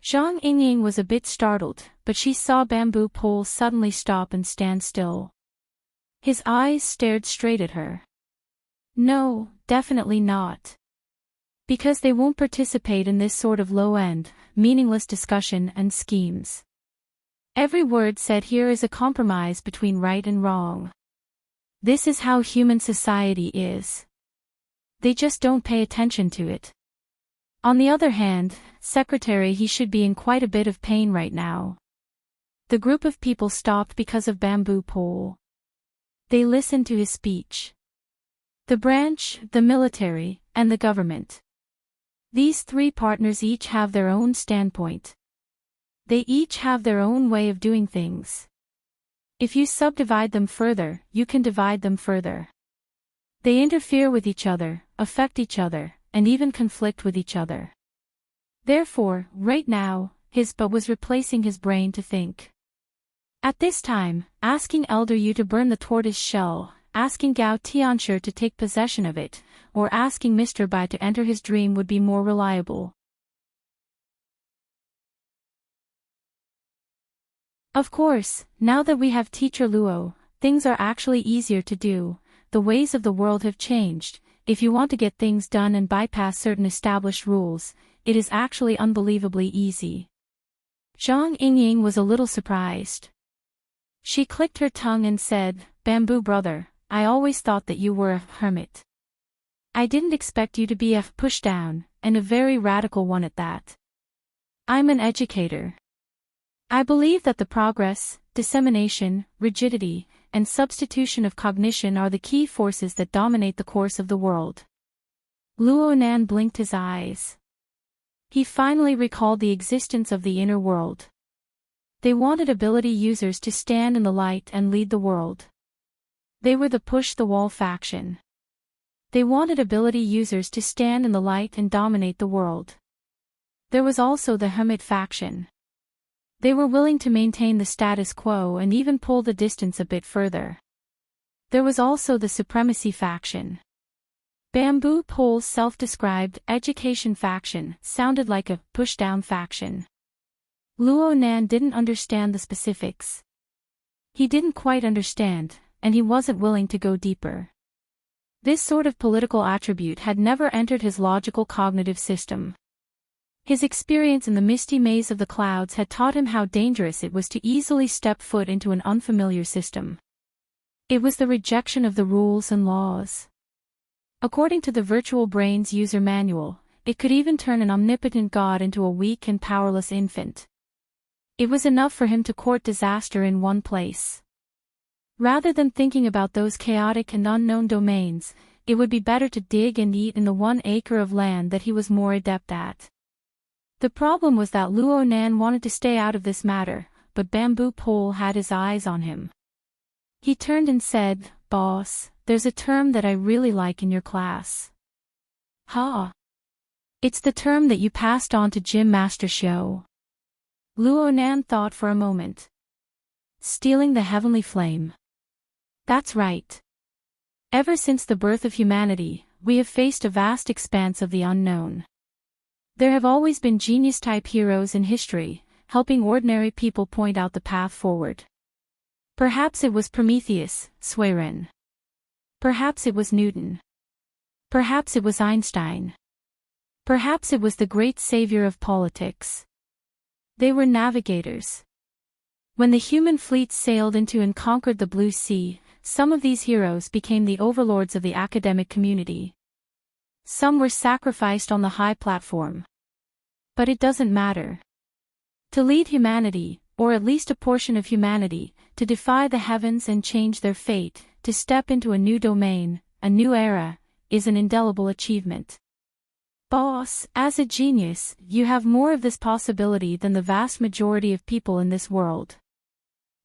Zhang Yingying was a bit startled, but she saw Bamboo Pole suddenly stop and stand still. His eyes stared straight at her. No, definitely not. Because they won't participate in this sort of low-end, meaningless discussion and schemes. Every word said here is a compromise between right and wrong. This is how human society is. They just don't pay attention to it. On the other hand, Secretary He should be in quite a bit of pain right now. The group of people stopped because of Bamboo Pole. They listened to his speech. The branch, the military, and the government. These three partners each have their own standpoint. They each have their own way of doing things. If you subdivide them further, you can divide them further. They interfere with each other, affect each other, and even conflict with each other. Therefore, right now, his butt was replacing his brain to think. At this time, asking Elder Yu to burn the tortoise shell, asking Gao Tianshi to take possession of it, or asking Mr. Bai to enter his dream would be more reliable. Of course, now that we have Teacher Luo, things are actually easier to do. The ways of the world have changed. If you want to get things done and bypass certain established rules, it is actually unbelievably easy. Zhang Yingying was a little surprised. She clicked her tongue and said, Bamboo brother, I always thought that you were a hermit. I didn't expect you to be a pushdown, and a very radical one at that. I'm an educator. I believe that the progress, dissemination, rigidity, and substitution of cognition are the key forces that dominate the course of the world. Luo Nan blinked his eyes. He finally recalled the existence of the inner world. They wanted ability users to stand in the light and lead the world. They were the push-the-wall faction. They wanted ability users to stand in the light and dominate the world. There was also the hermit faction. They were willing to maintain the status quo and even pull the distance a bit further. There was also the supremacy faction. Bamboo Pole's self-described education faction sounded like a push-down faction. Luo Nan didn't understand the specifics. He didn't quite understand, and he wasn't willing to go deeper. This sort of political attribute had never entered his logical cognitive system. His experience in the misty maze of the clouds had taught him how dangerous it was to easily step foot into an unfamiliar system. It was the rejection of the rules and laws. According to the Virtual Brain's user manual, it could even turn an omnipotent god into a weak and powerless infant. It was enough for him to court disaster in one place. Rather than thinking about those chaotic and unknown domains, it would be better to dig and eat in the 1 acre of land that he was more adept at. The problem was that Luo Nan wanted to stay out of this matter, but Bamboo Pole had his eyes on him. He turned and said, "Boss, there's a term that I really like in your class." "Huh? It's the term that you passed on to Gym Master Show." Luo Nan thought for a moment. "Stealing the heavenly flame." "That's right. Ever since the birth of humanity, we have faced a vast expanse of the unknown. There have always been genius-type heroes in history, helping ordinary people point out the path forward. Perhaps it was Prometheus, Suiren. Perhaps it was Newton. Perhaps it was Einstein. Perhaps it was the great savior of politics. They were navigators. When the human fleets sailed into and conquered the Blue Sea, some of these heroes became the overlords of the academic community. Some were sacrificed on the high platform. But it doesn't matter. To lead humanity, or at least a portion of humanity, to defy the heavens and change their fate, to step into a new domain, a new era, is an indelible achievement. Boss, as a genius, you have more of this possibility than the vast majority of people in this world."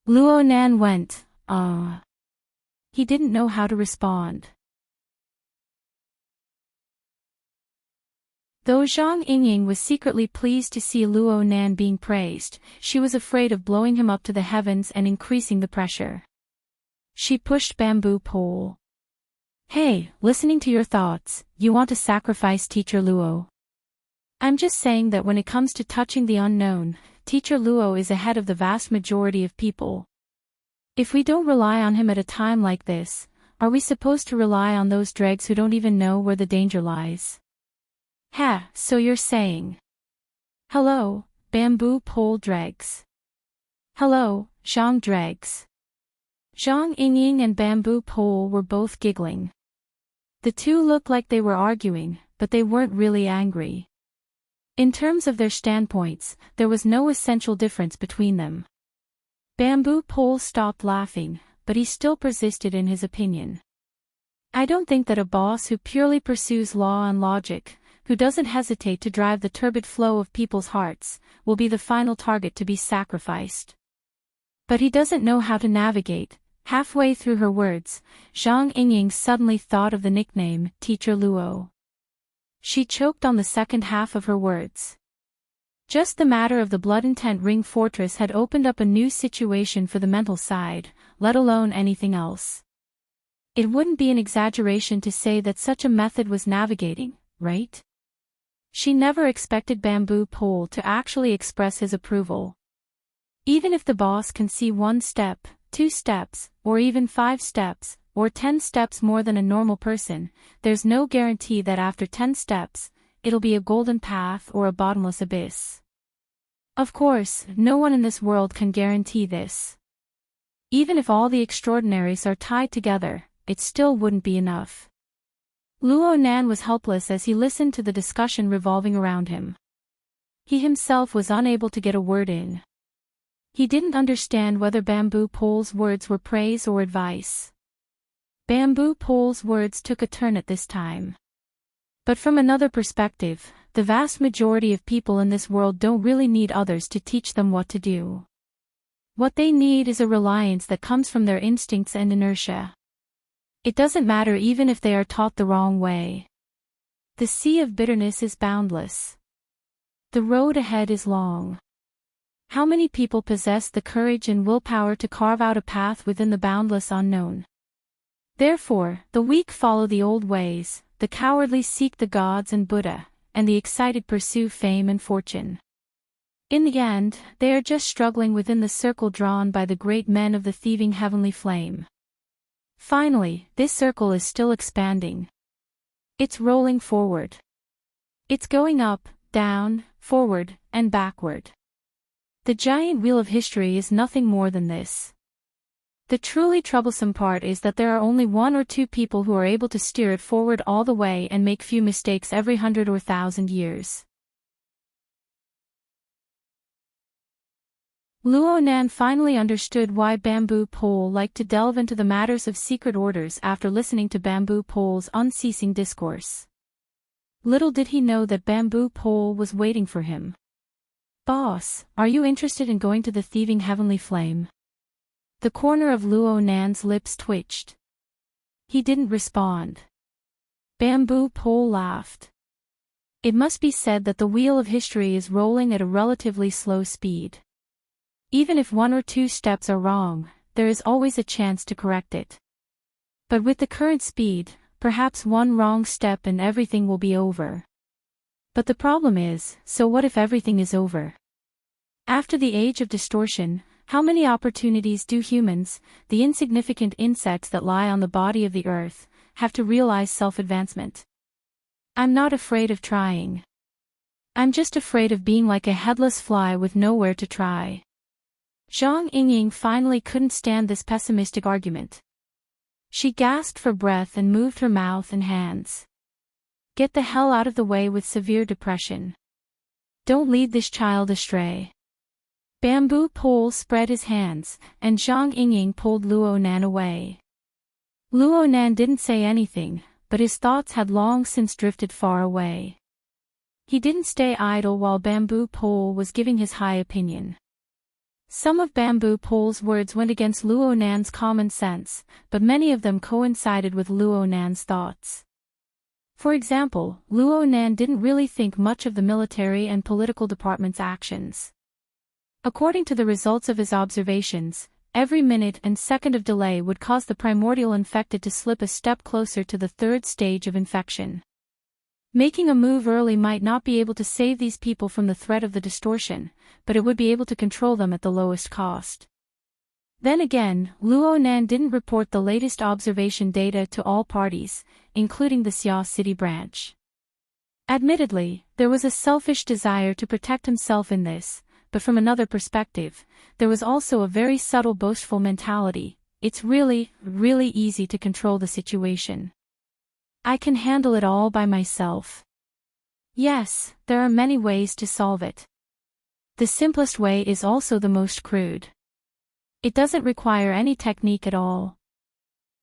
Luo Nan went, He didn't know how to respond. Though Zhang Yingying was secretly pleased to see Luo Nan being praised, she was afraid of blowing him up to the heavens and increasing the pressure. She pushed Bamboo Pole. "Hey, listening to your thoughts, you want to sacrifice Teacher Luo. I'm just saying that when it comes to touching the unknown, Teacher Luo is ahead of the vast majority of people. If we don't rely on him at a time like this, are we supposed to rely on those dregs who don't even know where the danger lies?" "Ha, so you're saying. Hello, Bamboo Pole dregs. Hello, Zhang dregs." Zhang Yingying and Bamboo Pole were both giggling. The two looked like they were arguing, but they weren't really angry. In terms of their standpoints, there was no essential difference between them. Bamboo Pole stopped laughing, but he still persisted in his opinion. "I don't think that a boss who purely pursues law and logic, who doesn't hesitate to drive the turbid flow of people's hearts, will be the final target to be sacrificed. But he doesn't know how to navigate." Halfway through her words, Zhang Yingying suddenly thought of the nickname, Teacher Luo. She choked on the second half of her words. Just the matter of the blood-intent ring fortress had opened up a new situation for the mental side, let alone anything else. It wouldn't be an exaggeration to say that such a method was navigating, right? She never expected Bamboo Pole to actually express his approval. Even if the boss can see 1 step, 2 steps, or even 5 steps, or 10 steps more than a normal person, there's no guarantee that after 10 steps, it'll be a golden path or a bottomless abyss. Of course, no one in this world can guarantee this. Even if all the extraordinaries are tied together, it still wouldn't be enough. Luo Nan was helpless as he listened to the discussion revolving around him. He himself was unable to get a word in. He didn't understand whether Bamboo Pole's words were praise or advice. Bamboo Pole's words took a turn at this time. But from another perspective, the vast majority of people in this world don't really need others to teach them what to do. What they need is a reliance that comes from their instincts and inertia. It doesn't matter even if they are taught the wrong way. The sea of bitterness is boundless. The road ahead is long. How many people possess the courage and willpower to carve out a path within the boundless unknown? Therefore, the weak follow the old ways, the cowardly seek the gods and Buddha, and the excited pursue fame and fortune. In the end, they are just struggling within the circle drawn by the great men of the thieving heavenly flame. Finally, this circle is still expanding. It's rolling forward. It's going up, down, forward, and backward. The giant wheel of history is nothing more than this. The truly troublesome part is that there are only one or two people who are able to steer it forward all the way and make few mistakes every 100 or 1,000 years. Luo Nan finally understood why Bamboo Pole liked to delve into the matters of secret orders after listening to Bamboo Pole's unceasing discourse. Little did he know that Bamboo Pole was waiting for him. "Boss, are you interested in going to the thieving heavenly flame?" The corner of Luo Nan's lips twitched. He didn't respond. Bamboo Pole laughed. It must be said that the wheel of history is rolling at a relatively slow speed. Even if one or two steps are wrong, there is always a chance to correct it. But with the current speed, perhaps one wrong step and everything will be over. But the problem is, so what if everything is over? After the age of distortion, how many opportunities do humans, the insignificant insects that lie on the body of the earth, have to realize self-advancement? I'm not afraid of trying. I'm just afraid of being like a headless fly with nowhere to try. Zhang Yingying finally couldn't stand this pessimistic argument. She gasped for breath and moved her mouth and hands. Get the hell out of the way with severe depression. Don't lead this child astray. Bamboo Pole spread his hands, and Zhang Yingying pulled Luo Nan away. Luo Nan didn't say anything, but his thoughts had long since drifted far away. He didn't stay idle while Bamboo Pole was giving his high opinion. Some of Bamboo Pole's words went against Luo Nan's common sense, but many of them coincided with Luo Nan's thoughts. For example, Luo Nan didn't really think much of the military and political department's actions. According to the results of his observations, every minute and second of delay would cause the primordial infected to slip a step closer to the third stage of infection. Making a move early might not be able to save these people from the threat of the distortion, but it would be able to control them at the lowest cost. Then again, Luo Nan didn't report the latest observation data to all parties, including the Xia City branch. Admittedly, there was a selfish desire to protect himself in this, but from another perspective, there was also a very subtle boastful mentality. It's really, really easy to control the situation. I can handle it all by myself. Yes, there are many ways to solve it. The simplest way is also the most crude. It doesn't require any technique at all.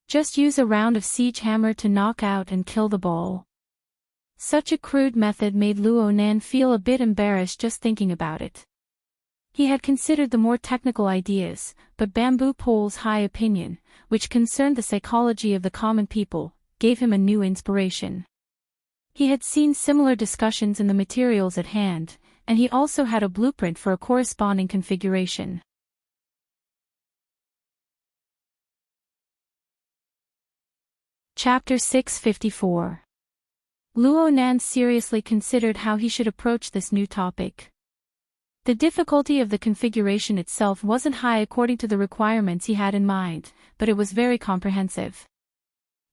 Just use a round of siege hammer to knock out and kill the ball. Such a crude method made Luo Nan feel a bit embarrassed just thinking about it. He had considered the more technical ideas, but Bamboo Pole's high opinion, which concerned the psychology of the common people, gave him a new inspiration. He had seen similar discussions in the materials at hand, and he also had a blueprint for a corresponding configuration. Chapter 654. Luo Nan seriously considered how he should approach this new topic. The difficulty of the configuration itself wasn't high according to the requirements he had in mind, but it was very comprehensive.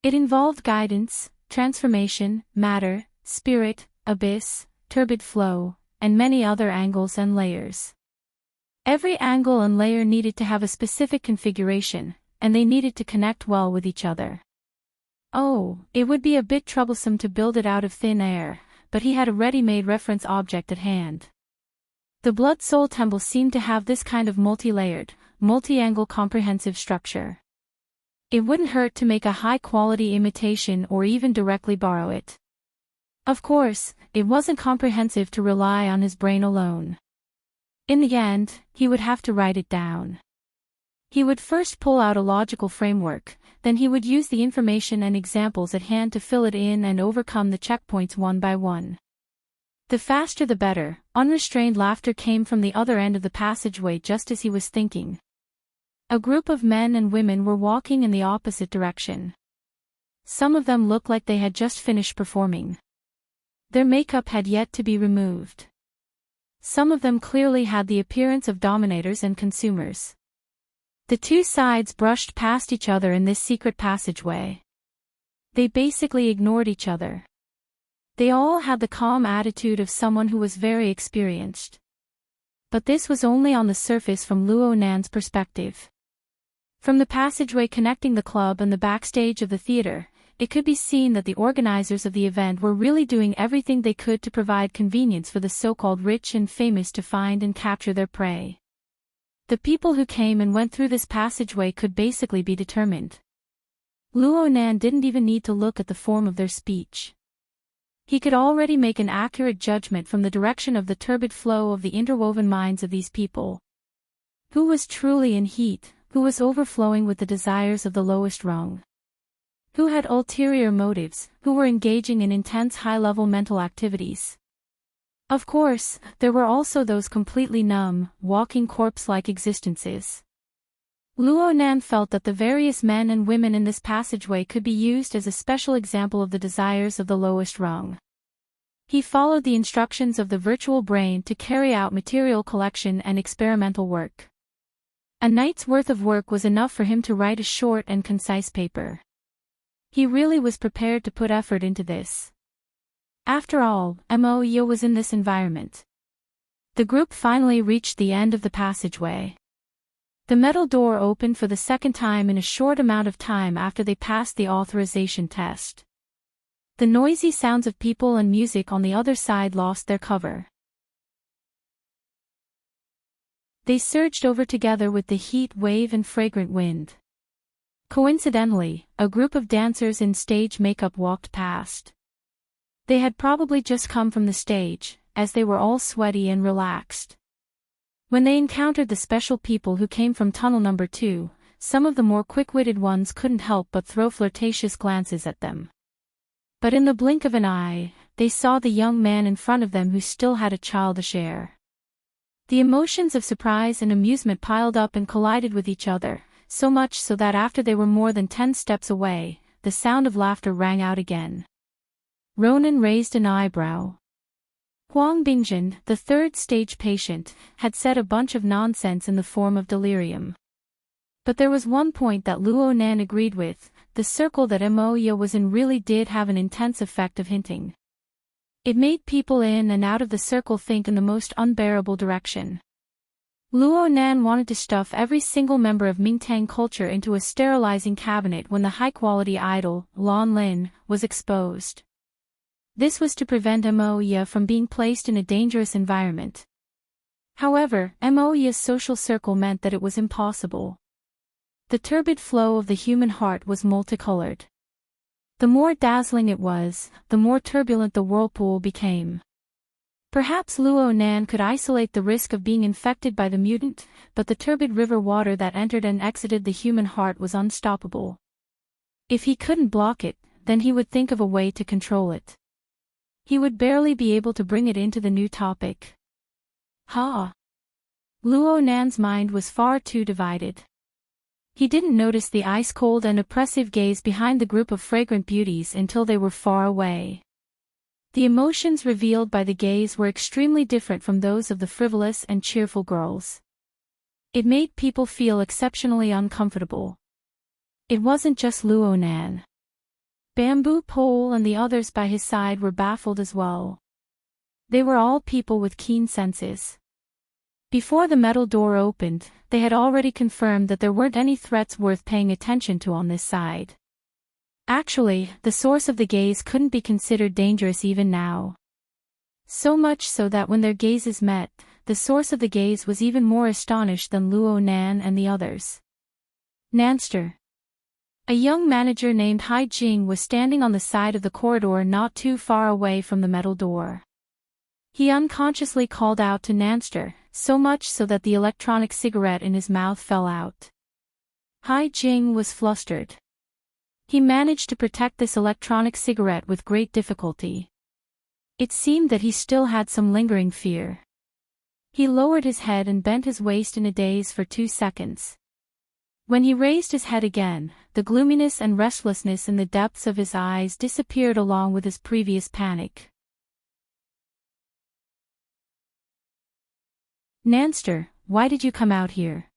It involved guidance, transformation, matter, spirit, abyss, turbid flow, and many other angles and layers. Every angle and layer needed to have a specific configuration, and they needed to connect well with each other. Oh, it would be a bit troublesome to build it out of thin air, but he had a ready-made reference object at hand. The Blood Soul Temple seemed to have this kind of multi-layered, multi-angle comprehensive structure. It wouldn't hurt to make a high-quality imitation or even directly borrow it. Of course, it wasn't comprehensive to rely on his brain alone. In the end, he would have to write it down. He would first pull out a logical framework, then he would use the information and examples at hand to fill it in and overcome the checkpoints one by one. The faster the better. Unrestrained laughter came from the other end of the passageway just as he was thinking. A group of men and women were walking in the opposite direction. Some of them looked like they had just finished performing. Their makeup had yet to be removed. Some of them clearly had the appearance of dominators and consumers. The two sides brushed past each other in this secret passageway. They basically ignored each other. They all had the calm attitude of someone who was very experienced. But this was only on the surface from Luo Nan's perspective. From the passageway connecting the club and the backstage of the theater, it could be seen that the organizers of the event were really doing everything they could to provide convenience for the so-called rich and famous to find and capture their prey. The people who came and went through this passageway could basically be determined. Luo Nan didn't even need to look at the form of their speech. He could already make an accurate judgment from the direction of the turbid flow of the interwoven minds of these people. Who was truly in heat, who was overflowing with the desires of the lowest rung? Who had ulterior motives, who were engaging in intense high-level mental activities? Of course, there were also those completely numb, walking corpse-like existences. Luo Nan felt that the various men and women in this passageway could be used as a special example of the desires of the lowest rung. He followed the instructions of the virtual brain to carry out material collection and experimental work. A night's worth of work was enough for him to write a short and concise paper. He really was prepared to put effort into this. After all, Mo Yo was in this environment. The group finally reached the end of the passageway. The metal door opened for the second time in a short amount of time after they passed the authorization test. The noisy sounds of people and music on the other side lost their cover. They surged over together with the heat wave and fragrant wind. Coincidentally, a group of dancers in stage makeup walked past. They had probably just come from the stage, as they were all sweaty and relaxed. When they encountered the special people who came from tunnel number 2, some of the more quick-witted ones couldn't help but throw flirtatious glances at them. But in the blink of an eye, they saw the young man in front of them who still had a childish air. The emotions of surprise and amusement piled up and collided with each other, so much so that after they were more than 10 steps away, the sound of laughter rang out again. Ronan raised an eyebrow. Huang Bingjin, the third stage patient, had said a bunch of nonsense in the form of delirium. But there was one point that Luo Nan agreed with: the circle that Mo Yo was in really did have an intense effect of hinting. It made people in and out of the circle think in the most unbearable direction. Luo Nan wanted to stuff every single member of Mingtang culture into a sterilizing cabinet when the high-quality idol, Lan Lin, was exposed. This was to prevent Mo Yo from being placed in a dangerous environment. However, Mo Yo's social circle meant that it was impossible. The turbid flow of the human heart was multicolored. The more dazzling it was, the more turbulent the whirlpool became. Perhaps Luo Nan could isolate the risk of being infected by the mutant, but the turbid river water that entered and exited the human heart was unstoppable. If he couldn't block it, then he would think of a way to control it. He would barely be able to bring it into the new topic. Luo Nan's mind was far too divided. He didn't notice the ice-cold and oppressive gaze behind the group of fragrant beauties until they were far away. The emotions revealed by the gaze were extremely different from those of the frivolous and cheerful girls. It made people feel exceptionally uncomfortable. It wasn't just Luo Nan. Bamboo Pole and the others by his side were baffled as well. They were all people with keen senses. Before the metal door opened, they had already confirmed that there weren't any threats worth paying attention to on this side. Actually, the source of the gaze couldn't be considered dangerous even now. So much so that when their gazes met, the source of the gaze was even more astonished than Luo Nan and the others. Nanster. A young manager named Hai Jing was standing on the side of the corridor not too far away from the metal door. He unconsciously called out to Nanster, so much so that the electronic cigarette in his mouth fell out. Hai Jing was flustered. He managed to protect this electronic cigarette with great difficulty. It seemed that he still had some lingering fear. He lowered his head and bent his waist in a daze for 2 seconds. When he raised his head again, the gloominess and restlessness in the depths of his eyes disappeared along with his previous panic. Nanster, why did you come out here?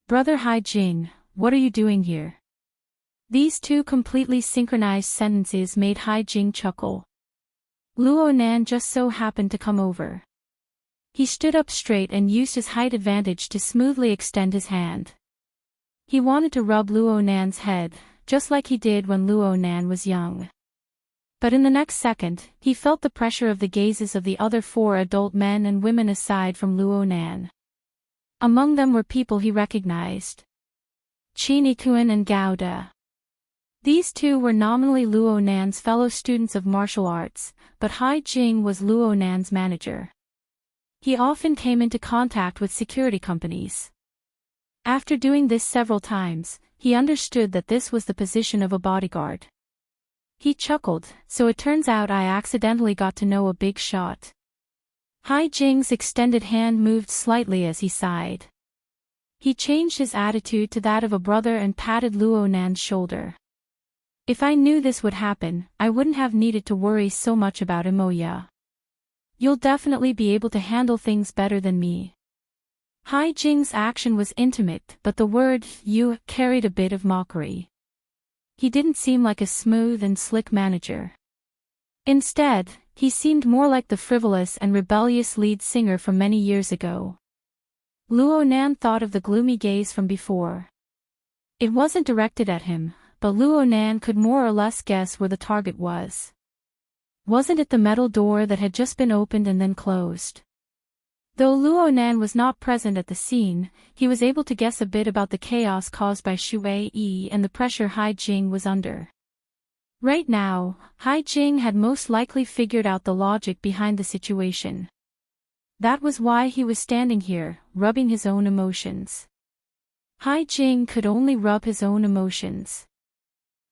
Brother Hai Jing, what are you doing here? These two completely synchronized sentences made Hai Jing chuckle. Luo Nan just so happened to come over. He stood up straight and used his height advantage to smoothly extend his hand. He wanted to rub Luo Nan's head, just like he did when Luo Nan was young. But in the next second, he felt the pressure of the gazes of the other 4 adult men and women aside from Luo Nan. Among them were people he recognized. Qin Ikuan and Gao De. These two were nominally Luo Nan's fellow students of martial arts, but Hai Jing was Luo Nan's manager. He often came into contact with security companies. After doing this several times, he understood that this was the position of a bodyguard. He chuckled, so it turns out I accidentally got to know a big shot. Hai Jing's extended hand moved slightly as he sighed. He changed his attitude to that of a brother and patted Luo Nan's shoulder. If I knew this would happen, I wouldn't have needed to worry so much about Imoya. You'll definitely be able to handle things better than me. Hai Jing's action was intimate, but the word you carried a bit of mockery. He didn't seem like a smooth and slick manager. Instead, he seemed more like the frivolous and rebellious lead singer from many years ago. Luo Nan thought of the gloomy gaze from before. It wasn't directed at him, but Luo Nan could more or less guess where the target was. Wasn't it the metal door that had just been opened and then closed? Though Luo Nan was not present at the scene, he was able to guess a bit about the chaos caused by Shui Yi and the pressure Hai Jing was under. Right now, Hai Jing had most likely figured out the logic behind the situation. That was why he was standing here, rubbing his own emotions. Hai Jing could only rub his own emotions.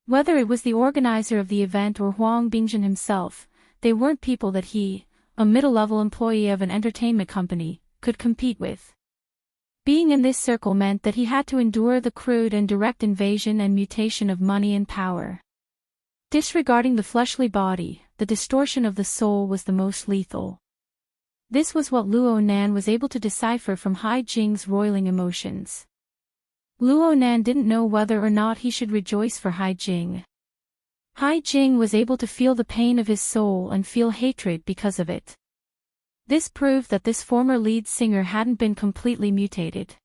Whether it was the organizer of the event or Huang Bingjin himself, they weren't people that he, a middle-level employee of an entertainment company, could compete with. Being in this circle meant that he had to endure the crude and direct invasion and mutation of money and power. Disregarding the fleshly body, the distortion of the soul was the most lethal. This was what Luo Nan was able to decipher from Hai Jing's roiling emotions. Luo Nan didn't know whether or not he should rejoice for Hai Jing. Hai Jing was able to feel the pain of his soul and feel hatred because of it. This proved that this former lead singer hadn't been completely mutated.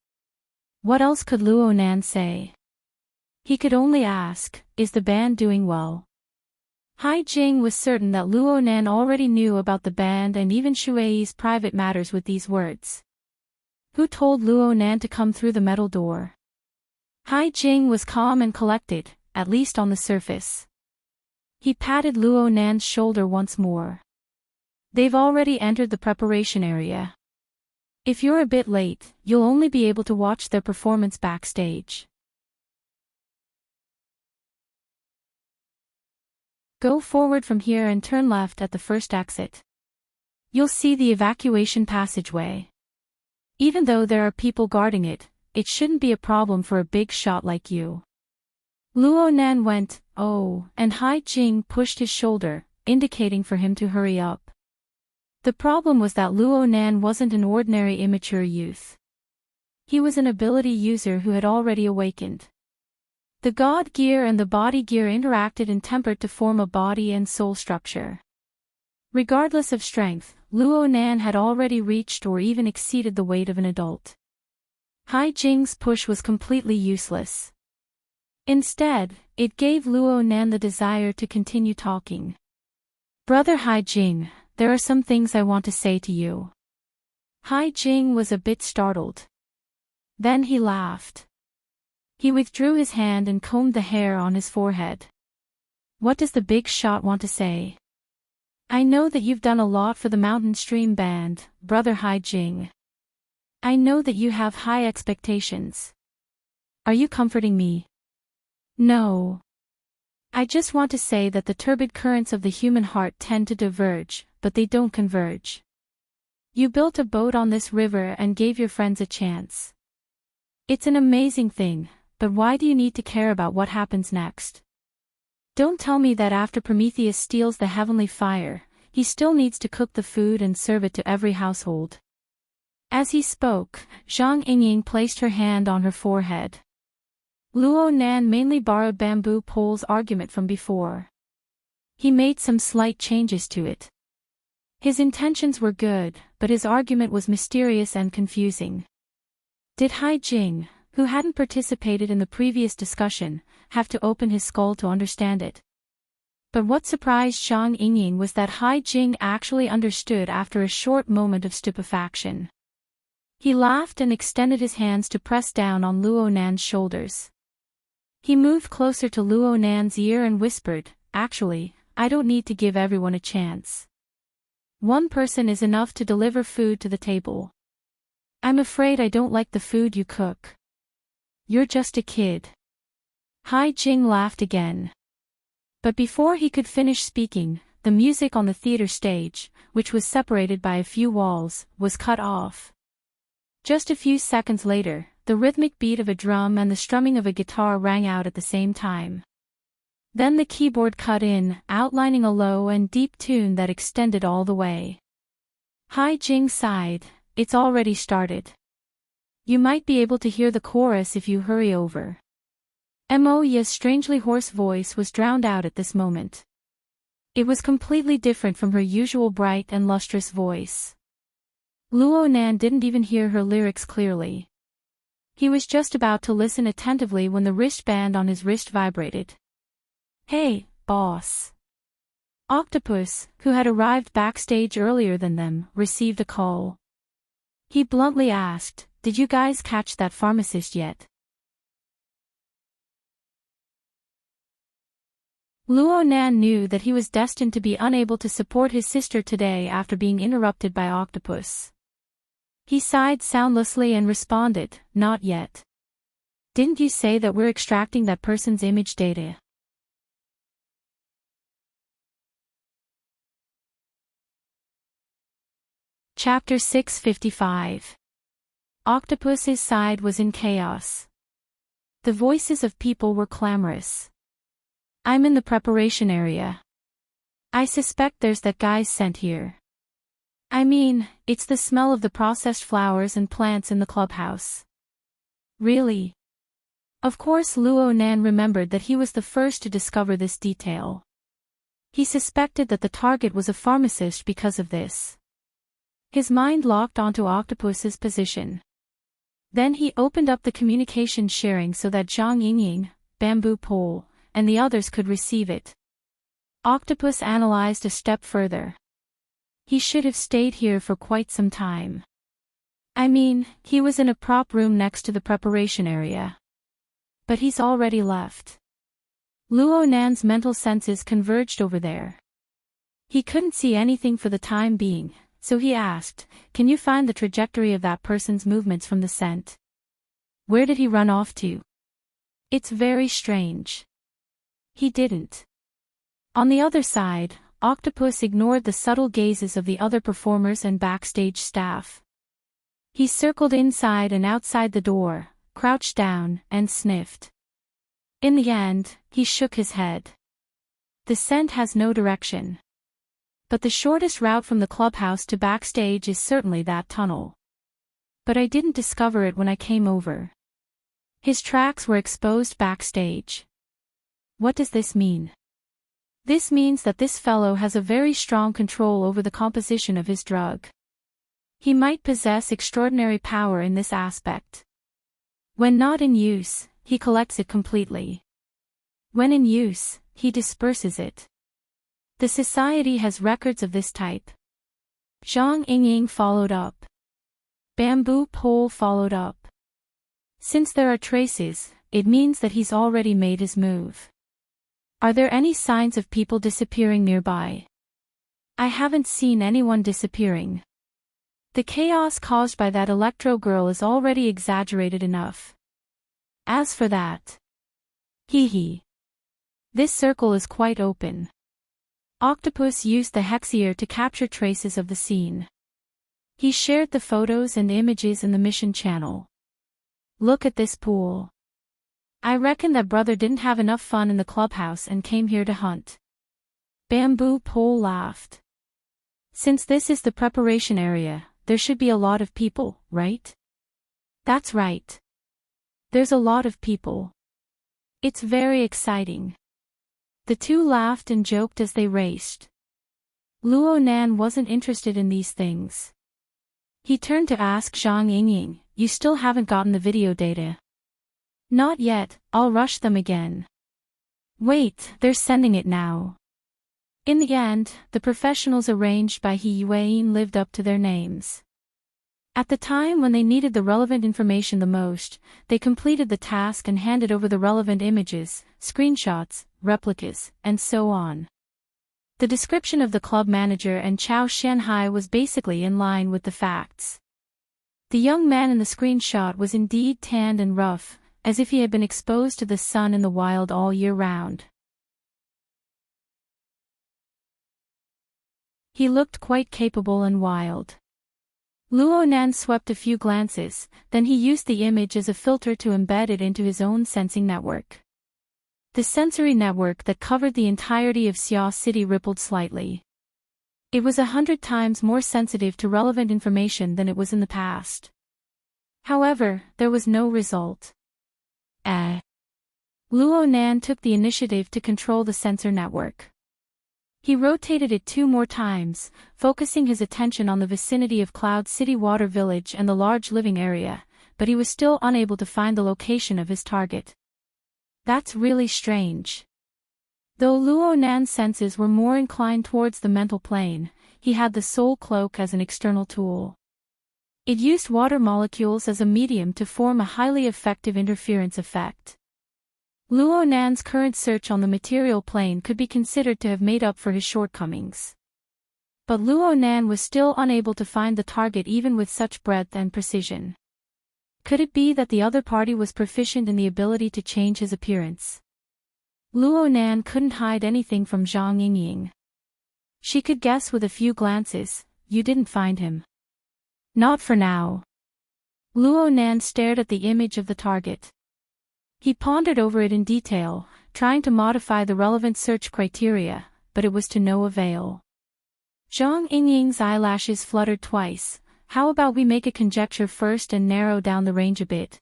What else could Luo Nan say? He could only ask, is the band doing well? Hai Jing was certain that Luo Nan already knew about the band and even Shui's private matters with these words. Who told Luo Nan to come through the metal door? Hai Jing was calm and collected, at least on the surface. He patted Luo Nan's shoulder once more. They've already entered the preparation area. If you're a bit late, you'll only be able to watch their performance backstage. Go forward from here and turn left at the first exit. You'll see the evacuation passageway. Even though there are people guarding it, it shouldn't be a problem for a big shot like you. Luo Nan went, oh, and Hai Jing pushed his shoulder, indicating for him to hurry up. The problem was that Luo Nan wasn't an ordinary immature youth. He was an ability user who had already awakened. The God gear and the body gear interacted and tempered to form a body and soul structure. Regardless of strength, Luo Nan had already reached or even exceeded the weight of an adult. Hai Jing's push was completely useless. Instead, it gave Luo Nan the desire to continue talking. Brother Hai Jing, there are some things I want to say to you. Hai Jing was a bit startled. Then he laughed. He withdrew his hand and combed the hair on his forehead. What does the big shot want to say? I know that you've done a lot for the Mountain Stream Band, Brother Hai Jing. I know that you have high expectations. Are you comforting me? No. I just want to say that the turbid currents of the human heart tend to diverge, but they don't converge. You built a boat on this river and gave your friends a chance. It's an amazing thing, but why do you need to care about what happens next? Don't tell me that after Prometheus steals the heavenly fire, he still needs to cook the food and serve it to every household. As he spoke, Zhang Yingying placed her hand on her forehead. Luo Nan mainly borrowed bamboo pole's argument from before. He made some slight changes to it. His intentions were good, but his argument was mysterious and confusing. Did Hai Jing, who hadn't participated in the previous discussion, have to open his skull to understand it? But what surprised Zhang Yingying was that Hai Jing actually understood after a short moment of stupefaction. He laughed and extended his hands to press down on Luo Nan's shoulders. He moved closer to Luo Nan's ear and whispered, "Actually, I don't need to give everyone a chance. One person is enough to deliver food to the table. I'm afraid I don't like the food you cook. You're just a kid." Hai Jing laughed again. But before he could finish speaking, the music on the theater stage, which was separated by a few walls, was cut off. Just a few seconds later, the rhythmic beat of a drum and the strumming of a guitar rang out at the same time. Then the keyboard cut in, outlining a low and deep tune that extended all the way. Hai Jing sighed, "It's already started. You might be able to hear the chorus if you hurry over." Mo Ye's strangely hoarse voice was drowned out at this moment. It was completely different from her usual bright and lustrous voice. Luo Nan didn't even hear her lyrics clearly. He was just about to listen attentively when the wristband on his wrist vibrated. "Hey, boss." Octopus, who had arrived backstage earlier than them, received a call. He bluntly asked, "Did you guys catch that pharmacist yet?" Luo Nan knew that he was destined to be unable to support his sister today after being interrupted by Octopus. He sighed soundlessly and responded, "Not yet. Didn't you say that we're extracting that person's image data?" Chapter 655. Octopus's side was in chaos. The voices of people were clamorous. "I'm in the preparation area. I suspect there's that guy sent here. I mean, it's the smell of the processed flowers and plants in the clubhouse." Really? Of course Luo Nan remembered that he was the first to discover this detail. He suspected that the target was a pharmacist because of this. His mind locked onto Octopus's position. Then he opened up the communication sharing so that Zhang Yingying, Bamboo Pole, and the others could receive it. Octopus analyzed a step further. He should have stayed here for quite some time. I mean, he was in a prop room next to the preparation area. But he's already left. Luo Nan's mental senses converged over there. He couldn't see anything for the time being, so he asked, "Can you find the trajectory of that person's movements from the scent? Where did he run off to? It's very strange." He didn't. On the other side, Octopus ignored the subtle gazes of the other performers and backstage staff. He circled inside and outside the door, crouched down, and sniffed. In the end, he shook his head. The scent has no direction. But the shortest route from the clubhouse to backstage is certainly that tunnel. But I didn't discover it when I came over. His tracks were exposed backstage. What does this mean? This means that this fellow has a very strong control over the composition of his drug. He might possess extraordinary power in this aspect. When not in use, he collects it completely. When in use, he disperses it. The society has records of this type. Zhang Yingying followed up. Bamboo Pole followed up. Since there are traces, it means that he's already made his move. Are there any signs of people disappearing nearby? I haven't seen anyone disappearing. The chaos caused by that Electro girl is already exaggerated enough. As for that. Hee. This circle is quite open. Octopus used the Hexier to capture traces of the scene. He shared the photos and images in the mission channel. Look at this pool. I reckon that brother didn't have enough fun in the clubhouse and came here to hunt. Bamboo Pole laughed. Since this is the preparation area, there should be a lot of people, right? That's right. There's a lot of people. It's very exciting. The two laughed and joked as they raced. Luo Nan wasn't interested in these things. He turned to ask Zhang Yingying, "You still haven't gotten the video data?" "Not yet, I'll rush them again." "Wait, they're sending it now." In the end, the professionals arranged by He Yuan lived up to their names. At the time when they needed the relevant information the most, they completed the task and handed over the relevant images, screenshots, replicas, and so on. The description of the club manager and Chao Shanhai was basically in line with the facts. The young man in the screenshot was indeed tanned and rough, as if he had been exposed to the sun in the wild all year round. He looked quite capable and wild. Luo Nan swept a few glances, then he used the image as a filter to embed it into his own sensing network. The sensory network that covered the entirety of Xia City rippled slightly. It was 100 times more sensitive to relevant information than it was in the past. However, there was no result. Luo Nan took the initiative to control the sensor network. He rotated it 2 more times, focusing his attention on the vicinity of Cloud City Water Village and the large living area, but he was still unable to find the location of his target. That's really strange. Though Luo Nan's senses were more inclined towards the mental plane, he had the soul cloak as an external tool. It used water molecules as a medium to form a highly effective interference effect. Luo Nan's current search on the material plane could be considered to have made up for his shortcomings. But Luo Nan was still unable to find the target even with such breadth and precision. Could it be that the other party was proficient in the ability to change his appearance? Luo Nan couldn't hide anything from Zhang Yingying. She could guess with a few glances, "You didn't find him." "Not for now." Luo Nan stared at the image of the target. He pondered over it in detail, trying to modify the relevant search criteria, but it was to no avail. Zhang Yingying's eyelashes fluttered twice. "How about we make a conjecture first and narrow down the range a bit?"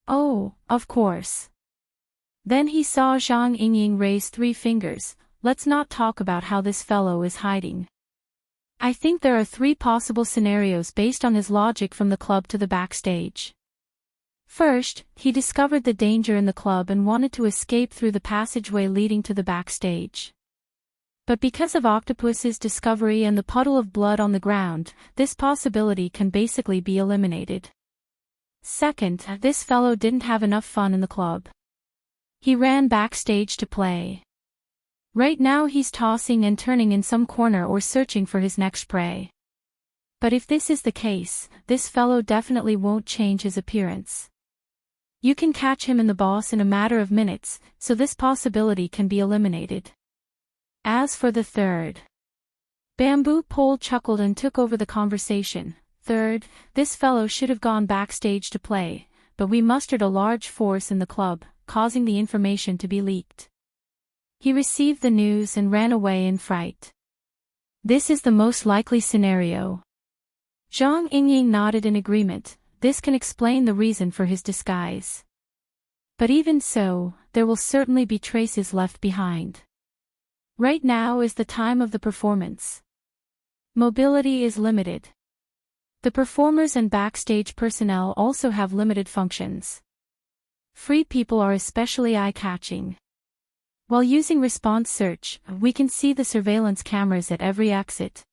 "Oh, of course." Then he saw Zhang Yingying raise 3 fingers. "Let's not talk about how this fellow is hiding. I think there are 3 possible scenarios based on his logic from the club to the backstage. First, he discovered the danger in the club and wanted to escape through the passageway leading to the backstage. But because of Octopus's discovery and the puddle of blood on the ground, this possibility can basically be eliminated. Second, this fellow didn't have enough fun in the club. He ran backstage to play. Right now he's tossing and turning in some corner or searching for his next prey. But if this is the case, this fellow definitely won't change his appearance. You can catch him in the boss in a matter of minutes, so this possibility can be eliminated. As for the third. Bamboo Pole chuckled and took over the conversation. Third, this fellow should have gone backstage to play, but we mustered a large force in the club, causing the information to be leaked. He received the news and ran away in fright. This is the most likely scenario. Zhang Yingying nodded in agreement. This can explain the reason for his disguise. But even so, there will certainly be traces left behind. Right now is the time of the performance. Mobility is limited. The performers and backstage personnel also have limited functions. Free people are especially eye-catching. While using response search, we can see the surveillance cameras at every exit.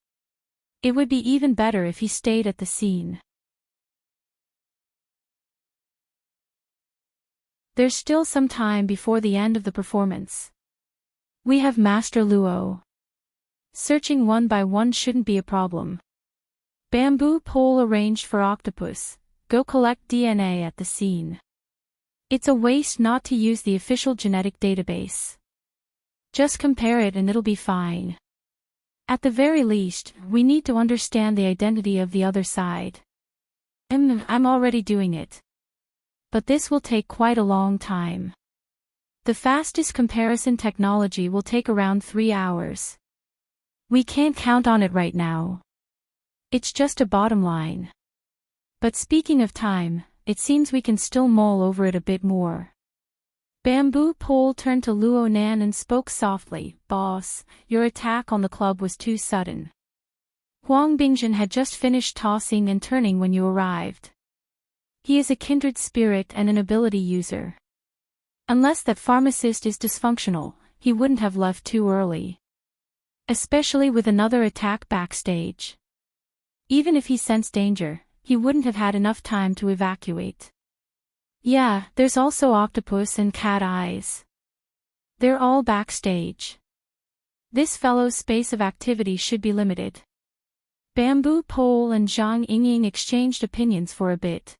It would be even better if he stayed at the scene. There's still some time before the end of the performance. We have Master Luo. Searching one by one shouldn't be a problem. Bamboo pole arranged for octopus. Go collect DNA at the scene. It's a waste not to use the official genetic database. Just compare it and it'll be fine. At the very least, we need to understand the identity of the other side. I'm already doing it. But this will take quite a long time. The fastest comparison technology will take around 3 hours. We can't count on it right now. It's just a bottom line. But speaking of time, it seems we can still mull over it a bit more. Bamboo Pole turned to Luo Nan and spoke softly. Boss, your attack on the club was too sudden. Huang Bingjin had just finished tossing and turning when you arrived. He is a kindred spirit and an ability user. Unless that pharmacist is dysfunctional, he wouldn't have left too early. Especially with another attack backstage. Even if he sensed danger, he wouldn't have had enough time to evacuate. Yeah, there's also Octopus and Cat Eyes. They're all backstage. This fellow's space of activity should be limited. Bamboo Pole and Zhang Yingying exchanged opinions for a bit.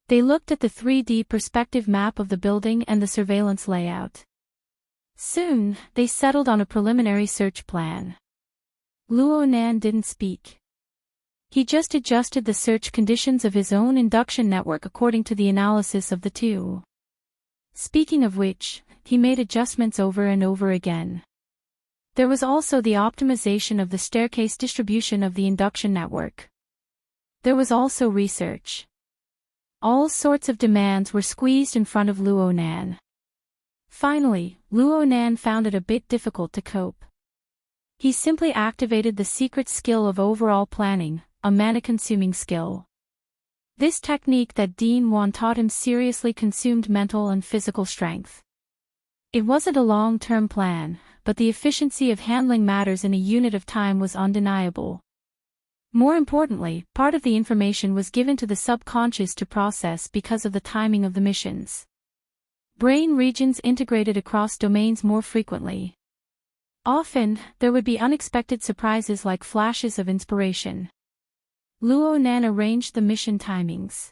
They looked at the 3D perspective map of the building and the surveillance layout. Soon, they settled on a preliminary search plan. Luo Nan didn't speak. He just adjusted the search conditions of his own induction network according to the analysis of the two. Speaking of which, he made adjustments over and over again. There was also the optimization of the staircase distribution of the induction network. There was also research. All sorts of demands were squeezed in front of Luo Nan. Finally, Luo Nan found it a bit difficult to cope. He simply activated the secret skill of overall planning, a mana-consuming skill. This technique that Dean Wan taught him seriously consumed mental and physical strength. It wasn't a long-term plan, but the efficiency of handling matters in a unit of time was undeniable. More importantly, part of the information was given to the subconscious to process because of the timing of the missions. Brain regions integrated across domains more frequently. Often, there would be unexpected surprises like flashes of inspiration. Luo Nan arranged the mission timings.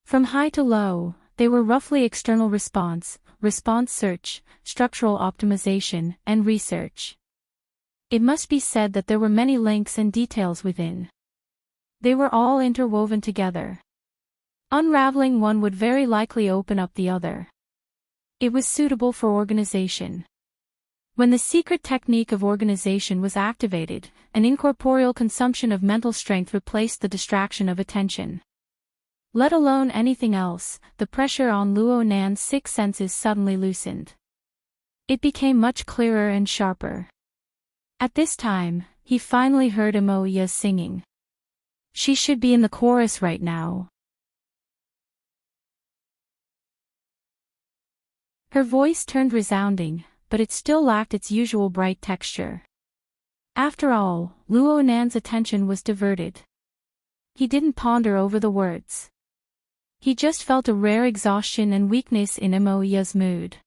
From high to low, they were roughly external response, response search, structural optimization, and research. It must be said that there were many links and details within. They were all interwoven together. Unraveling one would very likely open up the other. It was suitable for organization. When the secret technique of organization was activated, an incorporeal consumption of mental strength replaced the distraction of attention. Let alone anything else, the pressure on Luo Nan's 6 senses suddenly loosened. It became much clearer and sharper. At this time, he finally heard Imoya singing. She should be in the chorus right now. Her voice turned resounding, but it still lacked its usual bright texture. After all, Luo Nan's attention was diverted. He didn't ponder over the words. He just felt a rare exhaustion and weakness in Imoya's mood.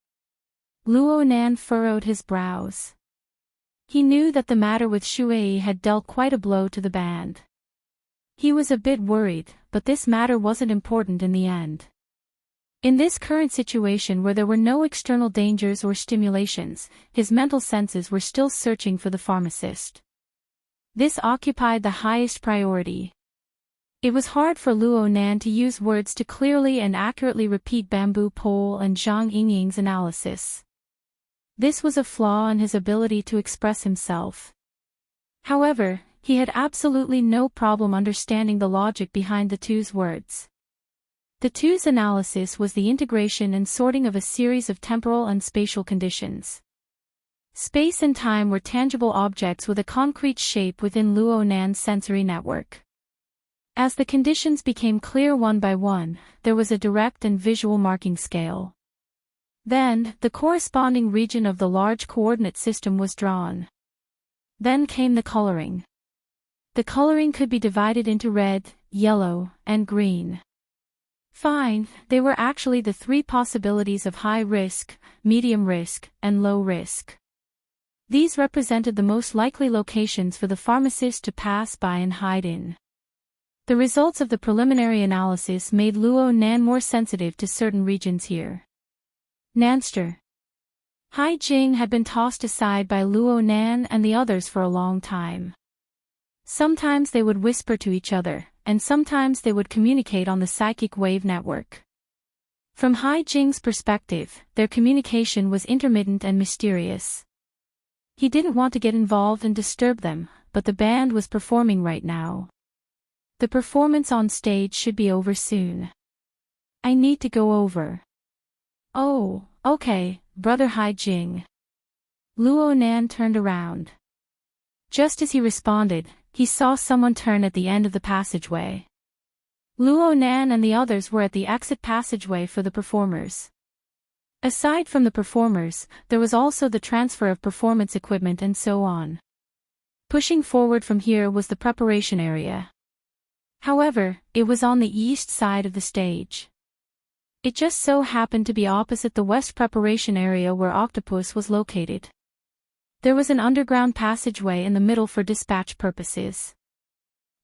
Luo Nan furrowed his brows. He knew that the matter with Shuei had dealt quite a blow to the band. He was a bit worried, but this matter wasn't important in the end. In this current situation where there were no external dangers or stimulations, his mental senses were still searching for the pharmacist. This occupied the highest priority. It was hard for Luo Nan to use words to clearly and accurately repeat Bamboo Pole and Zhang Yingying's analysis. This was a flaw in his ability to express himself. However, he had absolutely no problem understanding the logic behind the two's words. The two's analysis was the integration and sorting of a series of temporal and spatial conditions. Space and time were tangible objects with a concrete shape within Luo Nan's sensory network. As the conditions became clear one by one, there was a direct and visual marking scale. Then, the corresponding region of the large coordinate system was drawn. Then came the coloring. The coloring could be divided into red, yellow, and green. Fine, they were actually the three possibilities of high risk, medium risk, and low risk. These represented the most likely locations for the pharmacist to pass by and hide in. The results of the preliminary analysis made Luo Nan more sensitive to certain regions here. Nanster. Hai Jing had been tossed aside by Luo Nan and the others for a long time. Sometimes they would whisper to each other, and sometimes they would communicate on the psychic wave network. From Hai Jing's perspective, their communication was intermittent and mysterious. He didn't want to get involved and disturb them, but the band was performing right now. The performance on stage should be over soon. I need to go over. Oh, okay, Brother Hai Jing. Luo Nan turned around. Just as he responded, he saw someone turn at the end of the passageway. Luo Nan and the others were at the exit passageway for the performers. Aside from the performers, there was also the transfer of performance equipment and so on. Pushing forward from here was the preparation area. However, it was on the east side of the stage. It just so happened to be opposite the west preparation area where Octopus was located. There was an underground passageway in the middle for dispatch purposes.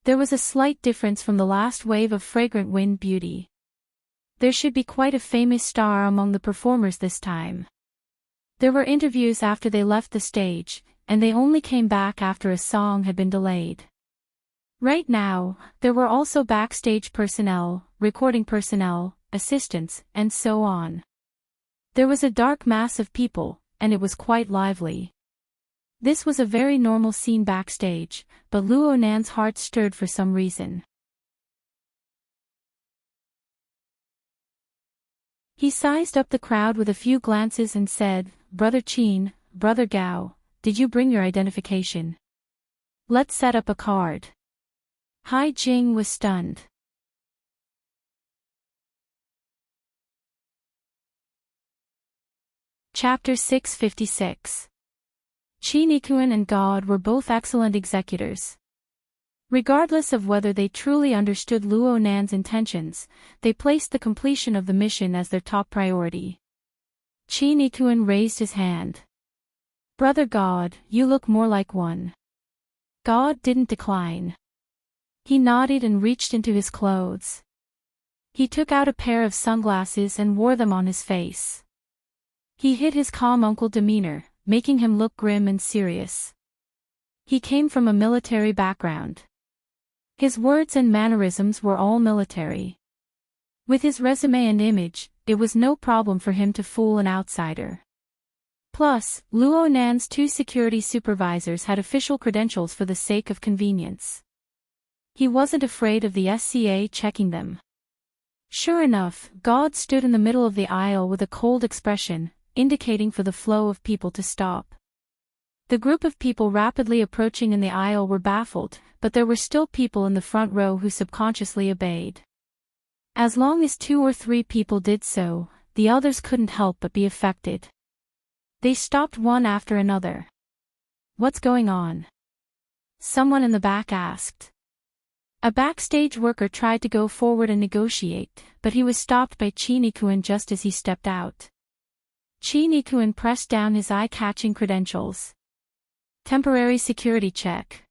There was a slight difference from the last wave of Fragrant Wind Beauty. There should be quite a famous star among the performers this time. There were interviews after they left the stage, and they only came back after a song had been delayed. Right now, there were also backstage personnel, recording personnel, assistants, and so on. There was a dark mass of people, and it was quite lively. This was a very normal scene backstage, but Luo Nan's heart stirred for some reason. He sized up the crowd with a few glances and said, "Brother Qin, Brother Gao, did you bring your identification? Let's set up a card." Hai Jing was stunned. Chapter 656. Qi Nikuan and God were both excellent executors. Regardless of whether they truly understood Luo Nan's intentions, they placed the completion of the mission as their top priority. Qi Nikuan raised his hand. "Brother God, you look more like one." God didn't decline. He nodded and reached into his clothes. He took out a pair of sunglasses and wore them on his face. He hid his calm uncle demeanor, making him look grim and serious. He came from a military background. His words and mannerisms were all military. With his resume and image, it was no problem for him to fool an outsider. Plus, Luo Nan's two security supervisors had official credentials for the sake of convenience. He wasn't afraid of the SCA checking them. Sure enough, God stood in the middle of the aisle with a cold expression, indicating for the flow of people to stop. The group of people rapidly approaching in the aisle were baffled, but there were still people in the front row who subconsciously obeyed. As long as 2 or 3 people did so, the others couldn't help but be affected. They stopped one after another. "What's going on?" someone in the back asked. A backstage worker tried to go forward and negotiate, but he was stopped by Qi Nikuan just as he stepped out. Qi Nikuan pressed down his eye-catching credentials. "Temporary security check.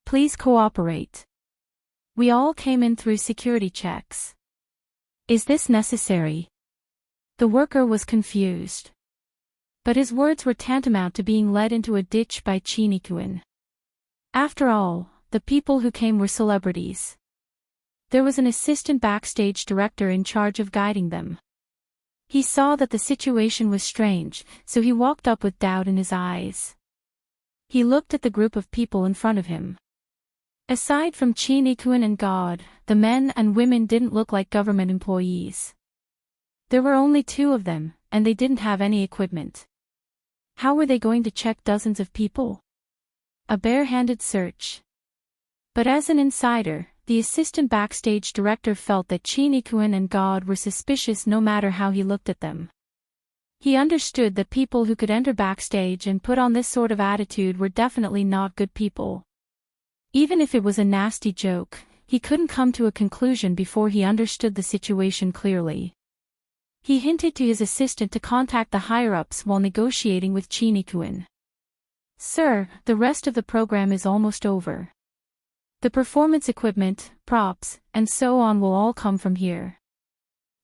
Please cooperate. We all came in through security checks." "Is this necessary?" The worker was confused. But his words were tantamount to being led into a ditch by Qi Nikuan. After all, the people who came were celebrities. There was an assistant backstage director in charge of guiding them. He saw that the situation was strange, so he walked up with doubt in his eyes. He looked at the group of people in front of him. Aside from Qi Nikuan and God, the men and women didn't look like government employees. There were only 2 of them, and they didn't have any equipment. How were they going to check dozens of people? A bare-handed search. But as an insider, the assistant backstage director felt that Qi Nikuan and God were suspicious no matter how he looked at them. He understood that people who could enter backstage and put on this sort of attitude were definitely not good people. Even if it was a nasty joke, he couldn't come to a conclusion before he understood the situation clearly. He hinted to his assistant to contact the higher-ups while negotiating with Chinikuin. "Sir, the rest of the program is almost over. The performance equipment, props, and so on will all come from here.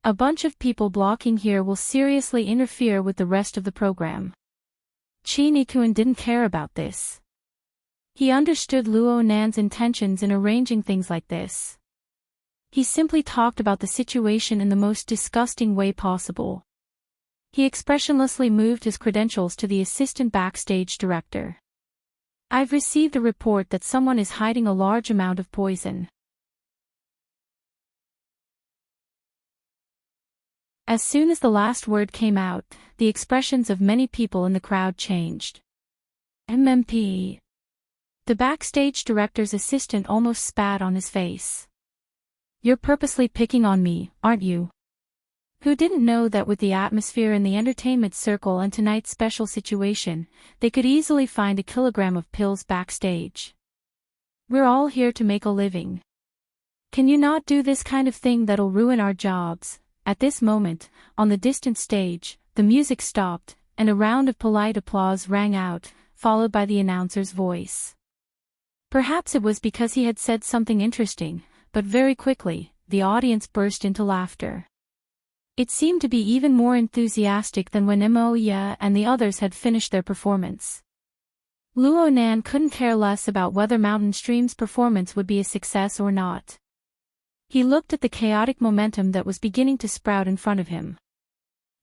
A bunch of people blocking here will seriously interfere with the rest of the program." Chinikuin didn't care about this. He understood Luo Nan's intentions in arranging things like this. He simply talked about the situation in the most disgusting way possible. He expressionlessly moved his credentials to the assistant backstage director. "I've received a report that someone is hiding a large amount of poison." As soon as the last word came out, the expressions of many people in the crowd changed. MMP. The backstage director's assistant almost spat on his face. "You're purposely picking on me, aren't you?" Who didn't know that with the atmosphere in the entertainment circle and tonight's special situation, they could easily find a kilogram of pills backstage. "We're all here to make a living. Can you not do this kind of thing that'll ruin our jobs?" At this moment, on the distant stage, the music stopped, and a round of polite applause rang out, followed by the announcer's voice. Perhaps it was because he had said something interesting, but very quickly, the audience burst into laughter. It seemed to be even more enthusiastic than when Moya and the others had finished their performance. Luo Nan couldn't care less about whether Mountain Stream's performance would be a success or not. He looked at the chaotic momentum that was beginning to sprout in front of him.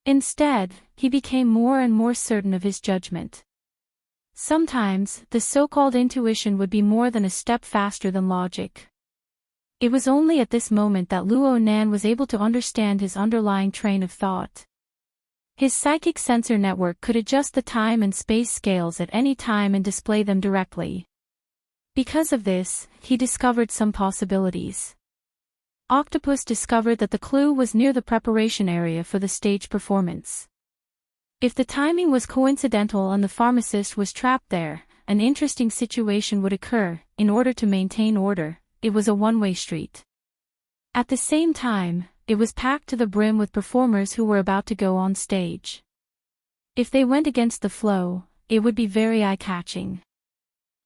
Instead, he became more and more certain of his judgment. Sometimes, the so-called intuition would be more than a step faster than logic. It was only at this moment that Luo Nan was able to understand his underlying train of thought. His psychic sensor network could adjust the time and space scales at any time and display them directly. Because of this, he discovered some possibilities. Octopus discovered that the clue was near the preparation area for the stage performance. If the timing was coincidental and the pharmacist was trapped there, an interesting situation would occur. In order to maintain order, it was a one-way street. At the same time, it was packed to the brim with performers who were about to go on stage. If they went against the flow, it would be very eye-catching.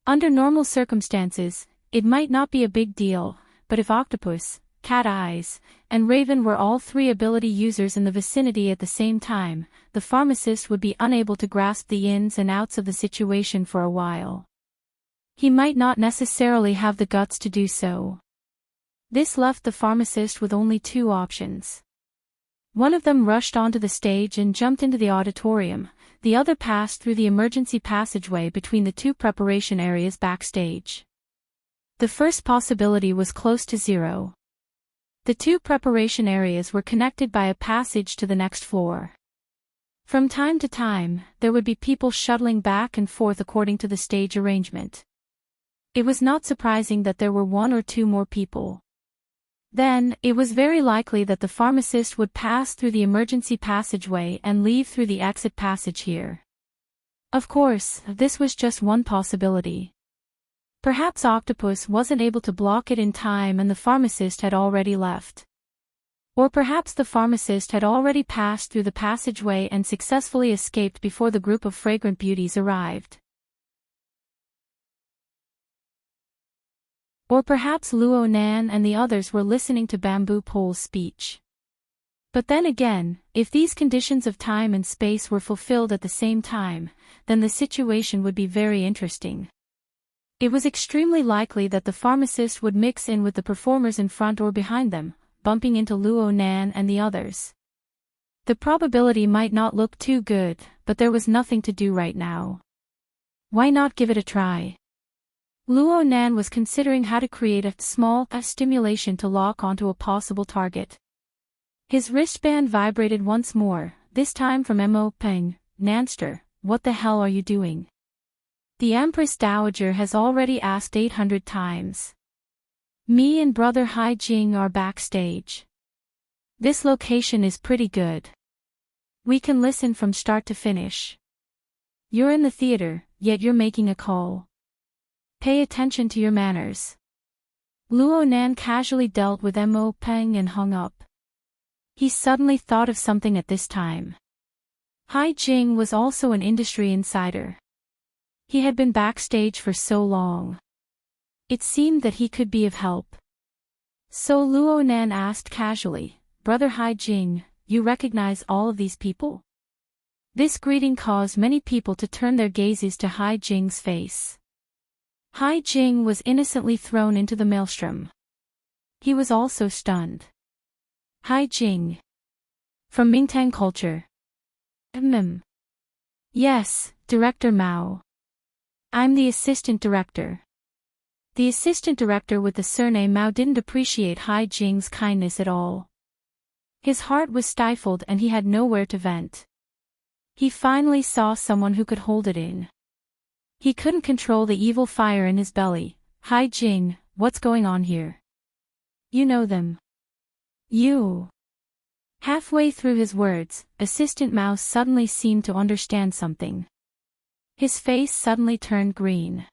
Under normal circumstances, it might not be a big deal, but if Octopus, Cat Eyes, and Raven were all three ability users in the vicinity at the same time, the pharmacist would be unable to grasp the ins and outs of the situation for a while. He might not necessarily have the guts to do so. This left the pharmacist with only two options. One of them rushed onto the stage and jumped into the auditorium, the other passed through the emergency passageway between the two preparation areas backstage. The first possibility was close to zero. The two preparation areas were connected by a passage to the next floor. From time to time, there would be people shuttling back and forth according to the stage arrangement. It was not surprising that there were one or two more people. Then, it was very likely that the pharmacist would pass through the emergency passageway and leave through the exit passage here. Of course, this was just one possibility. Perhaps Octopus wasn't able to block it in time and the pharmacist had already left. Or perhaps the pharmacist had already passed through the passageway and successfully escaped before the group of fragrant beauties arrived. Or perhaps Luo Nan and the others were listening to Bamboo Pole's speech. But then again, if these conditions of time and space were fulfilled at the same time, then the situation would be very interesting. It was extremely likely that the pharmacist would mix in with the performers in front or behind them, bumping into Luo Nan and the others. The probability might not look too good, but there was nothing to do right now. Why not give it a try? Luo Nan was considering how to create a small stimulation to lock onto a possible target. His wristband vibrated once more, this time from Mo Peng. "Nanster, what the hell are you doing? The Empress Dowager has already asked 800 times. Me and brother Hai Jing are backstage. This location is pretty good. We can listen from start to finish. You're in the theater, yet you're making a call. Pay attention to your manners. Luo Nan casually dealt with Mo Peng and hung up. He suddenly thought of something at this time. Hai Jing was also an industry insider. He had been backstage for so long. It seemed that he could be of help. So Luo Nan asked casually, "Brother Hai Jing, you recognize all of these people?" This greeting caused many people to turn their gazes to Hai Jing's face. Hai Jing was innocently thrown into the maelstrom. He was also stunned. "Hai Jing. From Mingtang culture." "Yes, Director Mao. I'm the assistant director." The assistant director with the surname Mao didn't appreciate Hai Jing's kindness at all. His heart was stifled and he had nowhere to vent. He finally saw someone who could hold it in. He couldn't control the evil fire in his belly. "Hai Jing, what's going on here? You know them. You." Halfway through his words, Assistant Mao suddenly seemed to understand something. His face suddenly turned green.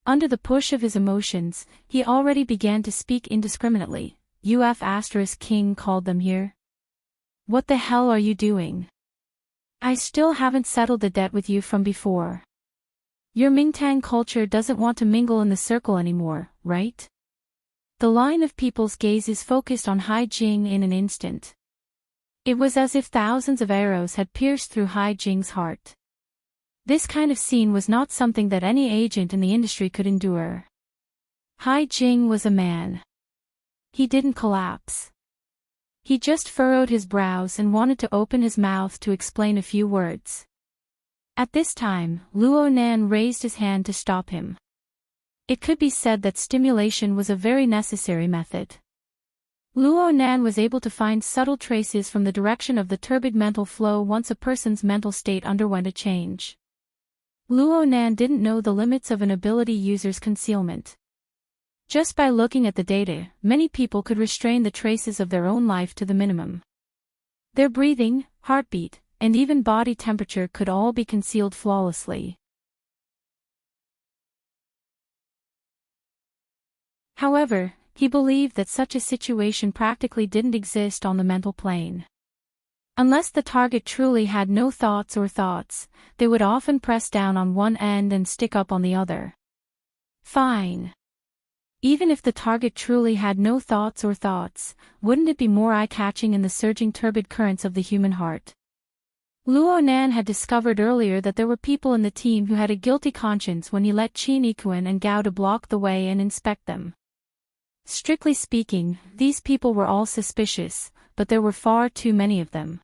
Under the push of his emotions, he already began to speak indiscriminately. King called them here. What the hell are you doing? I still haven't settled the debt with you from before. Your Mingtang culture doesn't want to mingle in the circle anymore, right? The line of people's gazes focused on Hai Jing in an instant. It was as if thousands of arrows had pierced through Hai Jing's heart. This kind of scene was not something that any agent in the industry could endure. Hai Jing was a man. He didn't collapse. He just furrowed his brows and wanted to open his mouth to explain a few words. At this time, Luo Nan raised his hand to stop him. It could be said that stimulation was a very necessary method. Luo Nan was able to find subtle traces from the direction of the turbid mental flow once a person's mental state underwent a change. Luo Nan didn't know the limits of an ability user's concealment. Just by looking at the data, many people could restrain the traces of their own life to the minimum. Their breathing, heartbeat, and even body temperature could all be concealed flawlessly. However, he believed that such a situation practically didn't exist on the mental plane. Unless the target truly had no thoughts, they would often press down on one end and stick up on the other. Fine. Even if the target truly had no thoughts, wouldn't it be more eye-catching in the surging turbid currents of the human heart? Luo Nan had discovered earlier that there were people in the team who had a guilty conscience when he let Qin Yikuan and Gao to block the way and inspect them. Strictly speaking, these people were all suspicious, but there were far too many of them.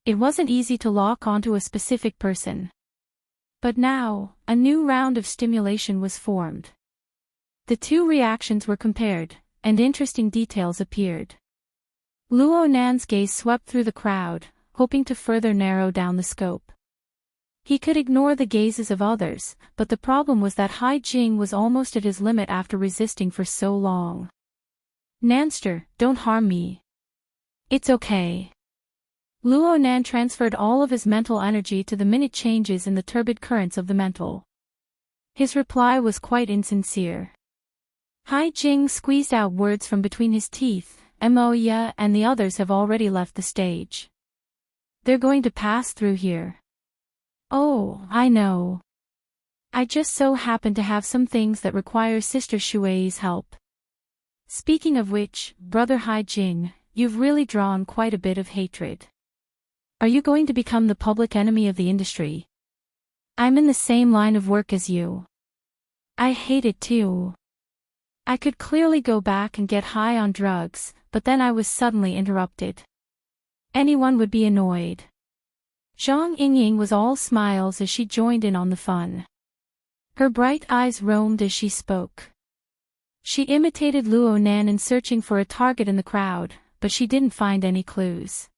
It wasn't easy to lock onto a specific person. But now, a new round of stimulation was formed. The two reactions were compared, and interesting details appeared. Luo Nan's gaze swept through the crowd, hoping to further narrow down the scope. He could ignore the gazes of others, but the problem was that Hai Jing was almost at his limit after resisting for so long. "Nanster, don't harm me. It's okay." Luo Nan transferred all of his mental energy to the minute changes in the turbid currents of the mental. His reply was quite insincere. Hai Jing squeezed out words from between his teeth. "Moya and the others have already left the stage. They're going to pass through here." "Oh, I know. I just so happen to have some things that require Sister Shui's help. Speaking of which, Brother Hai Jing, you've really drawn quite a bit of hatred. Are you going to become the public enemy of the industry? I'm in the same line of work as you. I hate it too. I could clearly go back and get high on drugs, but then I was suddenly interrupted. Anyone would be annoyed." Zhang Yingying was all smiles as she joined in on the fun. Her bright eyes roamed as she spoke. She imitated Luo Nan in searching for a target in the crowd, but she didn't find any clues.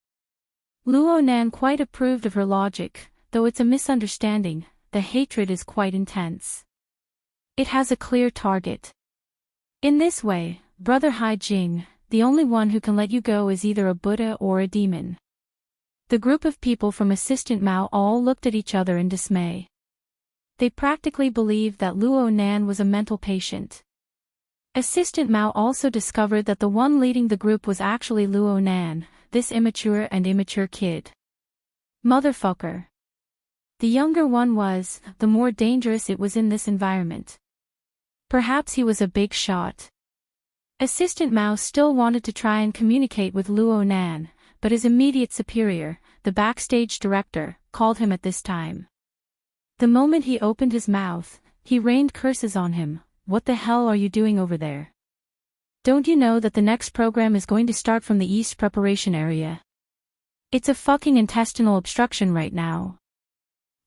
Luo Nan quite approved of her logic. Though it's a misunderstanding, the hatred is quite intense. It has a clear target. In this way, Brother Hai Jing, the only one who can let you go is either a Buddha or a demon. The group of people from Assistant Mao all looked at each other in dismay. They practically believed that Luo Nan was a mental patient. Assistant Mao also discovered that the one leading the group was actually Luo Nan, this immature kid. Motherfucker. The younger one was, the more dangerous it was in this environment. Perhaps he was a big shot. Assistant Mao still wanted to try and communicate with Luo Nan, but his immediate superior, the backstage director, called him at this time. The moment he opened his mouth, he rained curses on him. What the hell are you doing over there? Don't you know that the next program is going to start from the East preparation area? It's a fucking intestinal obstruction right now.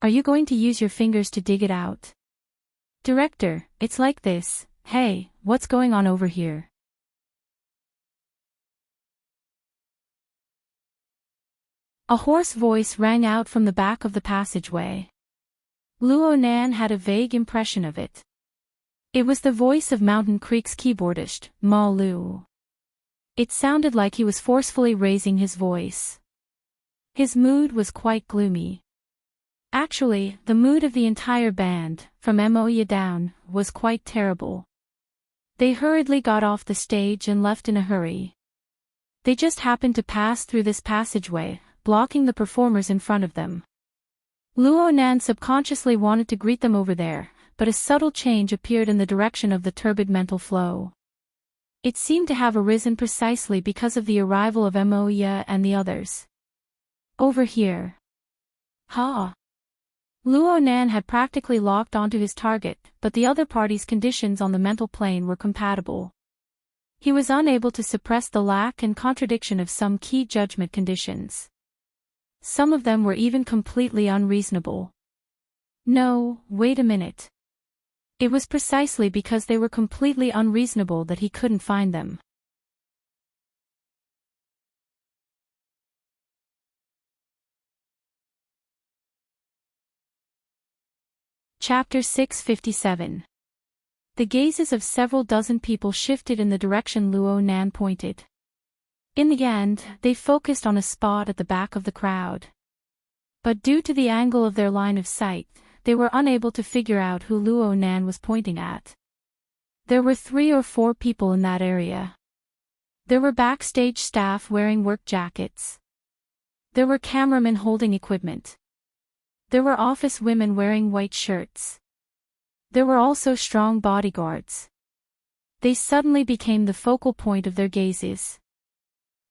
Are you going to use your fingers to dig it out? Director, it's like this. Hey, what's going on over here? A hoarse voice rang out from the back of the passageway. Luo Nan had a vague impression of it. It was the voice of Mountain Creek's keyboardist, Ma Lu. It sounded like he was forcefully raising his voice. His mood was quite gloomy. Actually, the mood of the entire band, from Moya down, was quite terrible. They hurriedly got off the stage and left in a hurry. They just happened to pass through this passageway, blocking the performers in front of them. Luo Nan subconsciously wanted to greet them over there, but a subtle change appeared in the direction of the turbid mental flow. It seemed to have arisen precisely because of the arrival of Moya and the others. Over here. Ha! Luo Nan had practically locked onto his target, but the other party's conditions on the mental plane were compatible. He was unable to suppress the lack and contradiction of some key judgment conditions. Some of them were even completely unreasonable. No, wait a minute. It was precisely because they were completely unreasonable that he couldn't find them. Chapter 657. The gazes of several dozen people shifted in the direction Luo Nan pointed. In the end, they focused on a spot at the back of the crowd. But due to the angle of their line of sight, they were unable to figure out who Luo Nan was pointing at. There were 3 or 4 people in that area. There were backstage staff wearing work jackets. There were cameramen holding equipment. There were office women wearing white shirts. There were also strong bodyguards. They suddenly became the focal point of their gazes.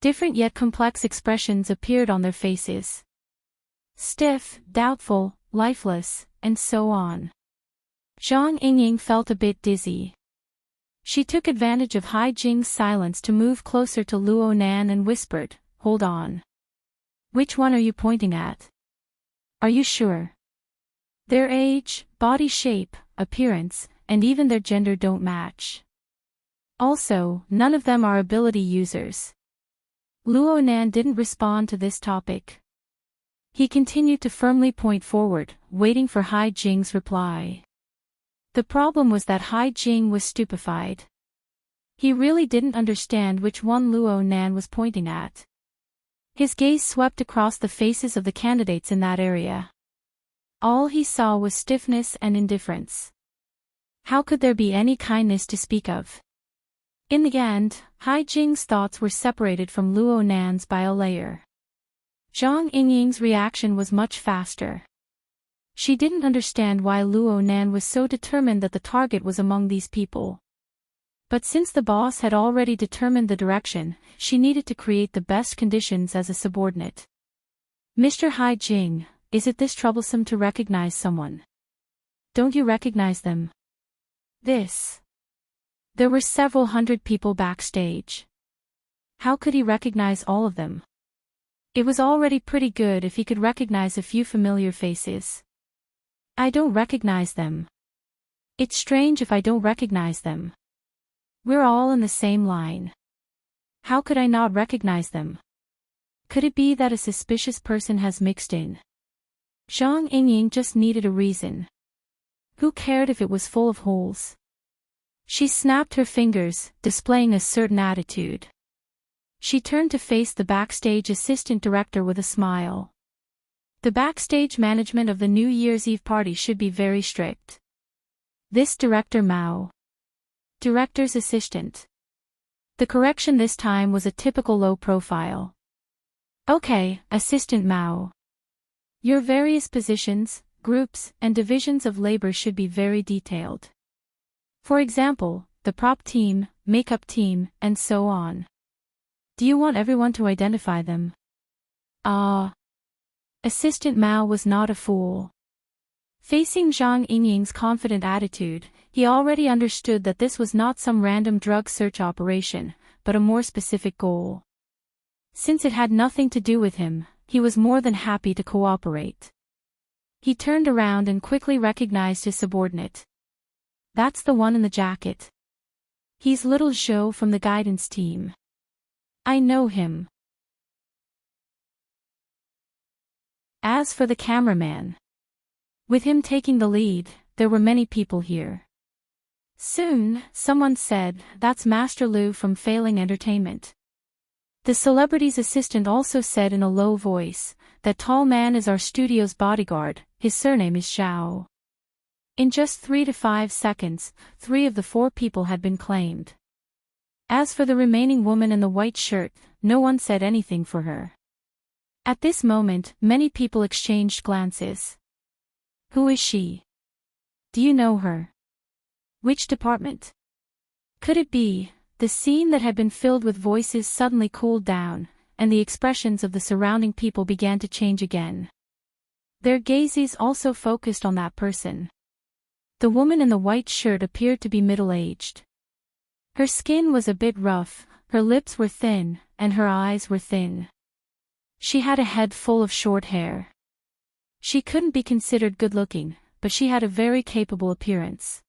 Different yet complex expressions appeared on their faces. Stiff, doubtful, lifeless, and so on. Zhang Yingying felt a bit dizzy. She took advantage of Hai Jing's silence to move closer to Luo Nan and whispered, "Hold on. Which one are you pointing at? Are you sure? Their age, body shape, appearance, and even their gender don't match. Also, none of them are ability users." Luo Nan didn't respond to this topic. He continued to firmly point forward, waiting for Hai Jing's reply. The problem was that Hai Jing was stupefied. He really didn't understand which one Luo Nan was pointing at. His gaze swept across the faces of the candidates in that area. All he saw was stiffness and indifference. How could there be any kindness to speak of? In the end, Hai Jing's thoughts were separated from Luo Nan's by a layer. Zhang Yingying's reaction was much faster. She didn't understand why Luo Nan was so determined that the target was among these people. But since the boss had already determined the direction, she needed to create the best conditions as a subordinate. "Mr. Hai Jing, is it this troublesome to recognize someone? Don't you recognize them?" There were several hundred people backstage. How could he recognize all of them? It was already pretty good if he could recognize a few familiar faces. "I don't recognize them. It's strange if I don't recognize them. We're all in the same line. How could I not recognize them? Could it be that a suspicious person has mixed in?" Zhang Yingying just needed a reason. Who cared if it was full of holes? She snapped her fingers, displaying a certain attitude. She turned to face the backstage assistant director with a smile. The backstage management of the New Year's Eve party should be very strict. This Director Mao. Director's assistant. The correction this time was a typical low profile. Okay, Assistant Mao. Your various positions, groups, and divisions of labor should be very detailed. For example, the prop team, makeup team, and so on. Do you want everyone to identify them? Assistant Mao was not a fool. Facing Zhang Yingying's confident attitude, he already understood that this was not some random drug search operation, but a more specific goal. Since it had nothing to do with him, he was more than happy to cooperate. He turned around and quickly recognized his subordinate. That's the one in the jacket. He's little Zhou from the guidance team. I know him. As for the cameraman, with him taking the lead, there were many people here. Soon, someone said, that's Master Liu from Failing Entertainment. The celebrity's assistant also said in a low voice, that tall man is our studio's bodyguard, his surname is Zhao. In just 3 to 5 seconds, 3 of the 4 people had been claimed. As for the remaining woman in the white shirt, no one said anything for her. At this moment, many people exchanged glances. Who is she? Do you know her? Which department? Could it be? The scene that had been filled with voices suddenly cooled down, and the expressions of the surrounding people began to change again. Their gazes also focused on that person. The woman in the white shirt appeared to be middle-aged. Her skin was a bit rough, her lips were thin, and her eyes were thin. She had a head full of short hair. She couldn't be considered good-looking, but she had a very capable appearance.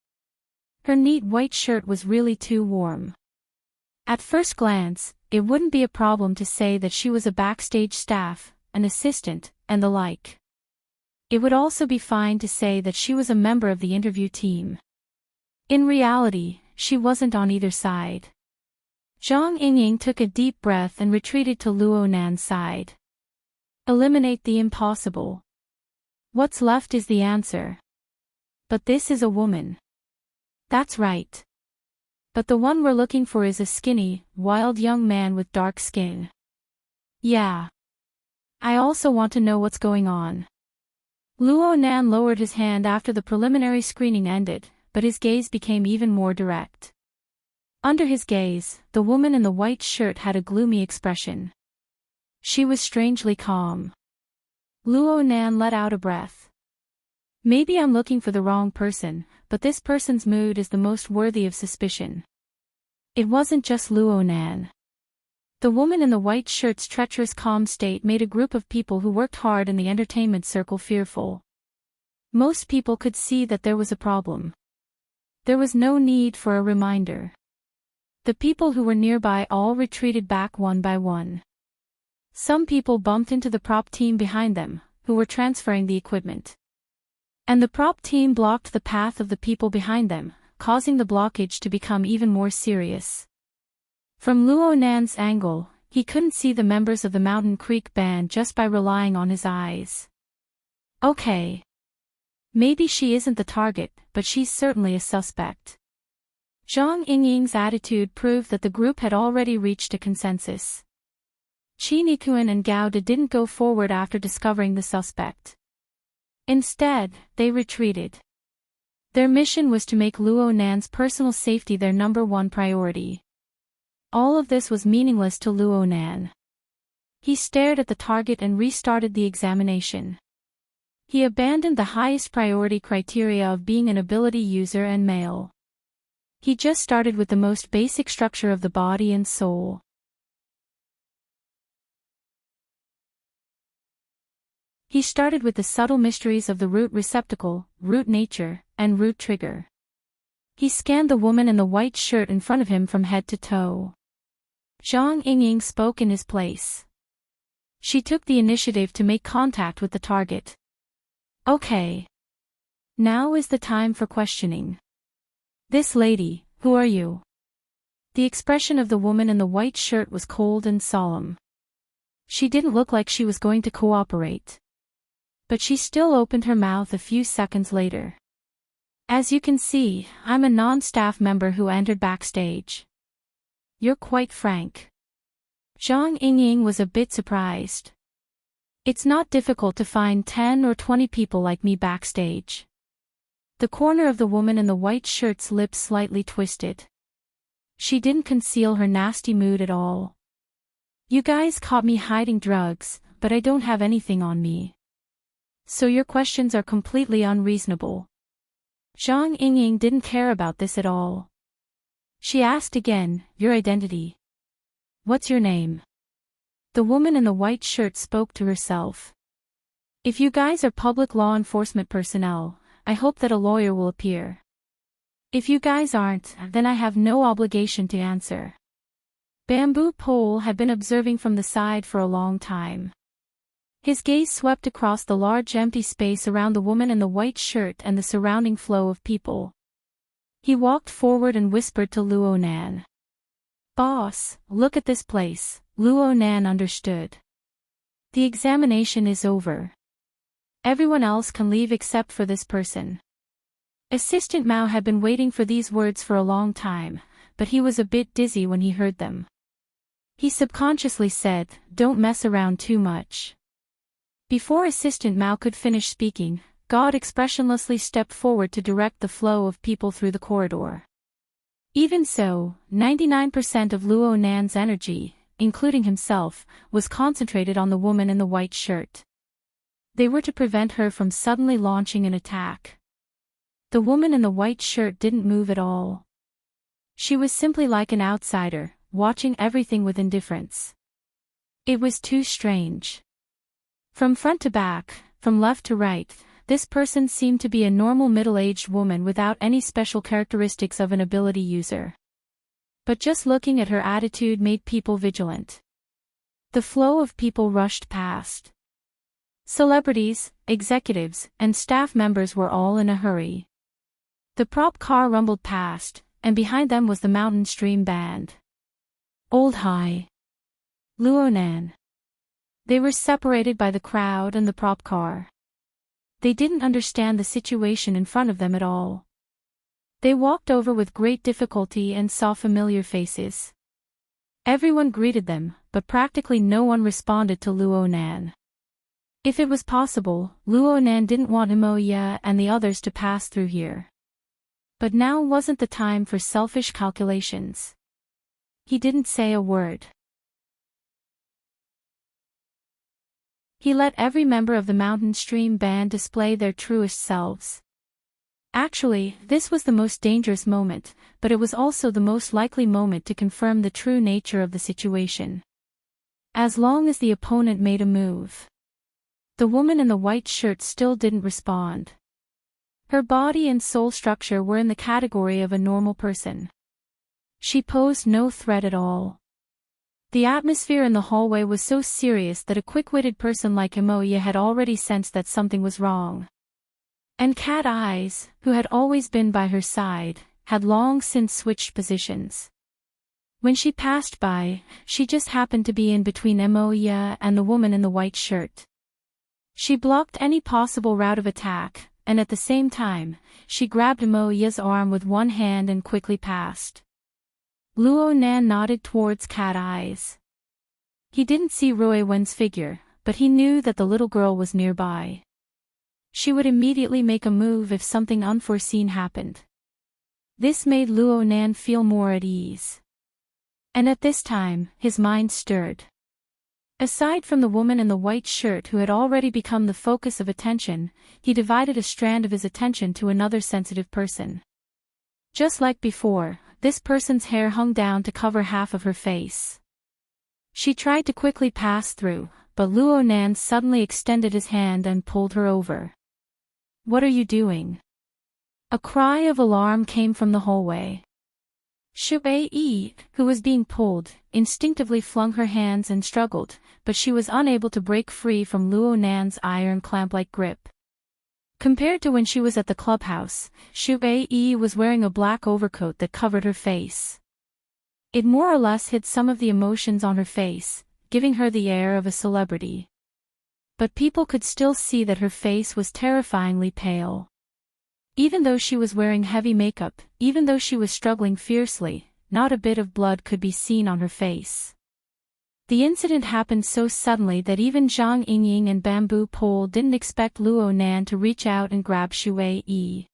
Her neat white shirt was really too warm. At first glance, it wouldn't be a problem to say that she was a backstage staff, an assistant, and the like. It would also be fine to say that she was a member of the interview team. In reality, she wasn't on either side. Zhang Yingying took a deep breath and retreated to Luo Nan's side. Eliminate the impossible. What's left is the answer. But this is a woman. That's right. But the one we're looking for is a skinny, wild young man with dark skin. Yeah. I also want to know what's going on. Luo Nan lowered his hand after the preliminary screening ended, but his gaze became even more direct. Under his gaze, the woman in the white shirt had a gloomy expression. She was strangely calm. Luo Nan let out a breath. Maybe I'm looking for the wrong person, but this person's mood is the most worthy of suspicion. It wasn't just Luo Nan. The woman in the white shirt's treacherous calm state made a group of people who worked hard in the entertainment circle fearful. Most people could see that there was a problem. There was no need for a reminder. The people who were nearby all retreated back one by one. Some people bumped into the prop team behind them, who were transferring the equipment. And the prop team blocked the path of the people behind them, causing the blockage to become even more serious. From Luo Nan's angle, he couldn't see the members of the Mountain Creek band just by relying on his eyes. Okay. Maybe she isn't the target, but she's certainly a suspect. Zhang Yingying's attitude proved that the group had already reached a consensus. Qi Nikuan and Gao De didn't go forward after discovering the suspect. Instead, they retreated. Their mission was to make Luo Nan's personal safety their #1 priority. All of this was meaningless to Luo Nan. He stared at the target and restarted the examination. He abandoned the highest priority criteria of being an ability user and male. He just started with the most basic structure of the body and soul. He started with the subtle mysteries of the root receptacle, root nature, and root trigger. He scanned the woman in the white shirt in front of him from head to toe. Zhang Yingying spoke in his place. She took the initiative to make contact with the target. Okay. Now is the time for questioning. This lady, who are you? The expression of the woman in the white shirt was cold and solemn. She didn't look like she was going to cooperate. But she still opened her mouth a few seconds later. As you can see, I'm a non-staff member who entered backstage. You're quite frank. Zhang Yingying was a bit surprised. It's not difficult to find 10 or 20 people like me backstage. The corner of the woman in the white shirt's lips slightly twisted. She didn't conceal her nasty mood at all. You guys caught me hiding drugs, but I don't have anything on me. So your questions are completely unreasonable. Zhang Yingying didn't care about this at all. She asked again, your identity. What's your name? The woman in the white shirt spoke to herself. If you guys are public law enforcement personnel, I hope that a lawyer will appear. If you guys aren't, then I have no obligation to answer. Bamboo Pole had been observing from the side for a long time. His gaze swept across the large empty space around the woman in the white shirt and the surrounding flow of people. He walked forward and whispered to Luo Nan. Boss, look at this place. Luo Nan understood. The examination is over. Everyone else can leave except for this person. Assistant Mao had been waiting for these words for a long time, but he was a bit dizzy when he heard them. He subconsciously said, don't mess around too much. Before Assistant Mao could finish speaking, God expressionlessly stepped forward to direct the flow of people through the corridor. Even so, 99% of Luo Nan's energy, including himself, was concentrated on the woman in the white shirt. They were to prevent her from suddenly launching an attack. The woman in the white shirt didn't move at all. She was simply like an outsider, watching everything with indifference. It was too strange. From front to back, from left to right, this person seemed to be a normal middle-aged woman without any special characteristics of an ability user. But just looking at her attitude made people vigilant. The flow of people rushed past. Celebrities, executives, and staff members were all in a hurry. The prop car rumbled past, and behind them was the Mountain Stream Band. Old High. Luo Nan. They were separated by the crowd and the prop car. They didn't understand the situation in front of them at all. They walked over with great difficulty and saw familiar faces. Everyone greeted them, but practically no one responded to Luo Nan. If it was possible, Luo Nan didn't want Imoya and the others to pass through here. But now wasn't the time for selfish calculations. He didn't say a word. He let every member of the Mountain Stream Band display their truest selves. Actually, this was the most dangerous moment, but it was also the most likely moment to confirm the true nature of the situation. As long as the opponent made a move. The woman in the white shirt still didn't respond. Her body and soul structure were in the category of a normal person. She posed no threat at all. The atmosphere in the hallway was so serious that a quick-witted person like Imoya had already sensed that something was wrong. And Cat Eyes, who had always been by her side, had long since switched positions. When she passed by, she just happened to be in between Imoya and the woman in the white shirt. She blocked any possible route of attack, and at the same time, she grabbed Imoya's arm with one hand and quickly passed. Luo Nan nodded towards Cat Eyes. He didn't see Rui Wen's figure, but he knew that the little girl was nearby. She would immediately make a move if something unforeseen happened. This made Luo Nan feel more at ease. And at this time, his mind stirred. Aside from the woman in the white shirt who had already become the focus of attention, he divided a strand of his attention to another sensitive person. Just like before, this person's hair hung down to cover half of her face. She tried to quickly pass through, but Luo Nan suddenly extended his hand and pulled her over. What are you doing? A cry of alarm came from the hallway. Shu Yi, who was being pulled, instinctively flung her hands and struggled, but she was unable to break free from Luo Nan's iron clamp-like grip. Compared to when she was at the clubhouse, Shu Yi was wearing a black overcoat that covered her face. It more or less hid some of the emotions on her face, giving her the air of a celebrity. But people could still see that her face was terrifyingly pale. Even though she was wearing heavy makeup, even though she was struggling fiercely, not a bit of blood could be seen on her face. The incident happened so suddenly that even Zhang Yingying and Bamboo Pole didn't expect Luo Nan to reach out and grab Shui Yi.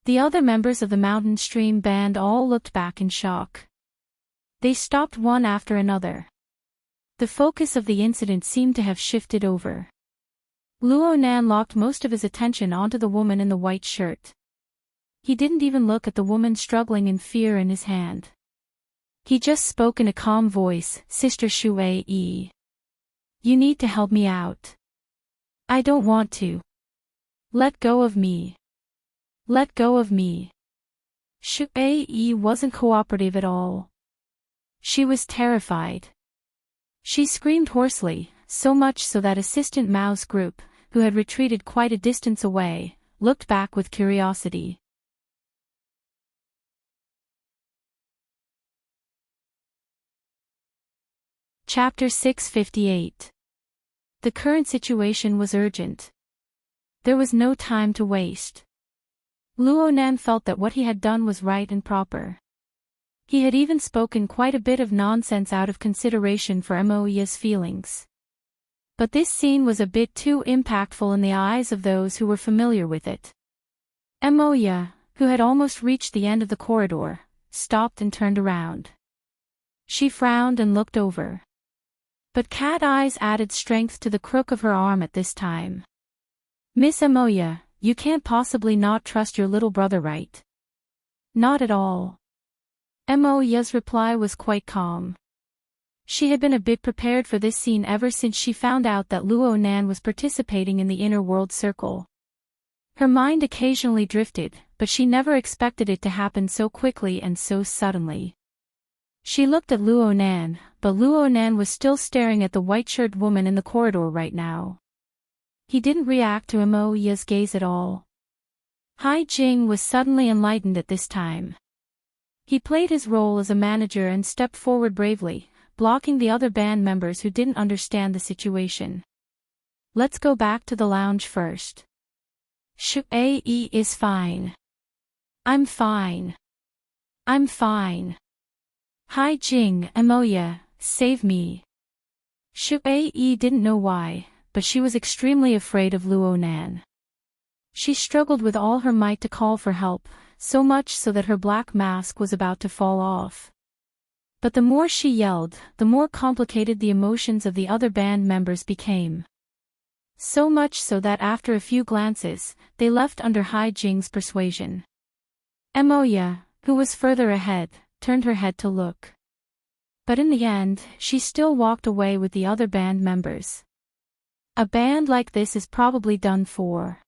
The other members of the Mountain Stream Band all looked back in shock. They stopped one after another. The focus of the incident seemed to have shifted over. Luo Nan locked most of his attention onto the woman in the white shirt. He didn't even look at the woman struggling in fear in his hand. He just spoke in a calm voice, "Sister Shui Yi. You need to help me out. I don't want to. Let go of me. Let go of me." Shui Yi wasn't cooperative at all. She was terrified. She screamed hoarsely, so much so that Assistant Mao's group, who had retreated quite a distance away, looked back with curiosity. Chapter 658. The current situation was urgent. There was no time to waste. Luo Nan felt that what he had done was right and proper. He had even spoken quite a bit of nonsense out of consideration for Moya's feelings. But this scene was a bit too impactful in the eyes of those who were familiar with it. Moya, who had almost reached the end of the corridor, stopped and turned around. She frowned and looked over. But Cat Eyes added strength to the crook of her arm at this time. "Miss Moya, you can't possibly not trust your little brother, right?" "Not at all." Moya's reply was quite calm. She had been a bit prepared for this scene ever since she found out that Luo Nan was participating in the inner world circle. Her mind occasionally drifted, but she never expected it to happen so quickly and so suddenly. She looked at Luo Nan, but Luo Nan was still staring at the white-shirted woman in the corridor right now. He didn't react to Moya's gaze at all. Hai Jing was suddenly enlightened at this time. He played his role as a manager and stepped forward bravely, blocking the other band members who didn't understand the situation. "Let's go back to the lounge first." "Shui Yi is fine. I'm fine. I'm fine. Hai Jing, Moya, save me." Shui Yi didn't know why, but she was extremely afraid of Luo Nan. She struggled with all her might to call for help, so much so that her black mask was about to fall off. But the more she yelled, the more complicated the emotions of the other band members became. So much so that after a few glances, they left under Hai Jing's persuasion. Moya, who was further ahead, turned her head to look. But in the end, she still walked away with the other band members. A band like this is probably done for.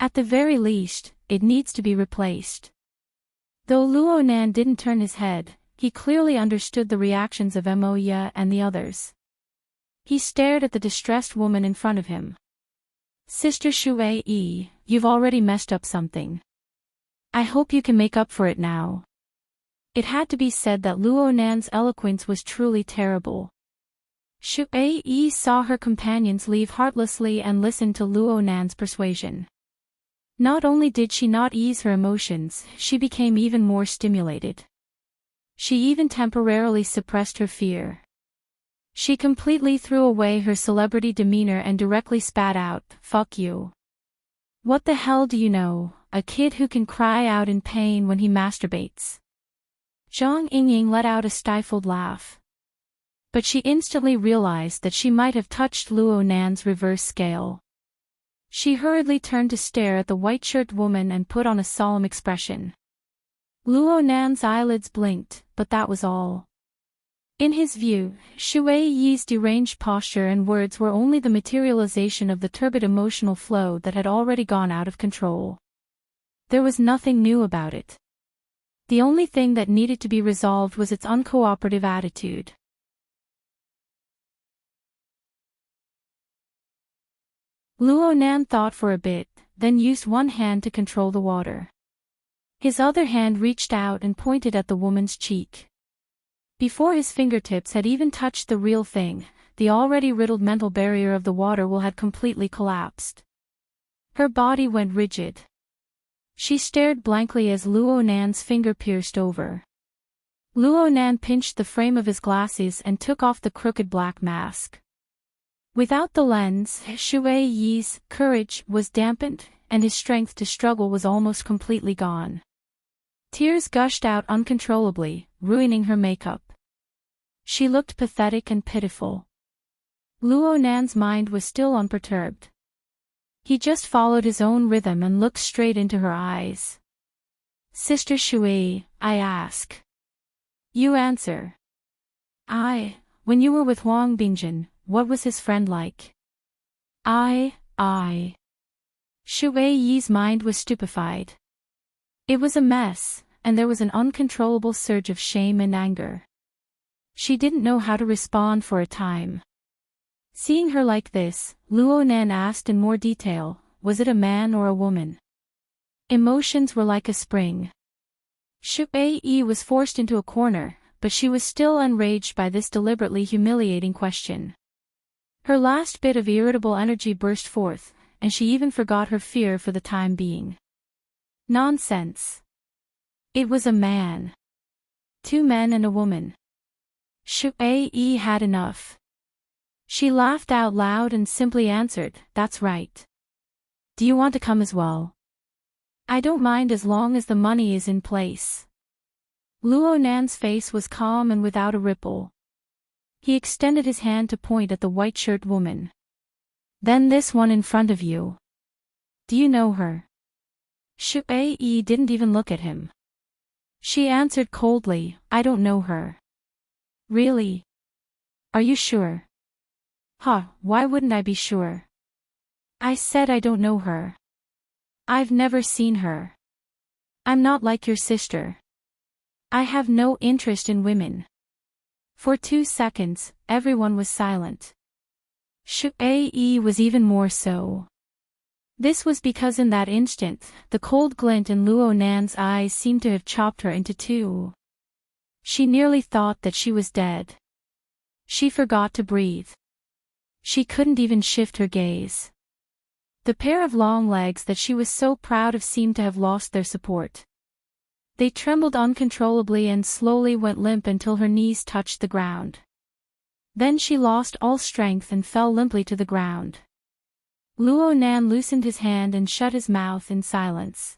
At the very least, it needs to be replaced. Though Luo Nan didn't turn his head, he clearly understood the reactions of Moya and the others. He stared at the distressed woman in front of him. "Sister Shui Yi, you've already messed up something. I hope you can make up for it now." It had to be said that Luo Nan's eloquence was truly terrible. Shui Yi saw her companions leave heartlessly and listened to Luo Nan's persuasion. Not only did she not ease her emotions, she became even more stimulated. She even temporarily suppressed her fear. She completely threw away her celebrity demeanor and directly spat out, "Fuck you. What the hell do you know, a kid who can cry out in pain when he masturbates." Zhang Yingying let out a stifled laugh. But she instantly realized that she might have touched Luo Nan's reverse scale. She hurriedly turned to stare at the white-shirted woman and put on a solemn expression. Luo Nan's eyelids blinked, but that was all. In his view, Shui Yi's deranged posture and words were only the materialization of the turbid emotional flow that had already gone out of control. There was nothing new about it. The only thing that needed to be resolved was its uncooperative attitude. Luo Nan thought for a bit, then used one hand to control the water. His other hand reached out and pointed at the woman's cheek. Before his fingertips had even touched the real thing, the already riddled mental barrier of the water will had completely collapsed. Her body went rigid. She stared blankly as Luo Nan's finger pierced over. Luo Nan pinched the frame of his glasses and took off the crooked black mask. Without the lens, Shui Yi's courage was dampened, and his strength to struggle was almost completely gone. Tears gushed out uncontrollably, ruining her makeup. She looked pathetic and pitiful. Luo Nan's mind was still unperturbed. He just followed his own rhythm and looked straight into her eyes. "Sister Shui, I ask. You answer. When you were with Huang Bingjin, what was his friend like?" Shui Yi's mind was stupefied. It was a mess, and there was an uncontrollable surge of shame and anger. She didn't know how to respond for a time. Seeing her like this, Luo Nan asked in more detail, was it a man or a woman? Emotions were like a spring. Shui Yi was forced into a corner, but she was still enraged by this deliberately humiliating question. Her last bit of irritable energy burst forth, and she even forgot her fear for the time being. Nonsense. It was a man. 2 men and a woman. Shui Yi had enough. She laughed out loud and simply answered, "That's right. Do you want to come as well?" "I don't mind as long as the money is in place." Luo Nan's face was calm and without a ripple. He extended his hand to point at the white-shirt woman. "Then this one in front of you. Do you know her?" Shui Yi didn't even look at him. She answered coldly, "I don't know her." "Really? Are you sure?" Why wouldn't I be sure? I said I don't know her. I've never seen her. I'm not like your sister. I have no interest in women." For 2 seconds, everyone was silent. Shui Yi was even more so. This was because in that instant, the cold glint in Luo Nan's eyes seemed to have chopped her into 2. She nearly thought that she was dead. She forgot to breathe. She couldn't even shift her gaze. The pair of long legs that she was so proud of seemed to have lost their support. They trembled uncontrollably and slowly went limp until her knees touched the ground. Then she lost all strength and fell limply to the ground. Luo Nan loosened his hand and shut his mouth in silence.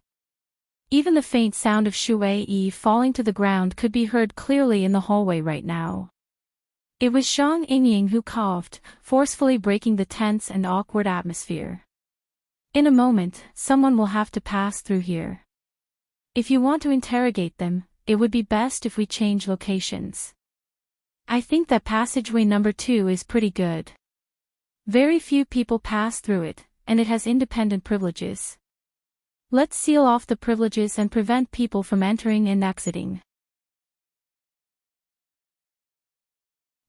Even the faint sound of Shui Yi falling to the ground could be heard clearly in the hallway right now. It was Zhang Yingying who coughed, forcefully breaking the tense and awkward atmosphere. "In a moment, someone will have to pass through here. If you want to interrogate them, it would be best if we change locations. I think that passageway number 2 is pretty good. Very few people pass through it, and it has independent privileges. Let's seal off the privileges and prevent people from entering and exiting.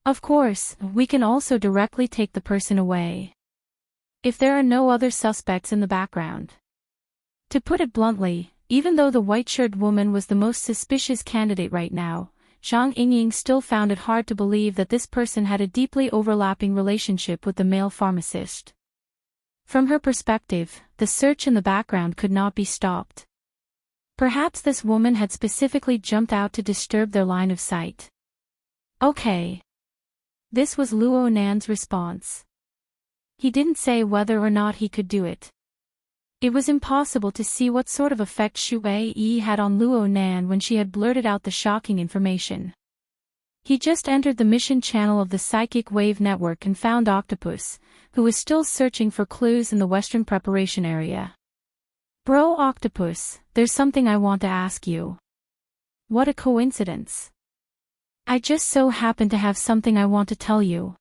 Of course, we can also directly take the person away. If there are no other suspects in the background." To put it bluntly, even though the white-shirt woman was the most suspicious candidate right now, Zhang Yingying still found it hard to believe that this person had a deeply overlapping relationship with the male pharmacist. From her perspective, the search in the background could not be stopped. Perhaps this woman had specifically jumped out to disturb their line of sight. "Okay." This was Luo Nan's response. He didn't say whether or not he could do it. It was impossible to see what sort of effect Shui Yi had on Luo Nan when she had blurted out the shocking information. He just entered the mission channel of the Psychic Wave Network and found Octopus, who was still searching for clues in the Western preparation area. "Bro Octopus, there's something I want to ask you." "What a coincidence. I just so happen to have something I want to tell you."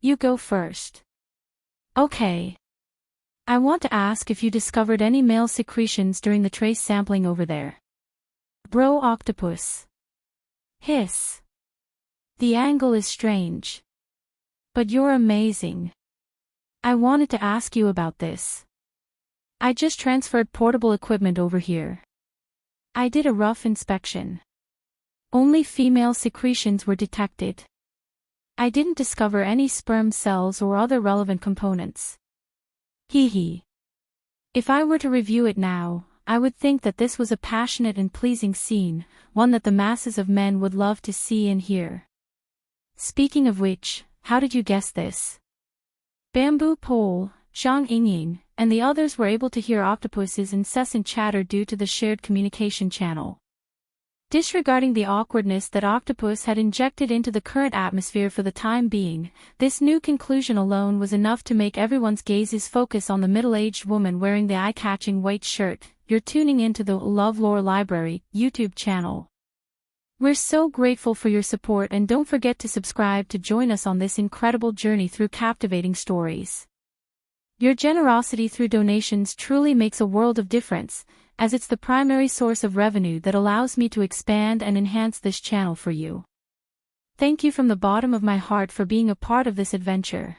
"You go first." "Okay. I want to ask if you discovered any male secretions during the trace sampling over there." "Bro Octopus." Hiss. "The angle is strange. But you're amazing. I wanted to ask you about this. I just transferred portable equipment over here. I did a rough inspection. Only female secretions were detected. I didn't discover any sperm cells or other relevant components. Hee hee. If I were to review it now, I would think that this was a passionate and pleasing scene, one that the masses of men would love to see and hear. Speaking of which, how did you guess this? Bamboo Pole, Zhang Yingying, and the others were able to hear Octopus's incessant chatter due to the shared communication channel. Disregarding the awkwardness that Octopus had injected into the current atmosphere for the time being, this new conclusion alone was enough to make everyone's gazes focus on the middle-aged woman wearing the eye-catching white shirt. You're tuning into the LoveLore Library YouTube channel. We're so grateful for your support, and don't forget to subscribe to join us on this incredible journey through captivating stories. Your generosity through donations truly makes a world of difference, as it's the primary source of revenue that allows me to expand and enhance this channel for you. Thank you from the bottom of my heart for being a part of this adventure.